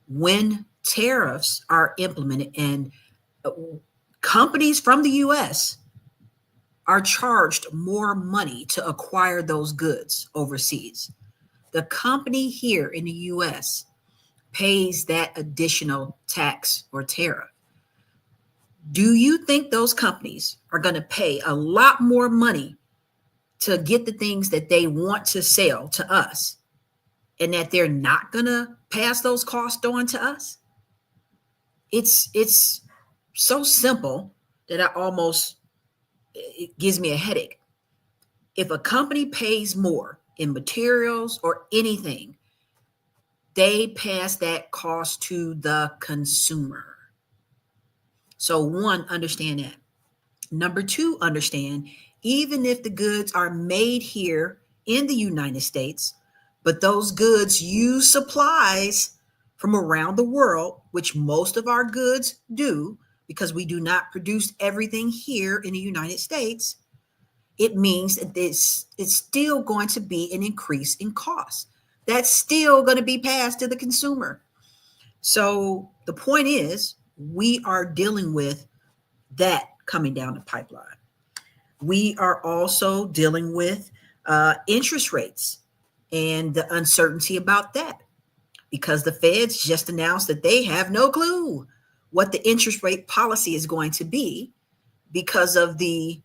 When tariffs are implemented and companies from the US are charged more money to acquire those goods overseas, the company here in the US pays that additional tax or tariff. Do you think those companies are going to pay a lot more money to get the things that they want to sell to us, and that they're not going to pass those costs on to us? It's so simple that it gives me a headache. If a company pays more in materials or anything, they pass that cost to the consumer. So one, understand that. Number two, understand, even if the goods are made here in the United States, but those goods use supplies from around the world, which most of our goods do, because we do not produce everything here in the United States, it means that it's still going to be an increase in cost. That's still going to be passed to the consumer. So the point is, we are dealing with that coming down the pipeline. We are also dealing with interest rates and the uncertainty about that, because the Feds just announced that they have no clue what the interest rate policy is going to be because of the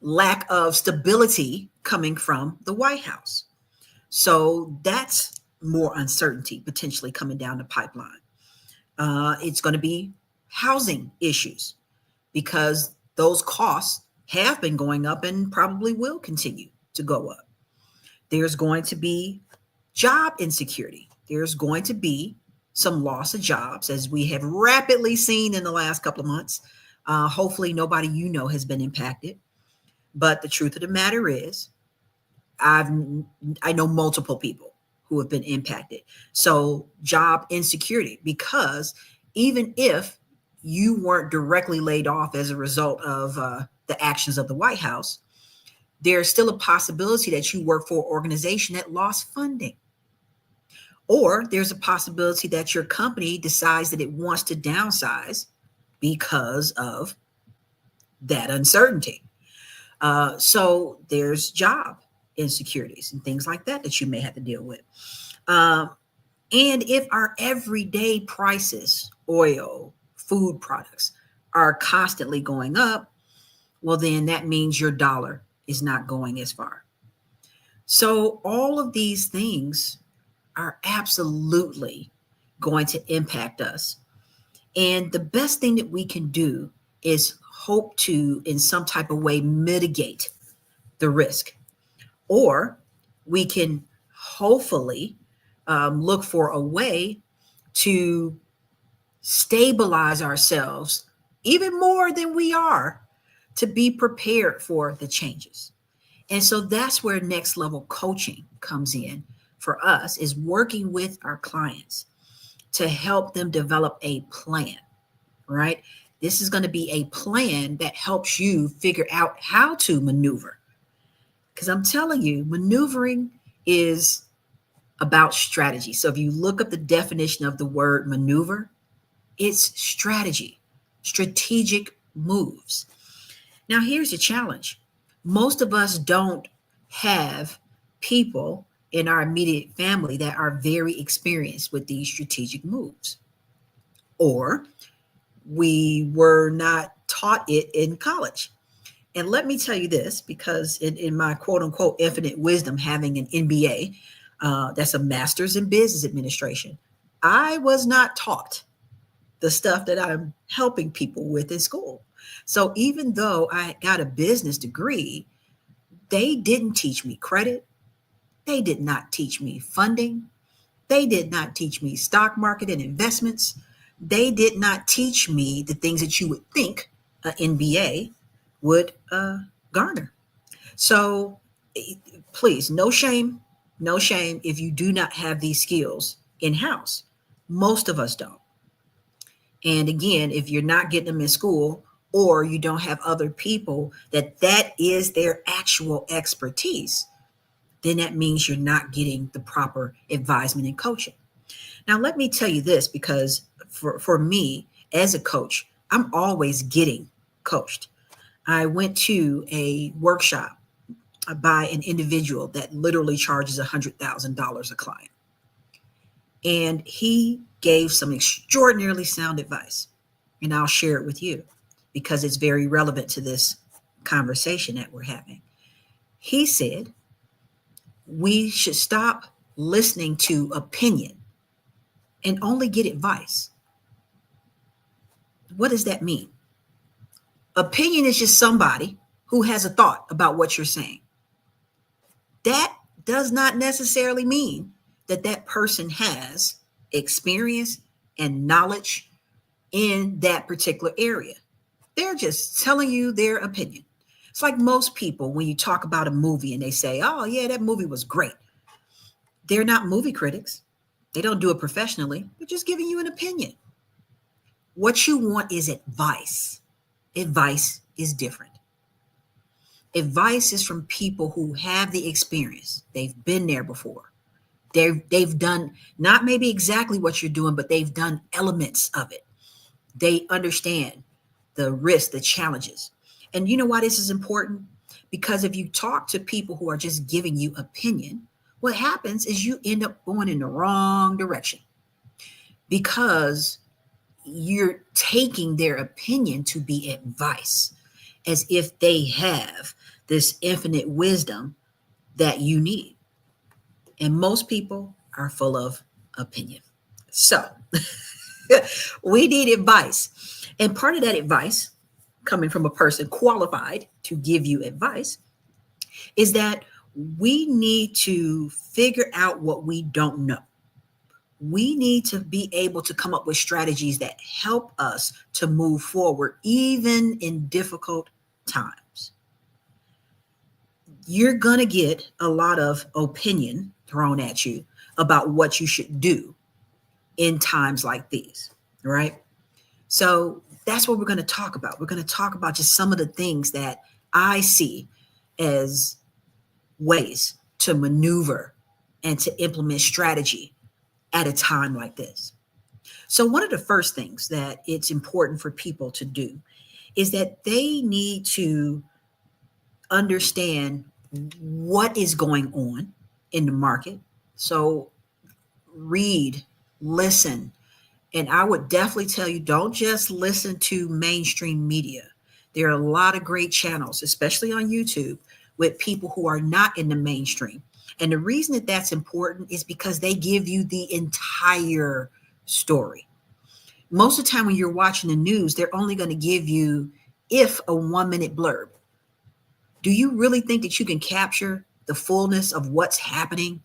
lack of stability coming from the White House. So that's more uncertainty potentially coming down the pipeline. It's going to be housing issues, because those costs have been going up and probably will continue to go up. There's going to be job insecurity. There's going to be some loss of jobs, as we have rapidly seen in the last couple of months. Hopefully nobody has been impacted. But the truth of the matter is, I know multiple people who have been impacted. So job insecurity, because even if you weren't directly laid off as a result of the actions of the White House, there's still a possibility that you work for an organization that lost funding. Or there's a possibility that your company decides that it wants to downsize because of that uncertainty. So there's job insecurities and things like that you may have to deal with. And if our everyday prices, oil, food products, are constantly going up, well, then that means your dollar is not going as far. So all of these things are absolutely going to impact us. And the best thing that we can do is hope to, in some type of way, mitigate the risk. Or we can hopefully look for a way to stabilize ourselves even more than we are, to be prepared for the changes. And so that's where next level coaching comes in for us, is working with our clients to help them develop a plan, right? This is going to be a plan that helps you figure out how to maneuver. Because I'm telling you, maneuvering is about strategy. So if you look up the definition of the word maneuver, it's strategy, strategic moves. Now, here's the challenge. Most of us don't have people in our immediate family that are very experienced with these strategic moves, or we were not taught it in college. And let me tell you this, because in my quote unquote infinite wisdom, having an MBA, that's a master's in business administration, I was not taught the stuff that I'm helping people with in school. So even though I got a business degree, they didn't teach me credit. They did not teach me funding. They did not teach me stock market and investments. They did not teach me the things that you would think an MBA would garner. So please, no shame if you do not have these skills in-house. Most of us don't. And again, if you're not getting them in school, or you don't have other people that is their actual expertise, then that means you're not getting the proper advisement and coaching. Now, let me tell you this, because for me as a coach, I'm always getting coached. I went to a workshop by an individual that literally charges $100,000 a client. And he gave some extraordinarily sound advice. And I'll share it with you because it's very relevant to this conversation that we're having. He said, we should stop listening to opinion and only get advice. What does that mean? Opinion is just somebody who has a thought about what you're saying. That does not necessarily mean that that person has experience and knowledge in that particular area. They're just telling you their opinion. It's like most people, when you talk about a movie and they say, oh yeah, that movie was great. They're not movie critics. They don't do it professionally. They're just giving you an opinion. What you want is advice. Advice is different. Advice is from people who have the experience. They've been there before. They've done not maybe exactly what you're doing, but they've done elements of it. They understand the risks, the challenges. And you know why this is important? Because if you talk to people who are just giving you opinion, what happens is you end up going in the wrong direction, because you're taking their opinion to be advice, as if they have this infinite wisdom that you need. And most people are full of opinion. So we need advice. And part of that advice, coming from a person qualified to give you advice, is that we need to figure out what we don't know. We need to be able to come up with strategies that help us to move forward, even in difficult times. You're going to get a lot of opinion thrown at you about what you should do in times like these, right? So that's what we're going to talk about. We're going to talk about just some of the things that I see as ways to maneuver and to implement strategy at a time like this. So one of the first things that it's important for people to do is that they need to understand what is going on in the market. So read, listen, and I would definitely tell you, don't just listen to mainstream media. There are a lot of great channels, especially on YouTube, with people who are not in the mainstream. And the reason that that's important is because they give you the entire story. Most of the time when you're watching the news, they're only going to give you, if a 1-minute blurb. Do you really think that you can capture the fullness of what's happening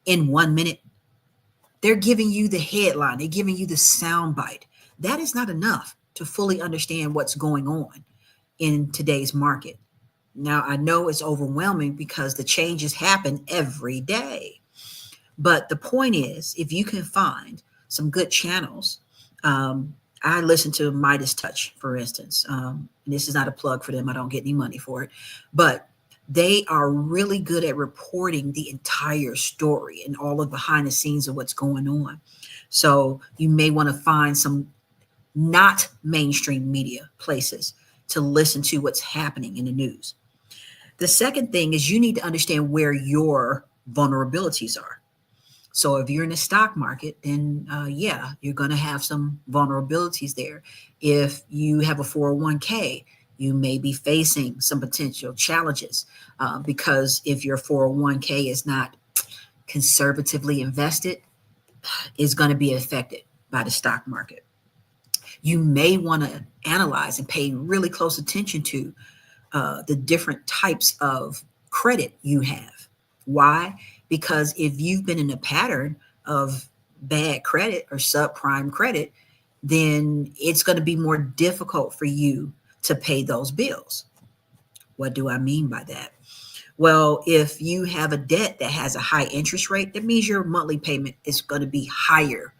in 1 minute? They're giving you the headline. They're giving you the soundbite. That is not enough to fully understand what's going on in today's market. Now, I know it's overwhelming because the changes happen every day. But the point is, if you can find some good channels, I listen to Midas Touch, for instance. And this is not a plug for them. I don't get any money for it. But they are really good at reporting the entire story and all of behind the scenes of what's going on. So you may want to find some not mainstream media places to listen to what's happening in the news. The second thing is you need to understand where your vulnerabilities are. So if you're in the stock market, then yeah, you're going to have some vulnerabilities there. If you have a 401k, you may be facing some potential challenges because if your 401k is not conservatively invested, it's going to be affected by the stock market. You may want to analyze and pay really close attention to the different types of credit you have. Why? Because if you've been in a pattern of bad credit or subprime credit, then it's going to be more difficult for you to pay those bills. What do I mean by that? Well, if you have a debt that has a high interest rate, that means your monthly payment is going to be higher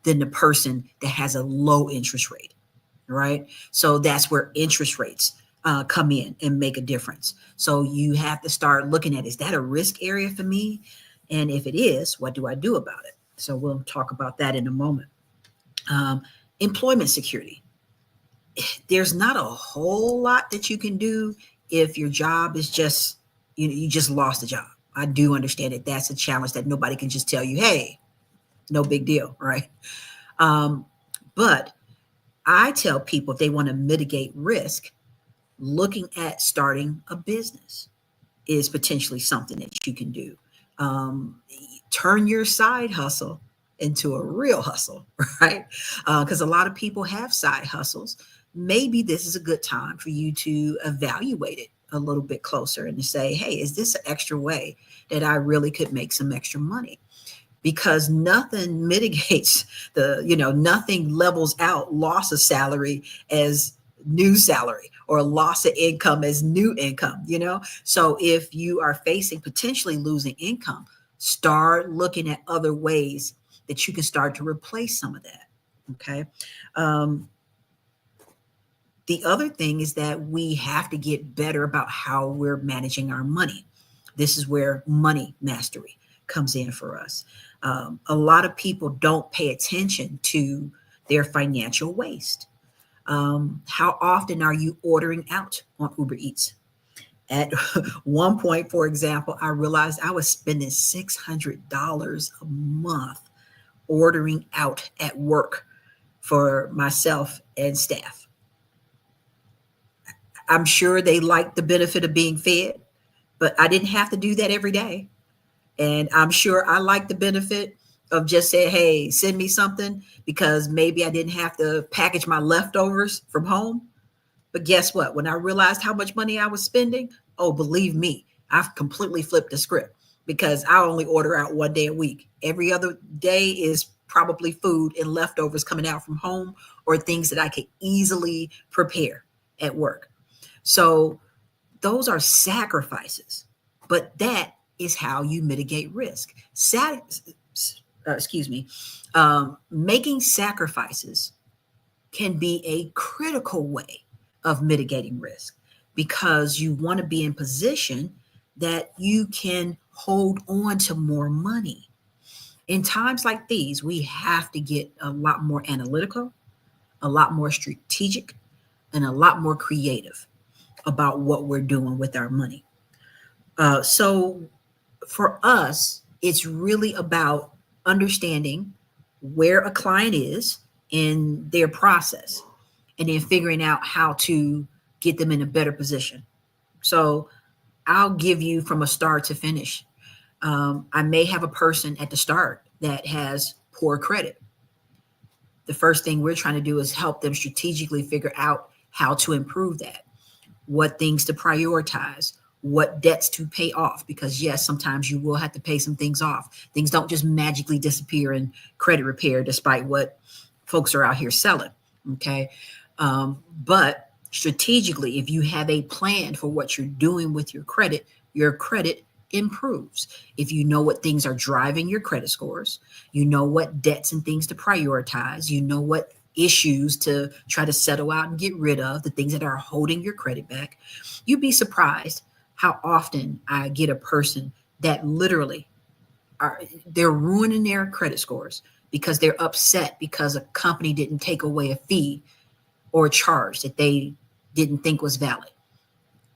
than the person that has a low interest rate, right? So that's where interest rates come in and make a difference. So you have to start looking at, is that a risk area for me? And if it is, what do I do about it? So we'll talk about that in a moment. Employment security. There's not a whole lot that you can do if your job is just, you just lost a job. I do understand that that's a challenge that nobody can just tell you, hey, no big deal, right? But I tell people if they want to mitigate risk, looking at starting a business is potentially something that you can do. Turn your side hustle into a real hustle, right? Because a lot of people have side hustles. Maybe this is a good time for you to evaluate it a little bit closer and to say, hey, is this an extra way that I really could make some extra money? Because nothing mitigates nothing levels out loss of salary as new salary or loss of income as new income, So if you are facing potentially losing income, start looking at other ways that you can start to replace some of that. Okay. The other thing is that we have to get better about how we're managing our money. This is where money mastery comes in for us. A lot of people don't pay attention to their financial waste. How often are you ordering out on Uber Eats? At one point, for example, I realized I was spending $600 a month ordering out at work for myself and staff. I'm sure they liked the benefit of being fed, but I didn't have to do that every day. And I'm sure I like the benefit of just saying, hey, send me something, because maybe I didn't have to package my leftovers from home. But guess what? When I realized how much money I was spending, oh, believe me, I've completely flipped the script, because I only order out one day a week. Every other day is probably food and leftovers coming out from home or things that I could easily prepare at work. So those are sacrifices, but that is how you mitigate risk. Making sacrifices can be a critical way of mitigating risk, because you want to be in position that you can hold on to more money. In times like these, we have to get a lot more analytical, a lot more strategic, and a lot more creative about what we're doing with our money. So for us, it's really about understanding where a client is in their process and then figuring out how to get them in a better position. So I'll give you from a start to finish. I may have a person at the start that has poor credit. The first thing we're trying to do is help them strategically figure out how to improve that, what things to prioritize, what debts to pay off, because yes, sometimes you will have to pay some things off. Things don't just magically disappear in credit repair, despite what folks are out here selling. Okay. But strategically, if you have a plan for what you're doing with your credit improves. If you know what things are driving your credit scores, you know what debts and things to prioritize, you know what issues to try to settle out and get rid of, the things that are holding your credit back, you'd be surprised how often I get a person that literally they're ruining their credit scores because they're upset because a company didn't take away a fee or a charge that they didn't think was valid.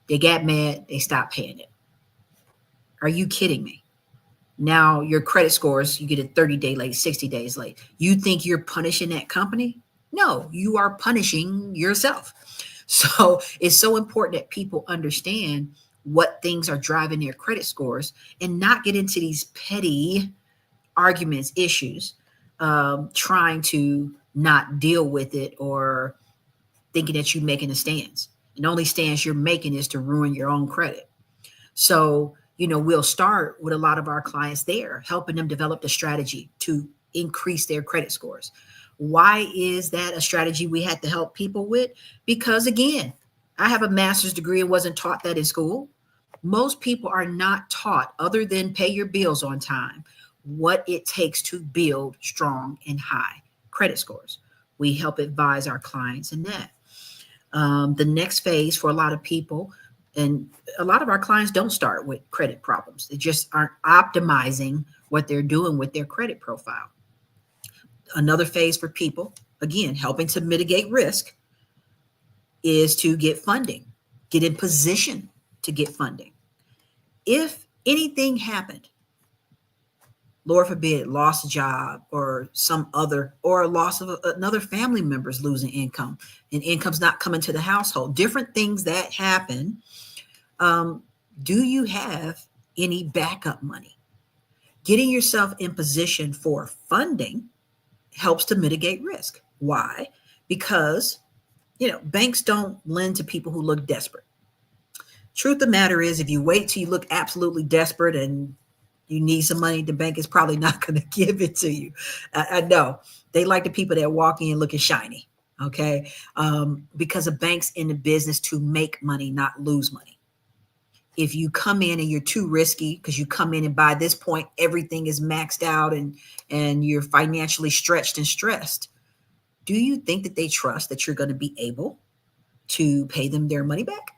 They got mad, they stopped paying it. Are you kidding me? Now your credit scores, you get a 30-day late, 60 days late. You think you're punishing that company? No, you are punishing yourself. So it's so important that people understand what things are driving their credit scores and not get into these petty arguments, issues, trying to not deal with it or thinking that you're making a stance. And the only stance you're making is to ruin your own credit. So, we'll start with a lot of our clients there, helping them develop the strategy to increase their credit scores. Why is that a strategy we had to help people with? Because again, I have a master's degree and wasn't taught that in school. Most people are not taught, other than pay your bills on time, what it takes to build strong and high credit scores. We help advise our clients in that. The next phase for a lot of people, and a lot of our clients don't start with credit problems. They just aren't optimizing what they're doing with their credit profile. Another phase for people, again, helping to mitigate risk, is to get funding, get in position to get funding. If anything happened, Lord forbid, lost a job or or a loss of another family member's losing income and income's not coming to the household, different things that happen. Do you have any backup money? Getting yourself in position for funding helps to mitigate risk. Why? Because, banks don't lend to people who look desperate. Truth of the matter is, if you wait till you look absolutely desperate and you need some money, the bank is probably not going to give it to you. I know they like the people that walk in looking shiny. Okay. Because a bank's in the business to make money, not lose money. If you come in and you're too risky because you come in and by this point, everything is maxed out and you're financially stretched and stressed, do you think that they trust that you're going to be able to pay them their money back?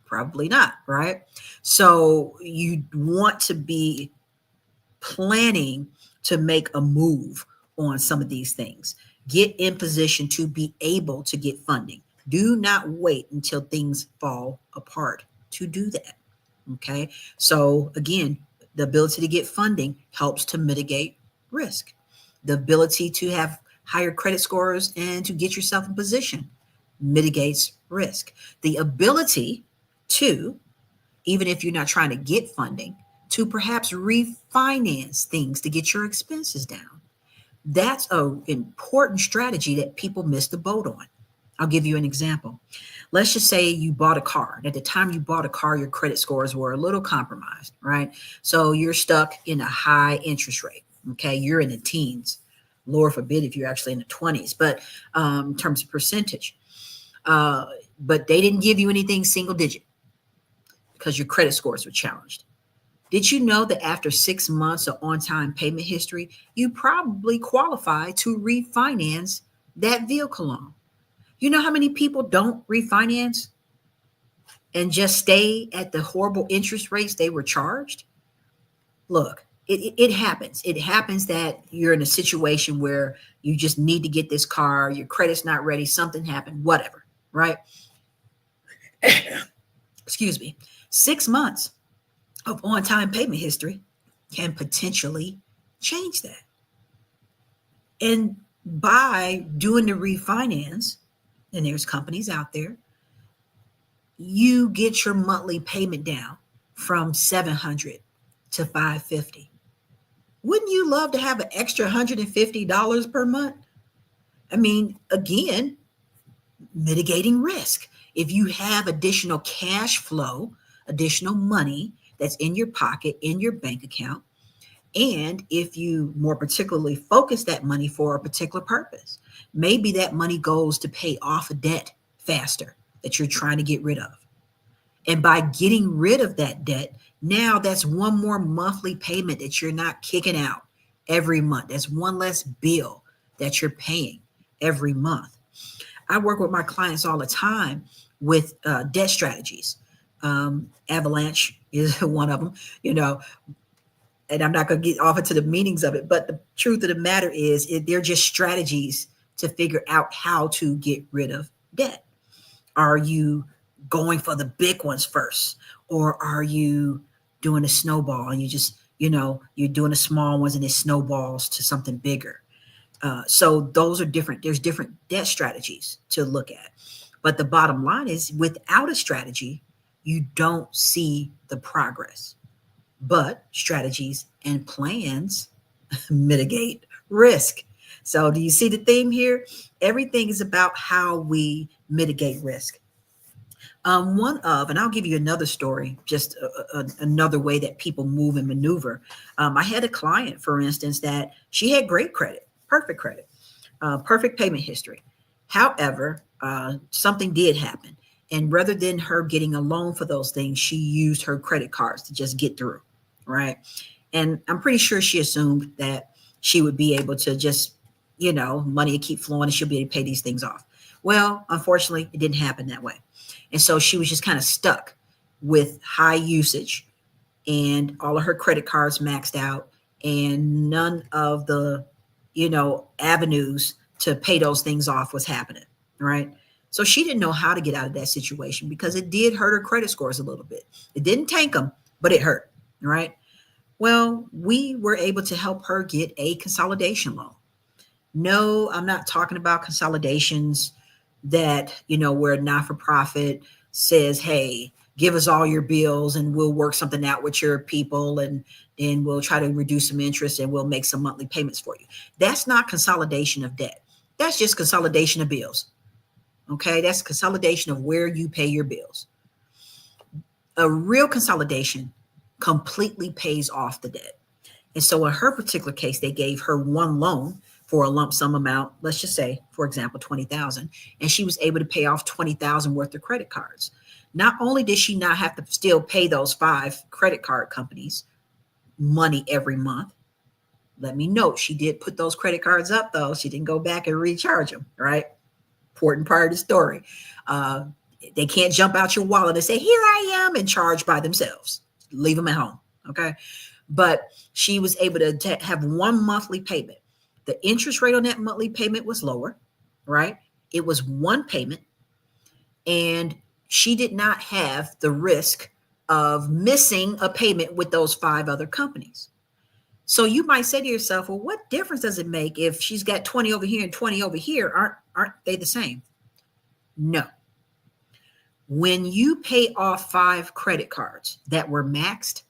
Probably not, right? So you want to be planning to make a move on some of these things. Get in position to be able to get funding. Do not wait until things fall apart to do that. Okay. So again, the ability to get funding helps to mitigate risk. The ability to have higher credit scores and to get yourself in position mitigates risk. The ability to, even if you're not trying to get funding, to perhaps refinance things to get your expenses down. That's an important strategy that people miss the boat on. I'll give you an example. Let's just say you bought a car. At the time you bought a car, your credit scores were a little compromised, right? So you're stuck in a high interest rate. Okay. You're in the teens. Lord forbid if you're actually in the 20s, but in terms of percentage. But they didn't give you anything single digit because your credit scores were challenged. Did you know that after 6 months of on-time payment history, you probably qualify to refinance that vehicle loan? You know how many people don't refinance and just stay at the horrible interest rates they were charged? Look, it happens. It happens that you're in a situation where you just need to get this car, your credit's not ready, something happened, whatever, right? Excuse me. 6 months of on-time payment history can potentially change that. And by doing the refinance, and there's companies out there, you get your monthly payment down from $700 to $550. Wouldn't you love to have an extra $150 per month? I mean, again, mitigating risk. If you have additional cash flow, additional money that's in your pocket, in your bank account, and if you more particularly focus that money for a particular purpose, maybe that money goes to pay off a debt faster that you're trying to get rid of. And by getting rid of that debt, now that's one more monthly payment that you're not kicking out every month. That's one less bill that you're paying every month. I work with my clients all the time with debt strategies. Avalanche is one of them, and I'm not going to get off into the meanings of it, but the truth of the matter is they're just strategies to figure out how to get rid of debt. Are you going for the big ones first, or are you doing a snowball and you just, you're doing the small ones and it snowballs to something bigger? So those are different. There's different debt strategies to look at. But the bottom line is, without a strategy, you don't see the progress. But strategies and plans mitigate risk. So do you see the theme here? Everything is about how we mitigate risk. And I'll give you another story, just another way that people move and maneuver. I had a client, for instance, that she had great credit, perfect credit, perfect payment history. However, something did happen. And rather than her getting a loan for those things, she used her credit cards to just get through, right? And I'm pretty sure she assumed that she would be able to just, money would keep flowing and she'll be able to pay these things off. Well, unfortunately, it didn't happen that way. And so she was just kind of stuck with high usage and all of her credit cards maxed out and none of the, avenues to pay those things off was happening, right? So she didn't know how to get out of that situation because it did hurt her credit scores a little bit. It didn't tank them, but it hurt, right? Well, we were able to help her get a consolidation loan. No, I'm not talking about consolidations that, where a not-for-profit says, hey, give us all your bills and we'll work something out with your people and we'll try to reduce some interest and we'll make some monthly payments for you. That's not consolidation of debt. That's just consolidation of bills. Okay, that's consolidation of where you pay your bills. A real consolidation completely pays off the debt. And so in her particular case, they gave her one loan for a lump sum amount, let's just say, for example, $20,000, and she was able to pay off $20,000 worth of credit cards. Not only did she not have to still pay those 5 credit card companies money every month, let me note, she did put those credit cards up though. She didn't go back and recharge them, right? Important part of the story. They can't jump out your wallet and say, here I am, and charge by themselves. Leave them at home, okay? But she was able to have one monthly payment. The interest rate on that monthly payment was lower, right? It was one payment, and she did not have the risk of missing a payment with those 5 other companies. So you might say to yourself, well, what difference does it make if she's got 20 over here and 20 over here? Aren't they the same? No. When you pay off 5 credit cards that were maxed,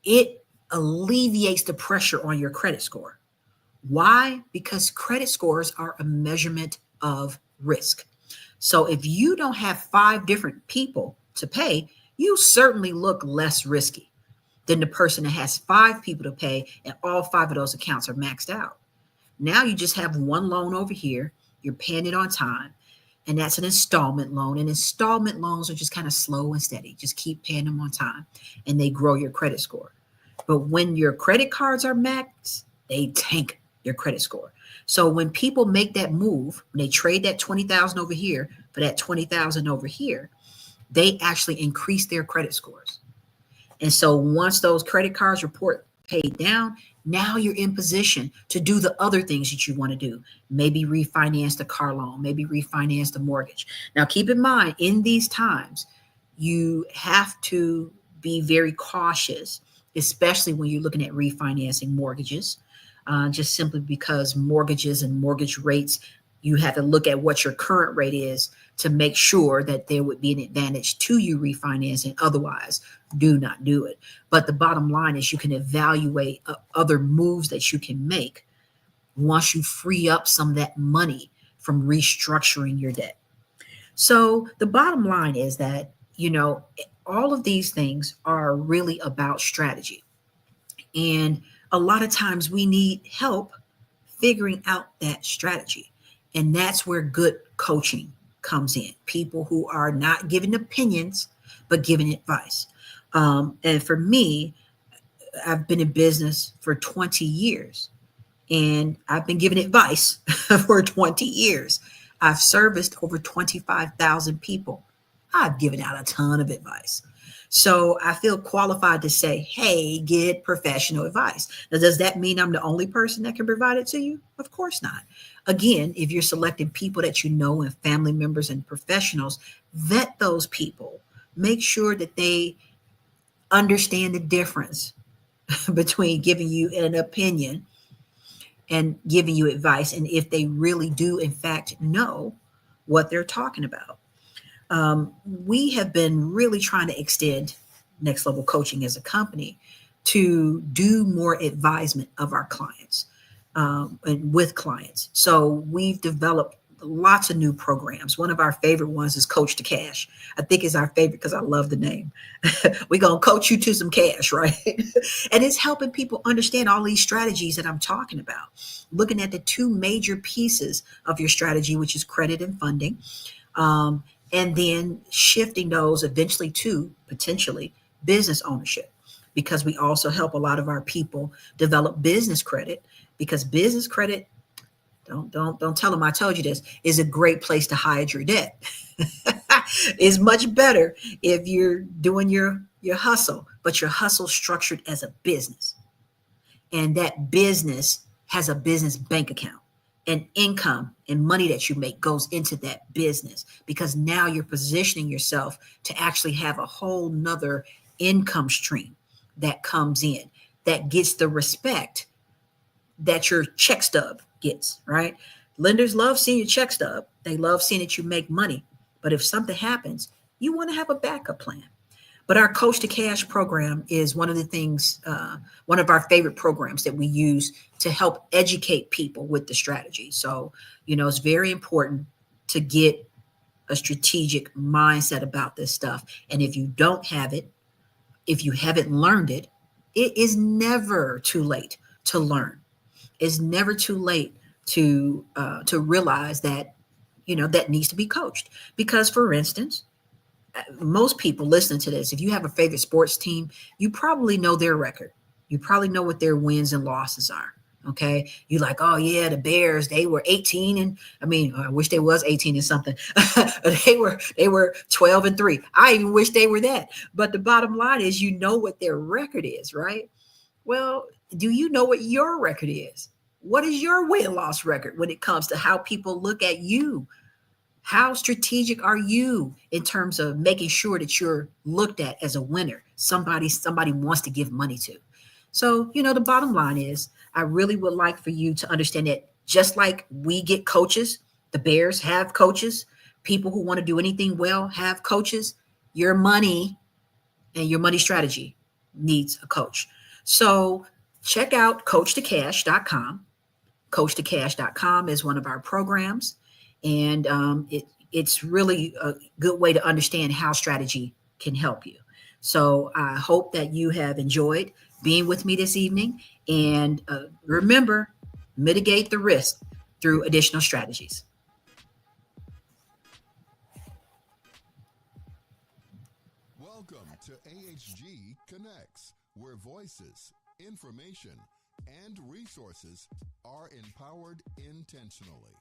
it alleviates the pressure on your credit score. Why? Because credit scores are a measurement of risk. So if you don't have 5 different people to pay, you certainly look less risky than the person that has 5 people to pay and all 5 of those accounts are maxed out. Now you just have one loan over here. You're paying it on time. And that's an installment loan. And installment loans are just kind of slow and steady. Just keep paying them on time and they grow your credit score. But when your credit cards are maxed, they tank your credit score. So when people make that move, when they trade that 20,000 over here for that 20,000 over here, they actually increase their credit scores. And so once those credit cards report paid down, now you're in position to do the other things that you want to do. Maybe refinance the car loan, maybe refinance the mortgage. Now, keep in mind, in these times, you have to be very cautious, especially when you're looking at refinancing mortgages, just simply because mortgages and mortgage rates, you have to look at what your current rate is to make sure that there would be an advantage to you refinancing. Otherwise, do not do it. But the bottom line is you can evaluate other moves that you can make once you free up some of that money from restructuring your debt. So the bottom line is that, all of these things are really about strategy. And a lot of times we need help figuring out that strategy. And that's where good coaching comes in. People who are not giving opinions, but giving advice. And for me, I've been in business for 20 years and I've been giving advice for 20 years. I've serviced over 25,000 people. I've given out a ton of advice. So I feel qualified to say, hey, get professional advice. Now, does that mean I'm the only person that can provide it to you? Of course not. Again, if you're selecting people that you know and family members and professionals, vet those people. Make sure that they understand the difference between giving you an opinion and giving you advice, and if they really do, in fact, know what they're talking about. We have been really trying to extend Next Level Coaching as a company to do more advisement of our clients and with clients. So we've developed lots of new programs. One of our favorite ones is Coach to Cash. I think it's our favorite because I love the name. We're going to coach you to some cash, right? And it's helping people understand all these strategies that I'm talking about, looking at the two major pieces of your strategy, which is credit and funding. And then shifting those eventually to potentially business ownership, because we also help a lot of our people develop business credit, because business credit, don't tell them I told you this, is a great place to hide your debt. It's much better if you're doing your hustle, but your hustle structured as a business, and that business has a business bank account, and income and money that you make goes into that business, because now you're positioning yourself to actually have a whole nother income stream that comes in, that gets the respect that your check stub gets, right? Lenders love seeing your check stub. They love seeing that you make money. But if something happens, you want to have a backup plan. But our Coach to Cash program is one of the things, one of our favorite programs that we use to help educate people with the strategy. So, it's very important to get a strategic mindset about this stuff. And if you don't have it, if you haven't learned it, it is never too late to learn. It's never too late to realize that, that needs to be coached. Because, for instance, most people listening to this, if you have a favorite sports team, you probably know their record. You probably know what their wins and losses are. Okay. You like, oh yeah, the Bears, they were 18 and I wish they was 18 and something. they were 12-3. I even wish they were that. But the bottom line is, you know what their record is, right? Well, do you know what your record is? What is your win-loss record when it comes to how people look at you? How strategic are you in terms of making sure that you're looked at as a winner, somebody wants to give money to? So, the bottom line is, I really would like for you to understand that just like we get coaches, the Bears have coaches, people who want to do anything well have coaches. Your money and your money strategy needs a coach. So check out coachtocash.com. Coachtocash.com is one of our programs. And it's really a good way to understand how strategy can help you. So I hope that you have enjoyed being with me this evening. And remember, mitigate the risk through additional strategies. Welcome to AHG Connects, where voices, information, and resources are empowered intentionally.